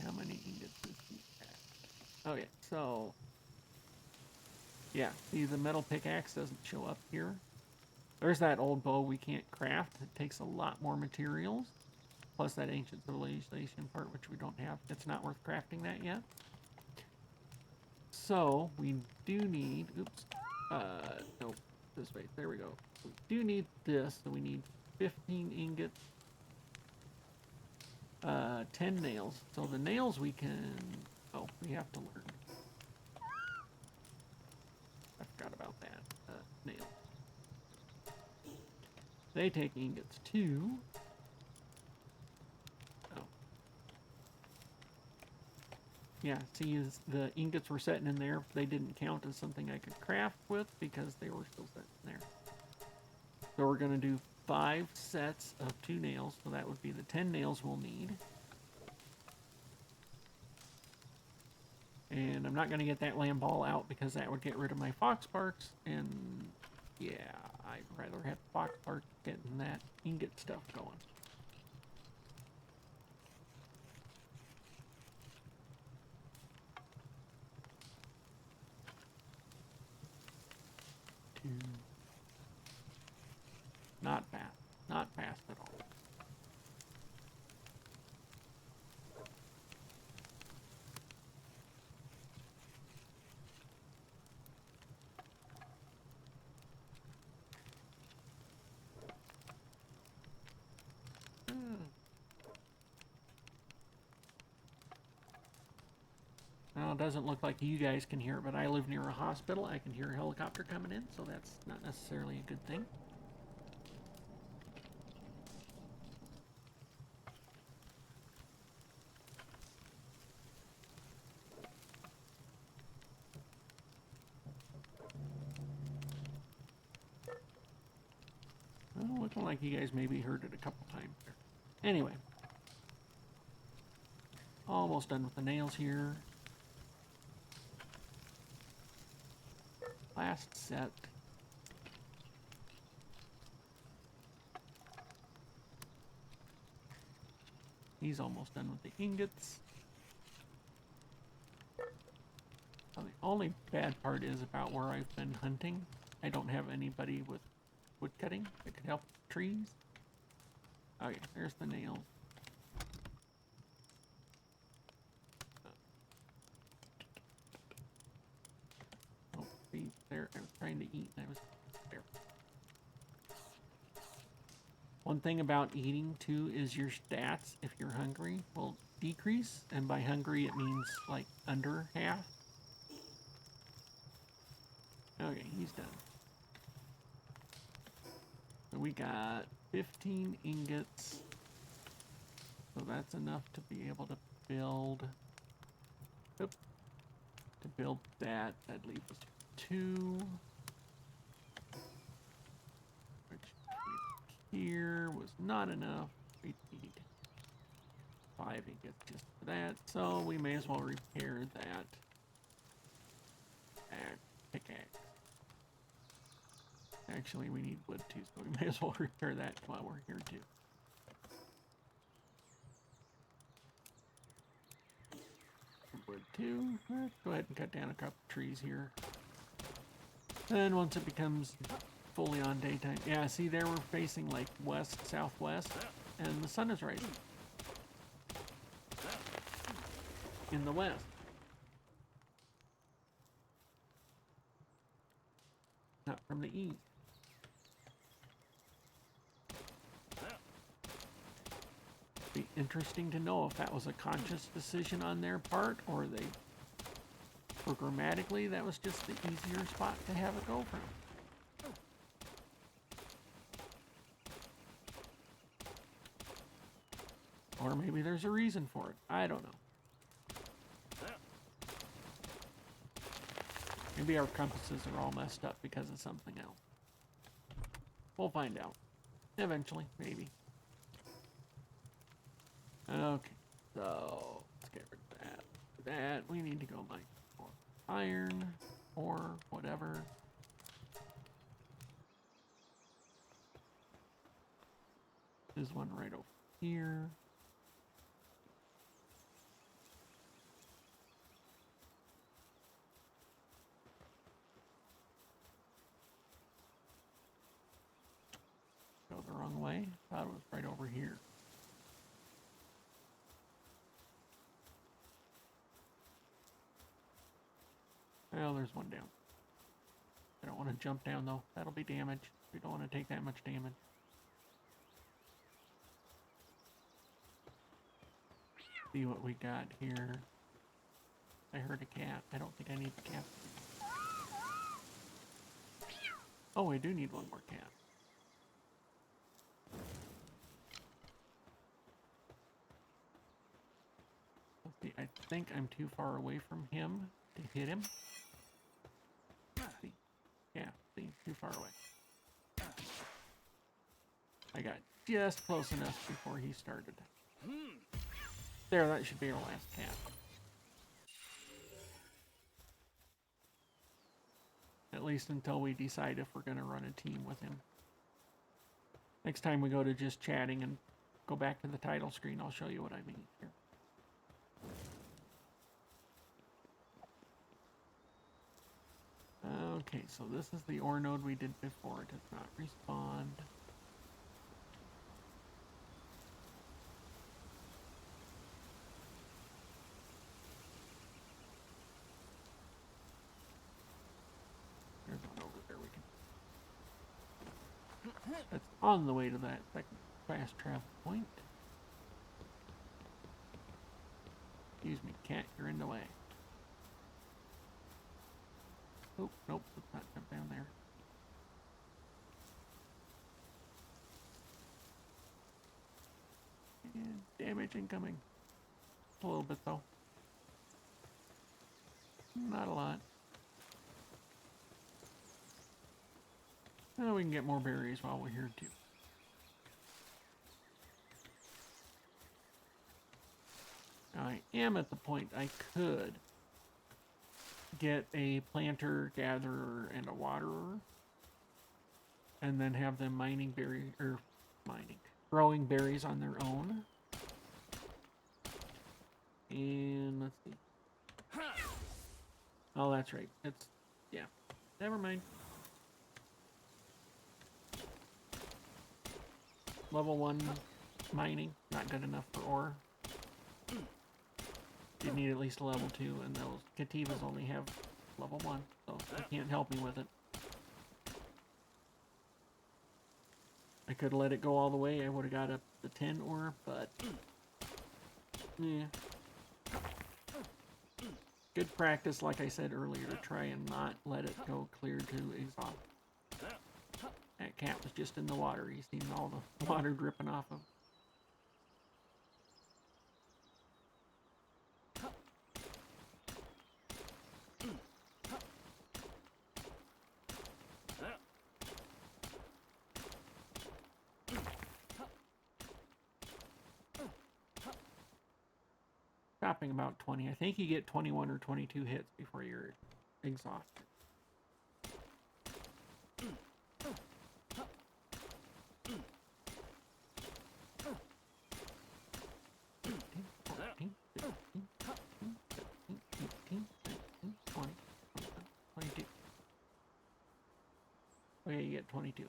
How many ingots does he have? Oh, yeah, so, yeah, see, the metal pickaxe doesn't show up here. There's that old bow we can't craft. It takes a lot more materials. Plus that ancient civilization part, which we don't have. It's not worth crafting that yet. So, we do need... Oops. Nope. This way. There we go. We do need this. So we need 15 ingots. 10 nails. So the nails we can... Oh, we have to learn. I forgot about that. Nails. They take ingots too. Oh. Yeah, see, as the ingots were sitting in there, they didn't count as something I could craft with because they were still sitting there. So we're going to do 5 sets of 2 nails, so that would be the 10 nails we'll need. And I'm not going to get that lamb ball out because that would get rid of my fox parts, and yeah, I'd rather have fox parts getting that ingot stuff going. Not fast. Not fast at all. Well, it doesn't look like you guys can hear it, but I live near a hospital. I can hear a helicopter coming in, so that's not necessarily a good thing. Well, looking like you guys maybe heard it a couple times there. Anyway. Almost done with the nails here. Last set. He's almost done with the ingots. Well, the only bad part is about where I've been hunting. I don't have anybody with wood cutting that could help trees. Oh yeah, there's the nails. Oh, see, there, I was trying to eat and I was there. One thing about eating too is your stats, if you're hungry, will decrease. And by hungry, it means like under half. Okay, he's done. So we got 15 ingots. So that's enough to be able to build. Oops. To build that, that'd leave us 2. Which here was not enough. We need 5 ingots just for that. So we may as well repair that pickaxe. Actually, we need wood too, so we may as well repair that while we're here too. Wood too. Let's go ahead and cut down a couple trees here. And once it becomes fully on daytime, yeah, see there we're facing like west, southwest, and the sun is rising in the west. Not from the east. Be interesting to know if that was a conscious decision on their part, or they programmatically that was just the easier spot to have it go from. Or maybe there's a reason for it. I don't know. Maybe our compasses are all messed up because of something else. We'll find out. Eventually, maybe. Okay, so let's get rid of that. That we need to go like more iron or whatever. There's one right over here. Go the wrong way. Thought it was right over here. Well, there's one down. I don't want to jump down though. That'll be damage. We don't want to take that much damage. See what we got here. I heard a cat. I don't think I need the cat. Oh, I do need one more cat. Let's see. I think I'm too far away from him to hit him. Let's see. Yeah, see, too far away. I got just close enough before he started. There, that should be our last cat. At least until we decide if we're going to run a team with him. Next time we go to just chatting and go back to the title screen, I'll show you what I mean here. Okay, so this is the ore node we did before. It does not respond. There's one over there we can... That's on the way to that second fast travel point. Excuse me, cat, you're in the way. Oh, nope, let's not jump down there. And damage incoming. A little bit though. Not a lot. Well, we can get more berries while we're here too. Now, I am at the point I could get a planter, gatherer, and a waterer, and then have them growing berries on their own. And let's see. Oh, that's right. It's, yeah. Never mind. Level 1 mining, not good enough for ore. You need at least a level 2, and those Cativas only have level 1, so you can't help me with it. I could have let it go all the way, I would have got up to 10 ore, but... yeah. Good practice, like I said earlier, to try and not let it go clear to exhaust. That cat was just in the water. He's seen all the water dripping off of. Stopping about 20. I think you get 21 or 22 hits before you're exhausted. Okay, you get 22.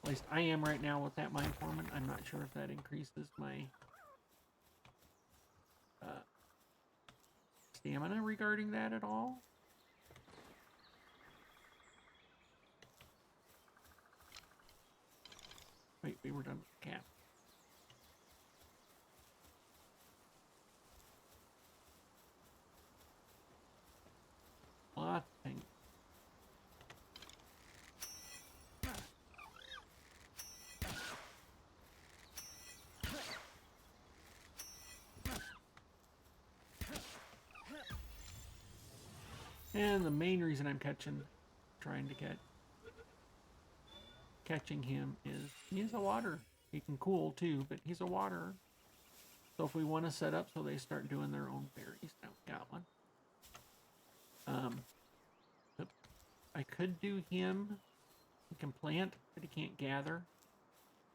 At least I am right now with that mine foreman. I'm not sure if that increases my stamina regarding that at all. Wait, we were done with the cap. Lots of things. And the main reason I'm trying to catching him is he is a water He can cool too, but he's a waterer. So if we want to set up so they start doing their own berries, now we got one. But I could do him. He can plant, but he can't gather.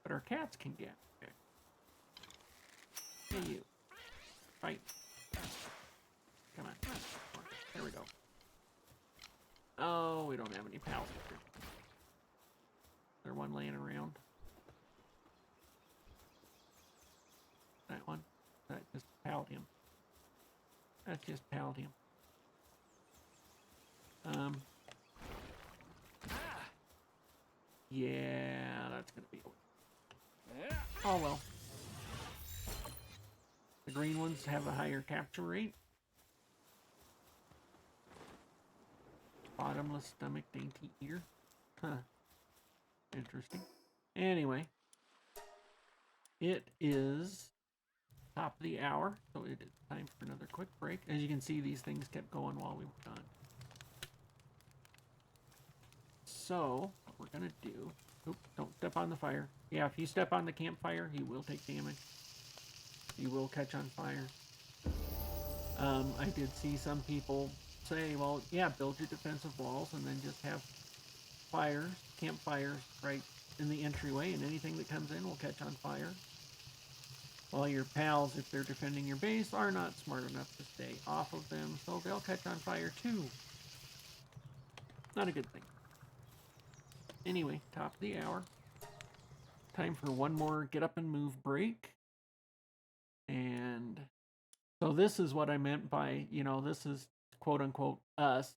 But our cats can gather. Okay. Hey, you. Fight. Come on. There we go. Oh, we don't have any pals here. There one laying around. That one. That just palled him. That's just palled him. Yeah, that's gonna be. Oh well. The green ones have a higher capture rate. Bottomless stomach, dainty ear. Huh. Interesting. Anyway, it is top of the hour, so it is time for another quick break. As you can see, these things kept going while we were gone. So, what we're gonna do... Oop, don't step on the fire. Yeah, if you step on the campfire, you will take damage. You will catch on fire. I did see some people say, well, yeah, build your defensive walls and then just have fires, campfires right in the entryway, and anything that comes in will catch on fire. While your pals, if they're defending your base, are not smart enough to stay off of them, so they'll catch on fire too. Not a good thing. Anyway, top of the hour. Time for one more get up and move break. And so this is what I meant by, this is quote unquote us.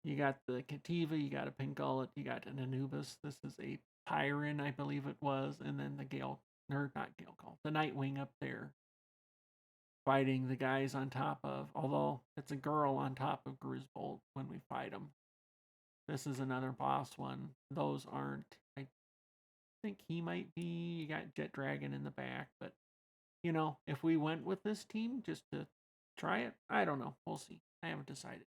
You got the Cativa, you got a Pingullet, you got an Anubis. This is a Pyron, I believe it was, and then the Gale, or not Gale Call, the Nightwing up there fighting the guys on top of, although it's a girl on top of Grisbold when we fight them. This is another boss one. Those aren't, I think he might be, you got Jet Dragon in the back, but if we went with this team just to try it, I don't know. We'll see. I haven't decided.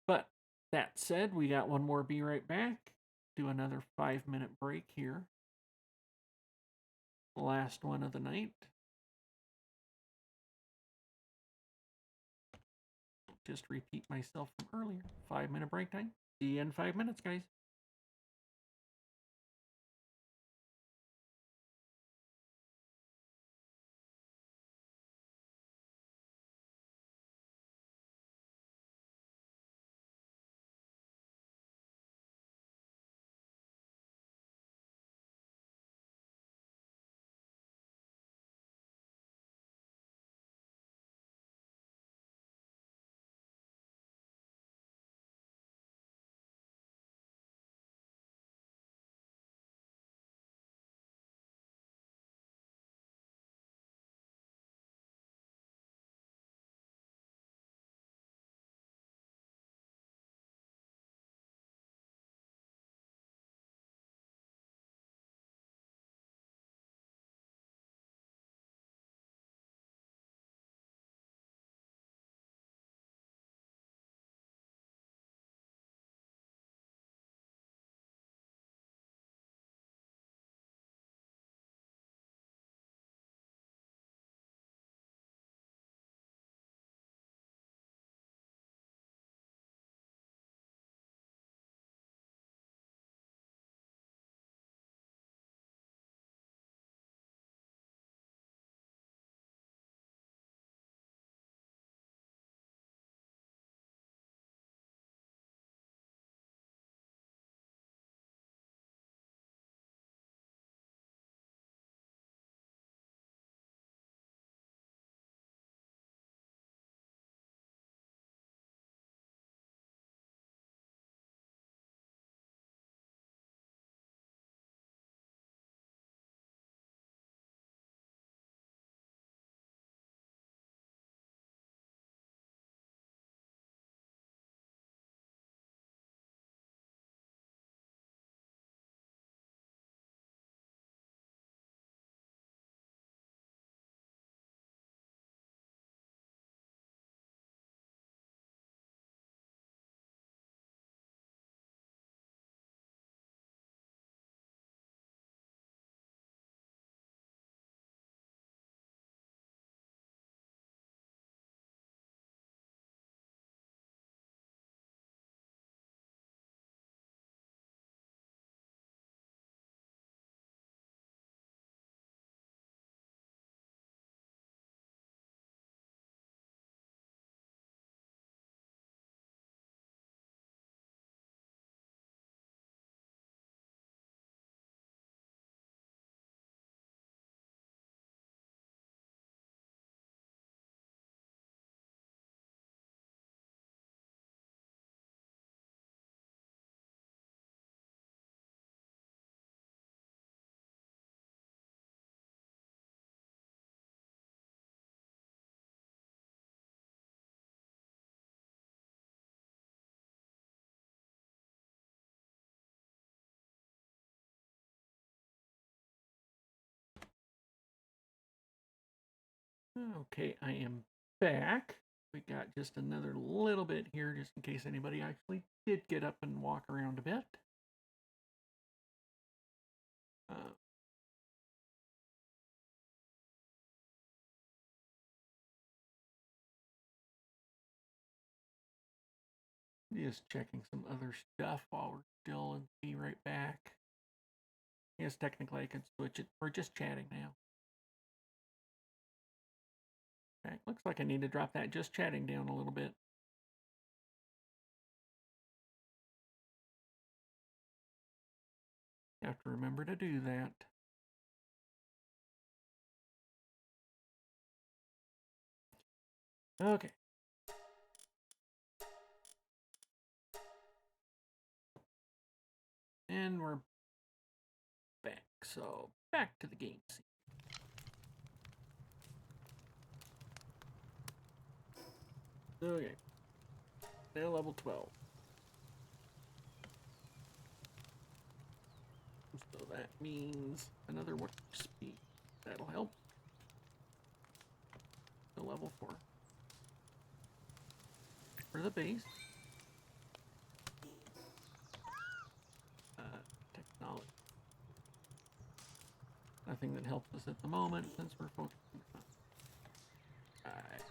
But that said, we got one more Be Right Back. Do another 5-minute break here. Last one of the night. Just repeat myself from earlier. 5-minute break time. See you in 5 minutes, guys. Okay, I am back. We got just another little bit here, just in case anybody actually did get up and walk around a bit. Uh, just checking some other stuff while we're still, and be right back. Yes, technically I can switch it. We're just chatting now. Okay, looks like I need to drop that just chatting down a little bit. Have to remember to do that. Okay. And we're back. So back to the game scene. Okay. Now level 12. So that means another work speed. That'll help. So level 4. For the base. Technology. Nothing that helps us at the moment since we're focusing on. Alright.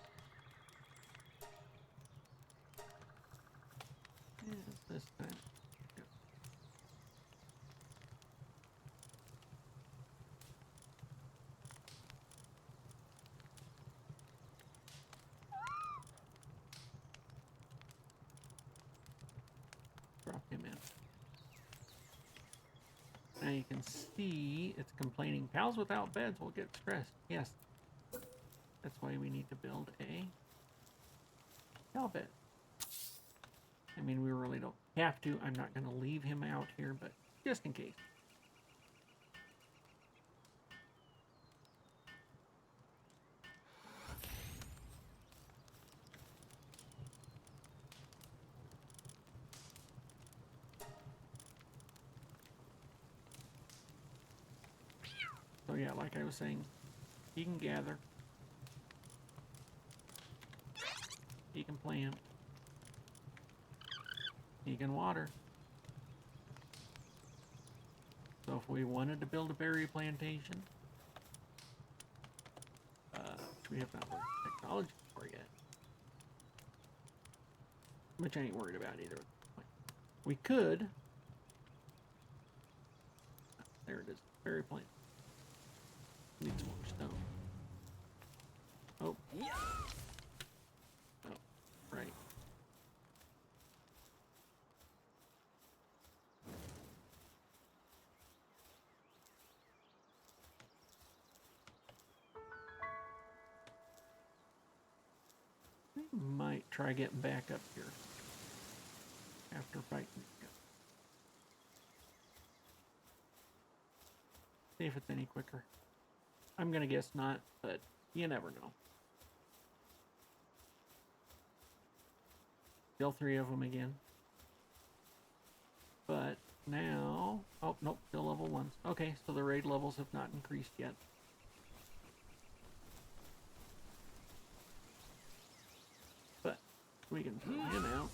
This time. Yep. Drop him in. Now you can see it's complaining. Pals without beds will get stressed. Yes. That's why we need to build a pal bed. I mean, we really don't have to. I'm not going to leave him out here, but just in case. So yeah, like I was saying, he can gather. He can plant. He can water. So if we wanted to build a berry plantation, which we have not worked technology for yet, which I ain't worried about either. We could. There it is. Berry plant. Needs more stone. Oh. Oh, right. I might try getting back up here after fighting. See if it's any quicker. I'm gonna guess not, but you never know. Still 3 of them again. But now, oh nope, still level 1s. Okay, so the raid levels have not increased yet. But we can throw him out.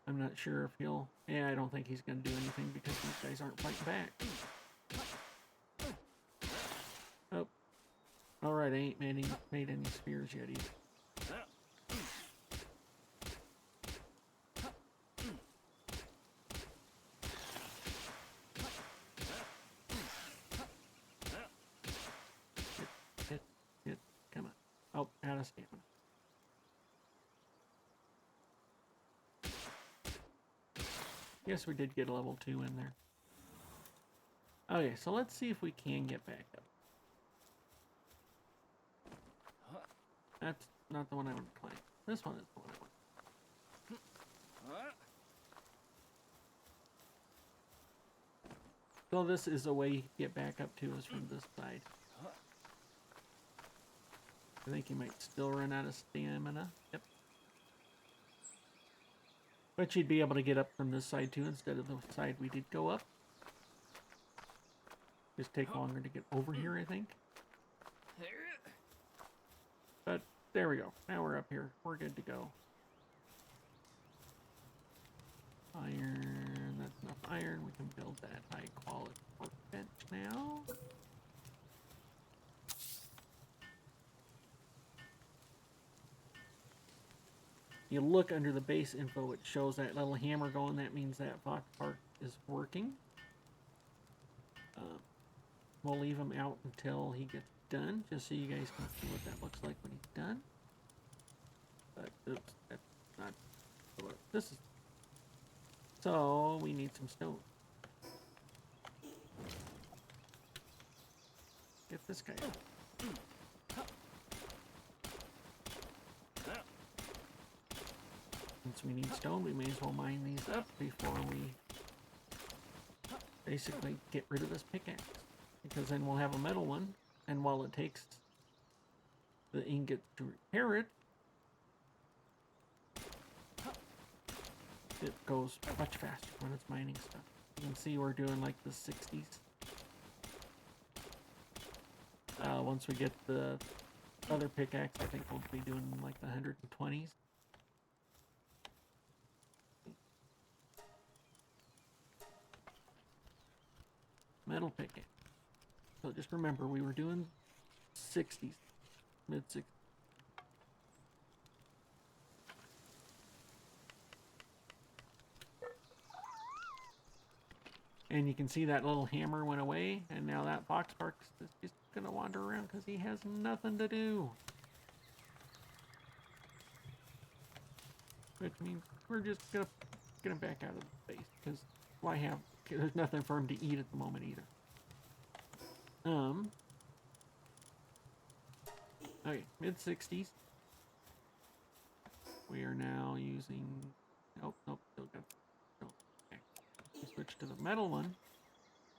I'm not sure if he'll... Yeah, I don't think he's going to do anything because these guys aren't fighting back. Oh. Alright, I ain't made any spears yet either. Hit. Come on. Oh, out of stamina. Yes, we did get a level 2 in there. Okay, so let's see if we can get back up. That's not the one I want to climb. This one is the one I want. So this is a way you get back up to us from this side. I think you might still run out of stamina. Yep. But you'd be able to get up from this side too instead of the side we did go up. Just take longer to get over here, I think. But there we go. Now we're up here. We're good to go. Iron. That's enough iron. We can build that high quality workbench now. You look under the base info, it shows that little hammer going. That means that Fox Park is working. We'll leave him out until he gets done, just so you guys can see what that looks like when he's done. But oops, that's not what this is. So we need some stone. Get this guy out. Since we need stone, we may as well mine these up before we basically get rid of this pickaxe. Because then we'll have a metal one, and while it takes the ingot to repair it, it goes much faster when it's mining stuff. You can see we're doing like the 60s. Once we get the other pickaxe, I think we'll be doing like the 120s. Metal pickaxe. So just remember, we were doing 60s, mid-60s. And you can see that little hammer went away, and now that Fox Park is just gonna wander around because he has nothing to do. Which means we're just gonna get him back out of the base because why have? There's nothing for him to eat at the moment either. Okay, mid-60s. We are now using. Nope, still got. Okay. We switch to the metal one.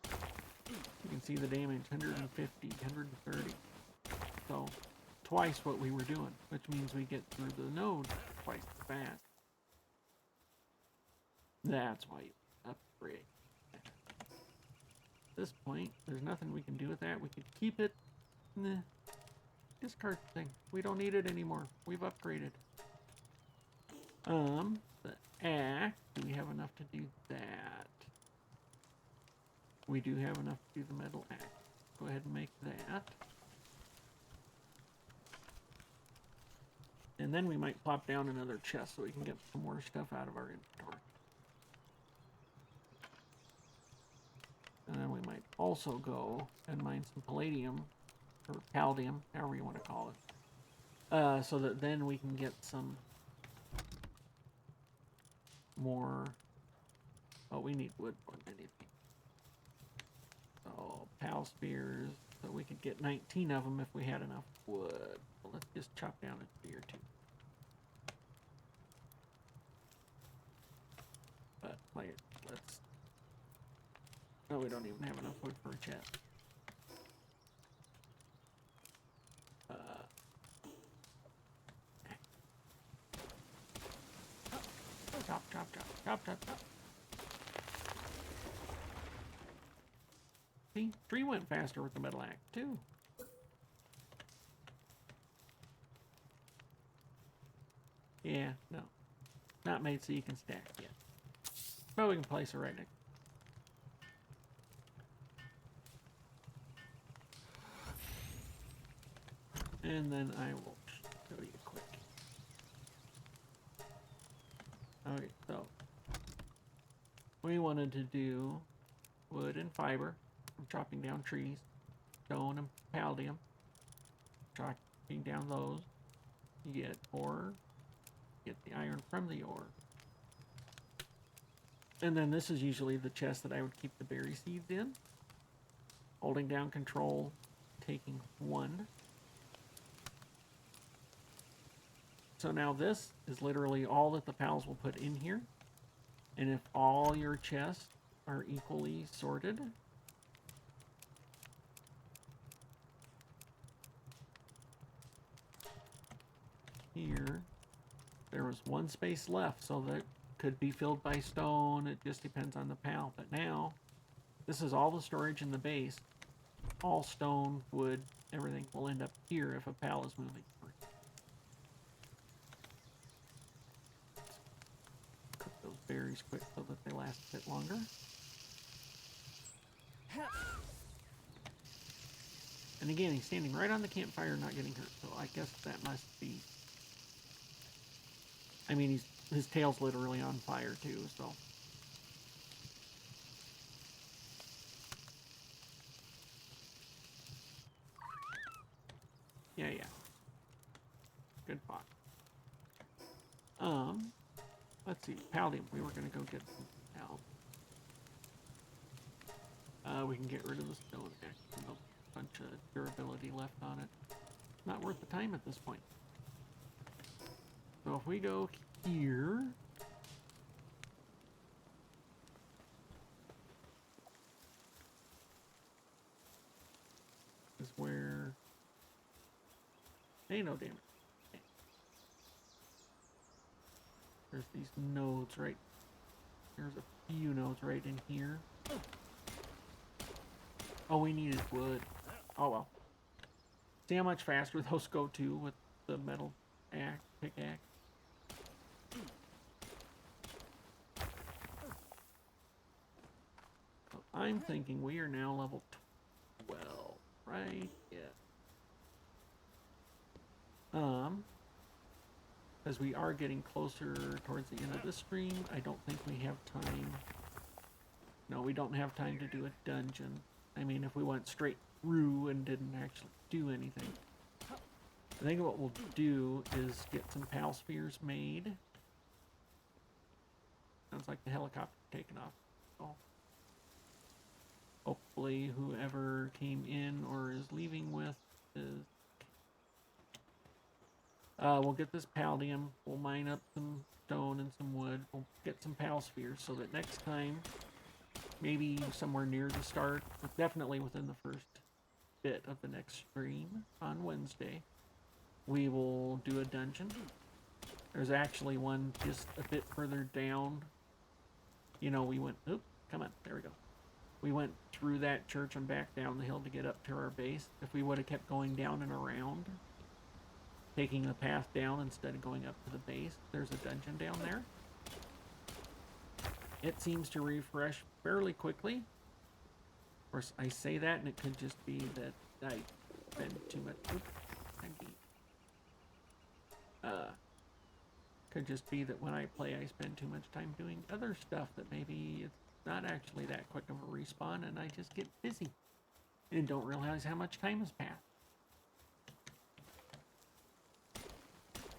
You can see the damage: 150, 130. So, twice what we were doing, which means we get through the node twice as fast. That's why you upgrade. At this point, there's nothing we can do with that. We could keep it. Nah. Discard thing. We don't need it anymore. We've upgraded. The axe. Do we have enough to do that? We do have enough to do the metal axe. Go ahead and make that. And then we might plop down another chest so we can get some more stuff out of our inventory. And then we might also go and mine some palladium, or palladium, however you want to call it. So that then we can get some more. Oh, we need wood more than anything. So, pal spears. So we could get 19 of them if we had enough wood. Well, let's just chop down a tree or two. But, like, let's. No, we don't even have enough wood for a chest. Chop. See, tree went faster with the metal axe too. Yeah, no, not made so you can stack yet. But we can place it right next. And then I will show you quick. Okay, so we wanted to do wood and fiber from chopping down trees, stone and palladium. Chopping down those, you get ore, get the iron from the ore. And then this is usually the chest that I would keep the berry seeds in. Holding down control, taking one. So now this is literally all that the pals will put in here. And if all your chests are equally sorted, here, there was one space left, so that could be filled by stone. It just depends on the pal. But now, this is all the storage in the base. all stone, wood, everything will end up here if a pal is moving. Cook those berries quick so that they last a bit longer. And again, he's standing right on the campfire, not getting hurt, so I guess that must be... I mean, his tail's literally on fire, too, so... Yeah. Good fox. Let's see. Paldium. We were going to go get some pal. We can get rid of the stone axe. A bunch of durability left on it. Not worth the time at this point. So if we go here... is where... Ain't no damage. Okay. There's these nodes right... There's a few nodes right in here. Oh, we needed wood. Oh well. See how much faster those go too with the metal pickaxe. So I'm thinking we are now level 12, right? Yeah. As we are getting closer towards the end of the stream, I don't think we have time. No, we don't have time to do a dungeon. I mean, if we went straight through and didn't actually do anything. I think what we'll do is get some pal spheres made. Sounds like the helicopter taking off. Oh. Hopefully whoever came in or is leaving with is... we'll get this paldium. We'll mine up some stone and some wood. We'll get some pal spheres so that next time, maybe somewhere near the start, but definitely within the first bit of the next stream on Wednesday, we will do a dungeon. There's actually one just a bit further down. You know, we went... Oop, come on. There we go. We went through that church and back down the hill to get up to our base. If we would have kept going down and around, taking the path down instead of going up to the base, there's a dungeon down there. It seems to refresh fairly quickly. Of course, I say that, and it could just be that I spend too much... Oops, could just be that when I play, I spend too much time doing other stuff that maybe it's not actually that quick of a respawn, and I just get busy and don't realize how much time has passed.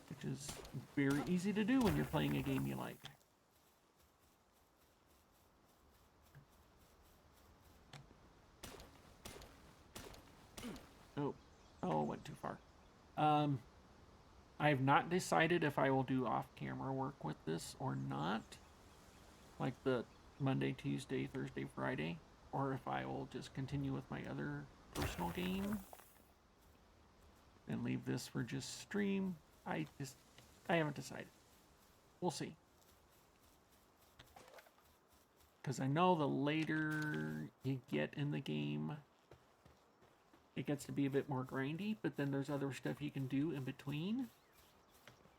Which is very easy to do when you're playing a game you like. Oh, went too far. I have not decided if I will do off-camera work with this or not. Like the Monday, Tuesday, Thursday, Friday. Or if I will just continue with my other personal game. And leave this for just stream. I haven't decided. We'll see. Because I know the later you get in the game, it gets to be a bit more grindy, but then there's other stuff you can do in between.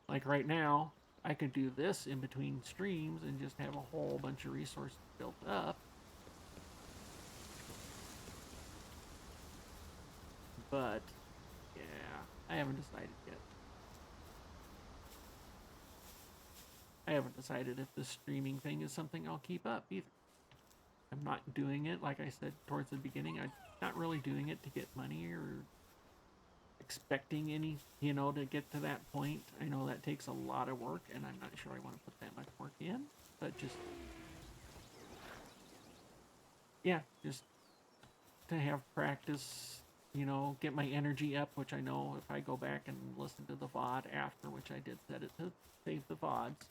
Like right now, I could do this in between streams and just have a whole bunch of resources built up. But, yeah, I haven't decided yet. I haven't decided if this streaming thing is something I'll keep up either. I'm not doing it, like I said towards the beginning, I'm not really doing it to get money or expecting any, you know, to get to that point. I know that takes a lot of work, and I'm not sure I want to put that much work in, but just, yeah, just to have practice, you know, get my energy up, which I know if I go back and listen to the VOD after, which I did set it to save the VODs,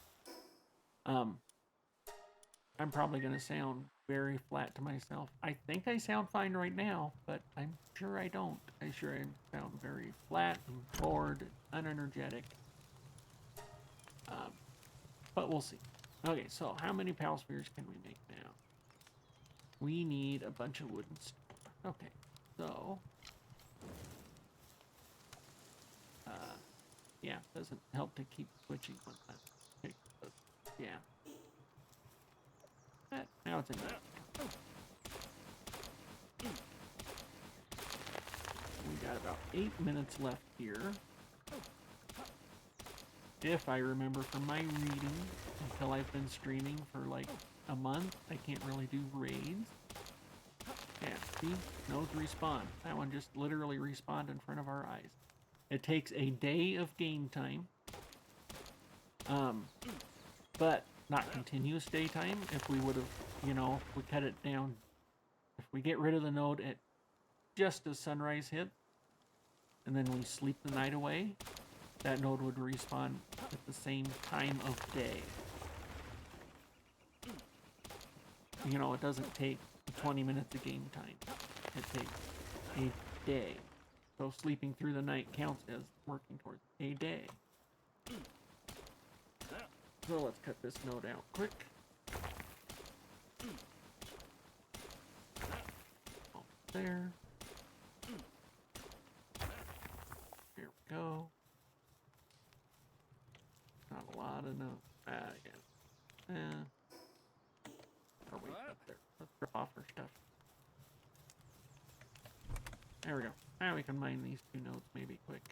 I'm probably going to sound very flat to myself. I think I sound fine right now, but I'm sure I don't. I sound very flat and bored, unenergetic. But we'll see. Okay, so how many pal spheres can we make now? We need a bunch of wooden stuff. Okay, So, yeah, doesn't help to keep switching one time. Okay, yeah. Now it's in there. We got about 8 minutes left here. If I remember from my reading, until I've been streaming for like a month, I can't really do raids. Yeah, see? Nodes respawn. That one just literally respawned in front of our eyes. It takes a day of game time. But not continuous daytime. If we would have, you know, we cut it down. If we get rid of the node at just as sunrise hit, and then we sleep the night away, that node would respawn at the same time of day. You know, it doesn't take 20 minutes of game time. It takes a day. So sleeping through the night counts as working towards a day. So let's cut this node out quick. There. Here we go. Not a lot of nodes. Yeah. Or wait, up there. Let's rip off our stuff. There we go. Now we can mine these 2 nodes maybe quick.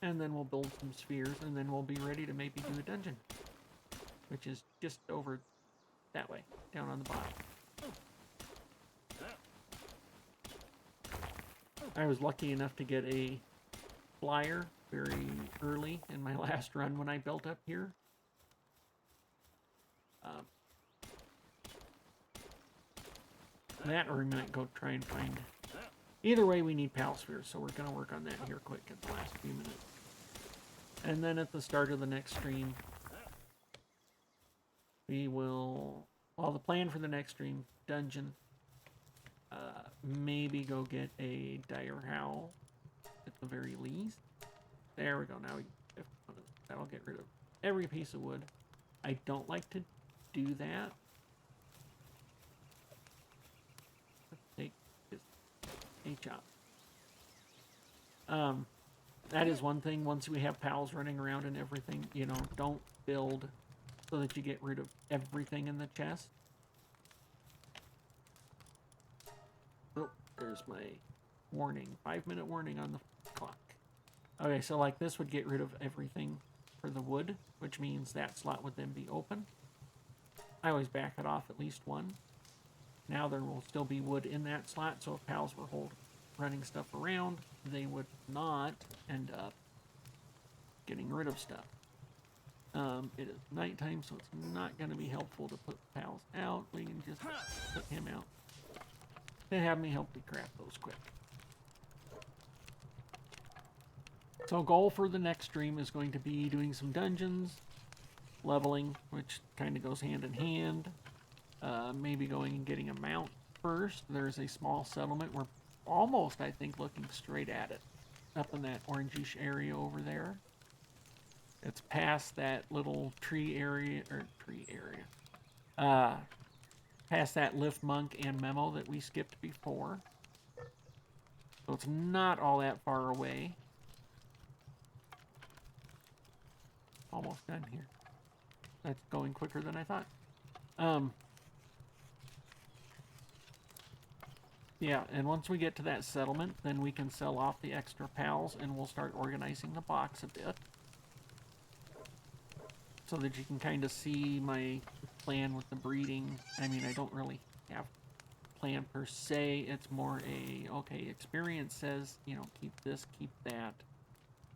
And then we'll build some spheres, and then we'll be ready to maybe do a dungeon. Which is just over that way, down on the bottom. I was lucky enough to get a flyer very early in my last run when I built up here. That, or we might go try and find... Either way, we need pal spheres, so we're going to work on that here quick in the last few minutes. And then at the start of the next stream, we will... Well, the plan for the next stream, dungeon, maybe go get a dire howl at the very least. There we go. Now that'll get rid of every piece of wood. I don't like to do that. Let's take this a chop. That is one thing. Once we have pals running around and everything, you know, don't build so that you get rid of everything in the chest. Oh, there's my warning. 5-minute warning on the clock. Okay, so like this would get rid of everything for the wood, which means that slot would then be open. I always back it off at least one. Now there will still be wood in that slot, so if pals were running stuff around, they would not end up getting rid of stuff. It is nighttime, so it's not going to be helpful to put pals out. We can just put him out. Then have me help me craft those quick. So goal for the next stream is going to be doing some dungeons, leveling, which kind of goes hand in hand. Maybe going and getting a mount first. There's a small settlement. We're almost, I think, looking straight at it. Up in that orangish area over there. It's past that little tree area, past that lift monk and memo that we skipped before. So it's not all that far away. Almost done here. That's going quicker than I thought. Yeah, and once we get to that settlement, then we can sell off the extra pals and we'll start organizing the box a bit. So that you can kind of see my plan with the breeding. I mean, I don't really have a plan per se. It's more a, okay, experience says, you know, keep this, keep that.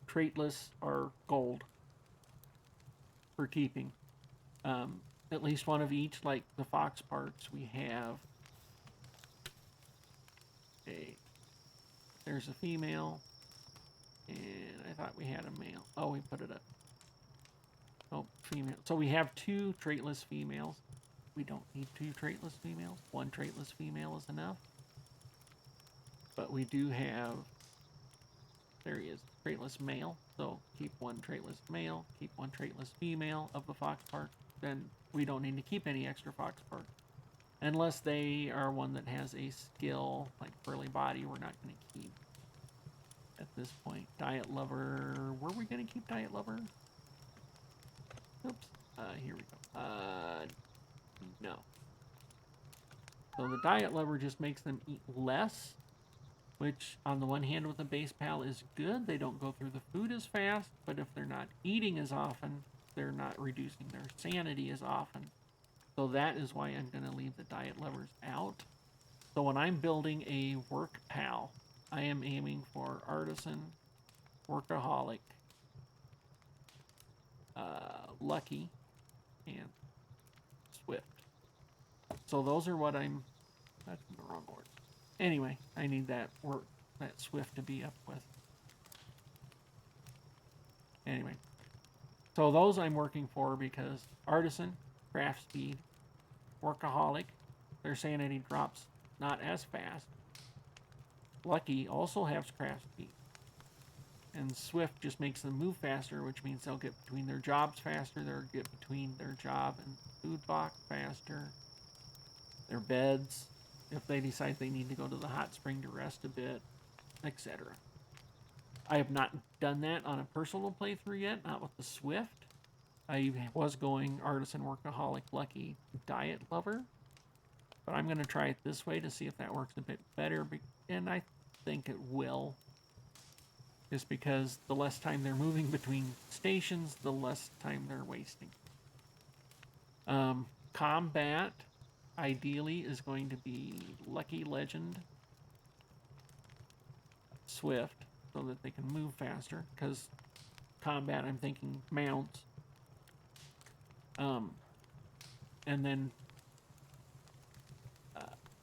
Traitless are gold for keeping. At least one of each, like the fox parts, we have there's a female, and I thought we had a male. Oh, we put it up. Oh, female. So we have 2 traitless females. We don't need 2 traitless females. 1 traitless female is enough. But we do have, there he is, traitless male. So keep 1 traitless male, keep 1 traitless female of the fox part. Then we don't need to keep any extra fox parts. Unless they are one that has a skill like Burly Body, we're not going to keep at this point. Diet Lover, were we going to keep Diet Lover? Oops. Here we go. No. So the Diet Lover just makes them eat less, which on the one hand with the base pal is good. They don't go through the food as fast, but if they're not eating as often, they're not reducing their sanity as often. So that is why I'm going to leave the Diet Lovers out. So when I'm building a work pal, I am aiming for Artisan, Workaholic, Lucky, and Swift. So those are what I'm. That's in the wrong order. Anyway, I need that Swift to be up with. Anyway, so those I'm working for because Artisan, Craft Speed, Workaholic, their sanity drops not as fast. Lucky also has Craft Speed. And Swift just makes them move faster, which means they'll get between their jobs faster, they'll get between their job and food box faster, their beds, if they decide they need to go to the hot spring to rest a bit, etc. I have not done that on a personal playthrough yet, not with the Swift. I was going Artisan, Workaholic, Lucky, Diet Lover, but I'm going to try it this way to see if that works a bit better, and I think it will. Just because the less time they're moving between stations, the less time they're wasting. Combat, ideally, is going to be Lucky, Legend, Swift, so that they can move faster, because combat, I'm thinking mounts. And then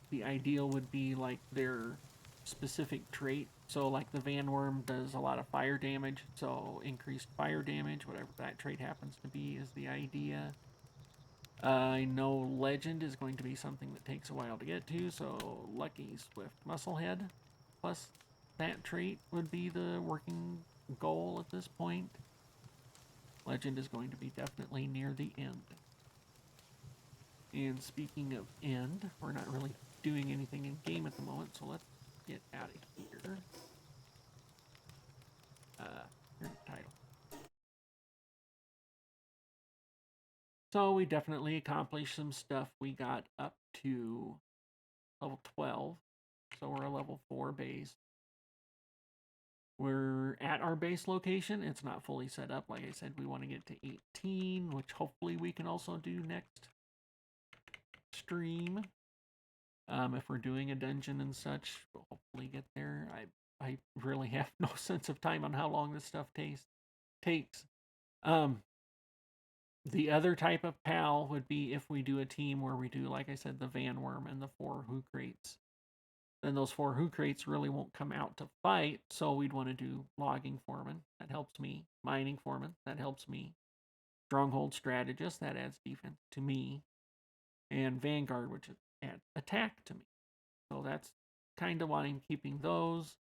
the ideal would be like their specific trait. So like the Van Worm does a lot of fire damage, so increased fire damage, whatever that trait happens to be, is the idea. I know Legend is going to be something that takes a while to get to, so Lucky, Swift, Musclehead, plus that trait would be the working goal at this point. Legend is going to be definitely near the end. And speaking of end, we're not really doing anything in game at the moment, so let's get out of here. Here's the title. So we definitely accomplished some stuff. We got up to level 12, so we're a level 4 base. We're at our base location. It's not fully set up. Like I said, we want to get to 18, which hopefully we can also do next stream. If we're doing a dungeon and such, we'll hopefully get there. I really have no sense of time on how long this stuff takes. The other type of pal would be if we do a team where we do, like I said, the Van Worm and the 4 Who Crates. Then those 4 Who Crates really won't come out to fight, so we'd want to do Logging Foreman. That helps me. Mining Foreman. That helps me. Stronghold Strategist. That adds defense to me. And Vanguard, which adds attack to me. So that's kind of why I'm keeping those.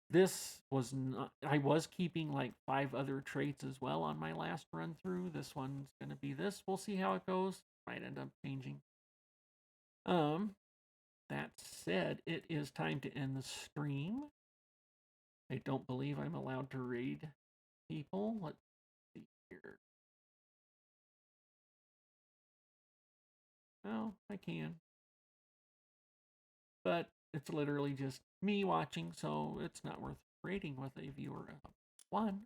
This was not, I was keeping like 5 other traits as well on my last run through. This one's going to be this. We'll see how it goes. Might end up changing. That said, it is time to end the stream. I don't believe I'm allowed to raid people. Let's see here. Oh, I can. But it's literally just me watching, so it's not worth raiding with a viewer of 1.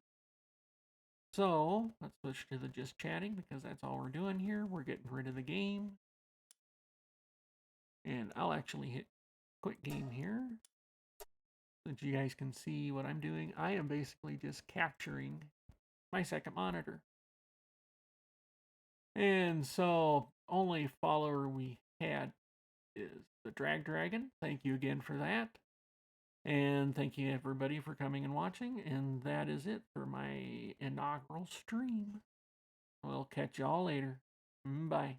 So let's switch to the just chatting because that's all we're doing here. We're getting rid of the game. And I'll actually hit quit game here so that you guys can see what I'm doing. I am basically just capturing my second monitor. And so only follower we had is the Drag Dragon. Thank you again for that. And thank you everybody for coming and watching. And that is it for my inaugural stream. We'll catch y'all later. Bye.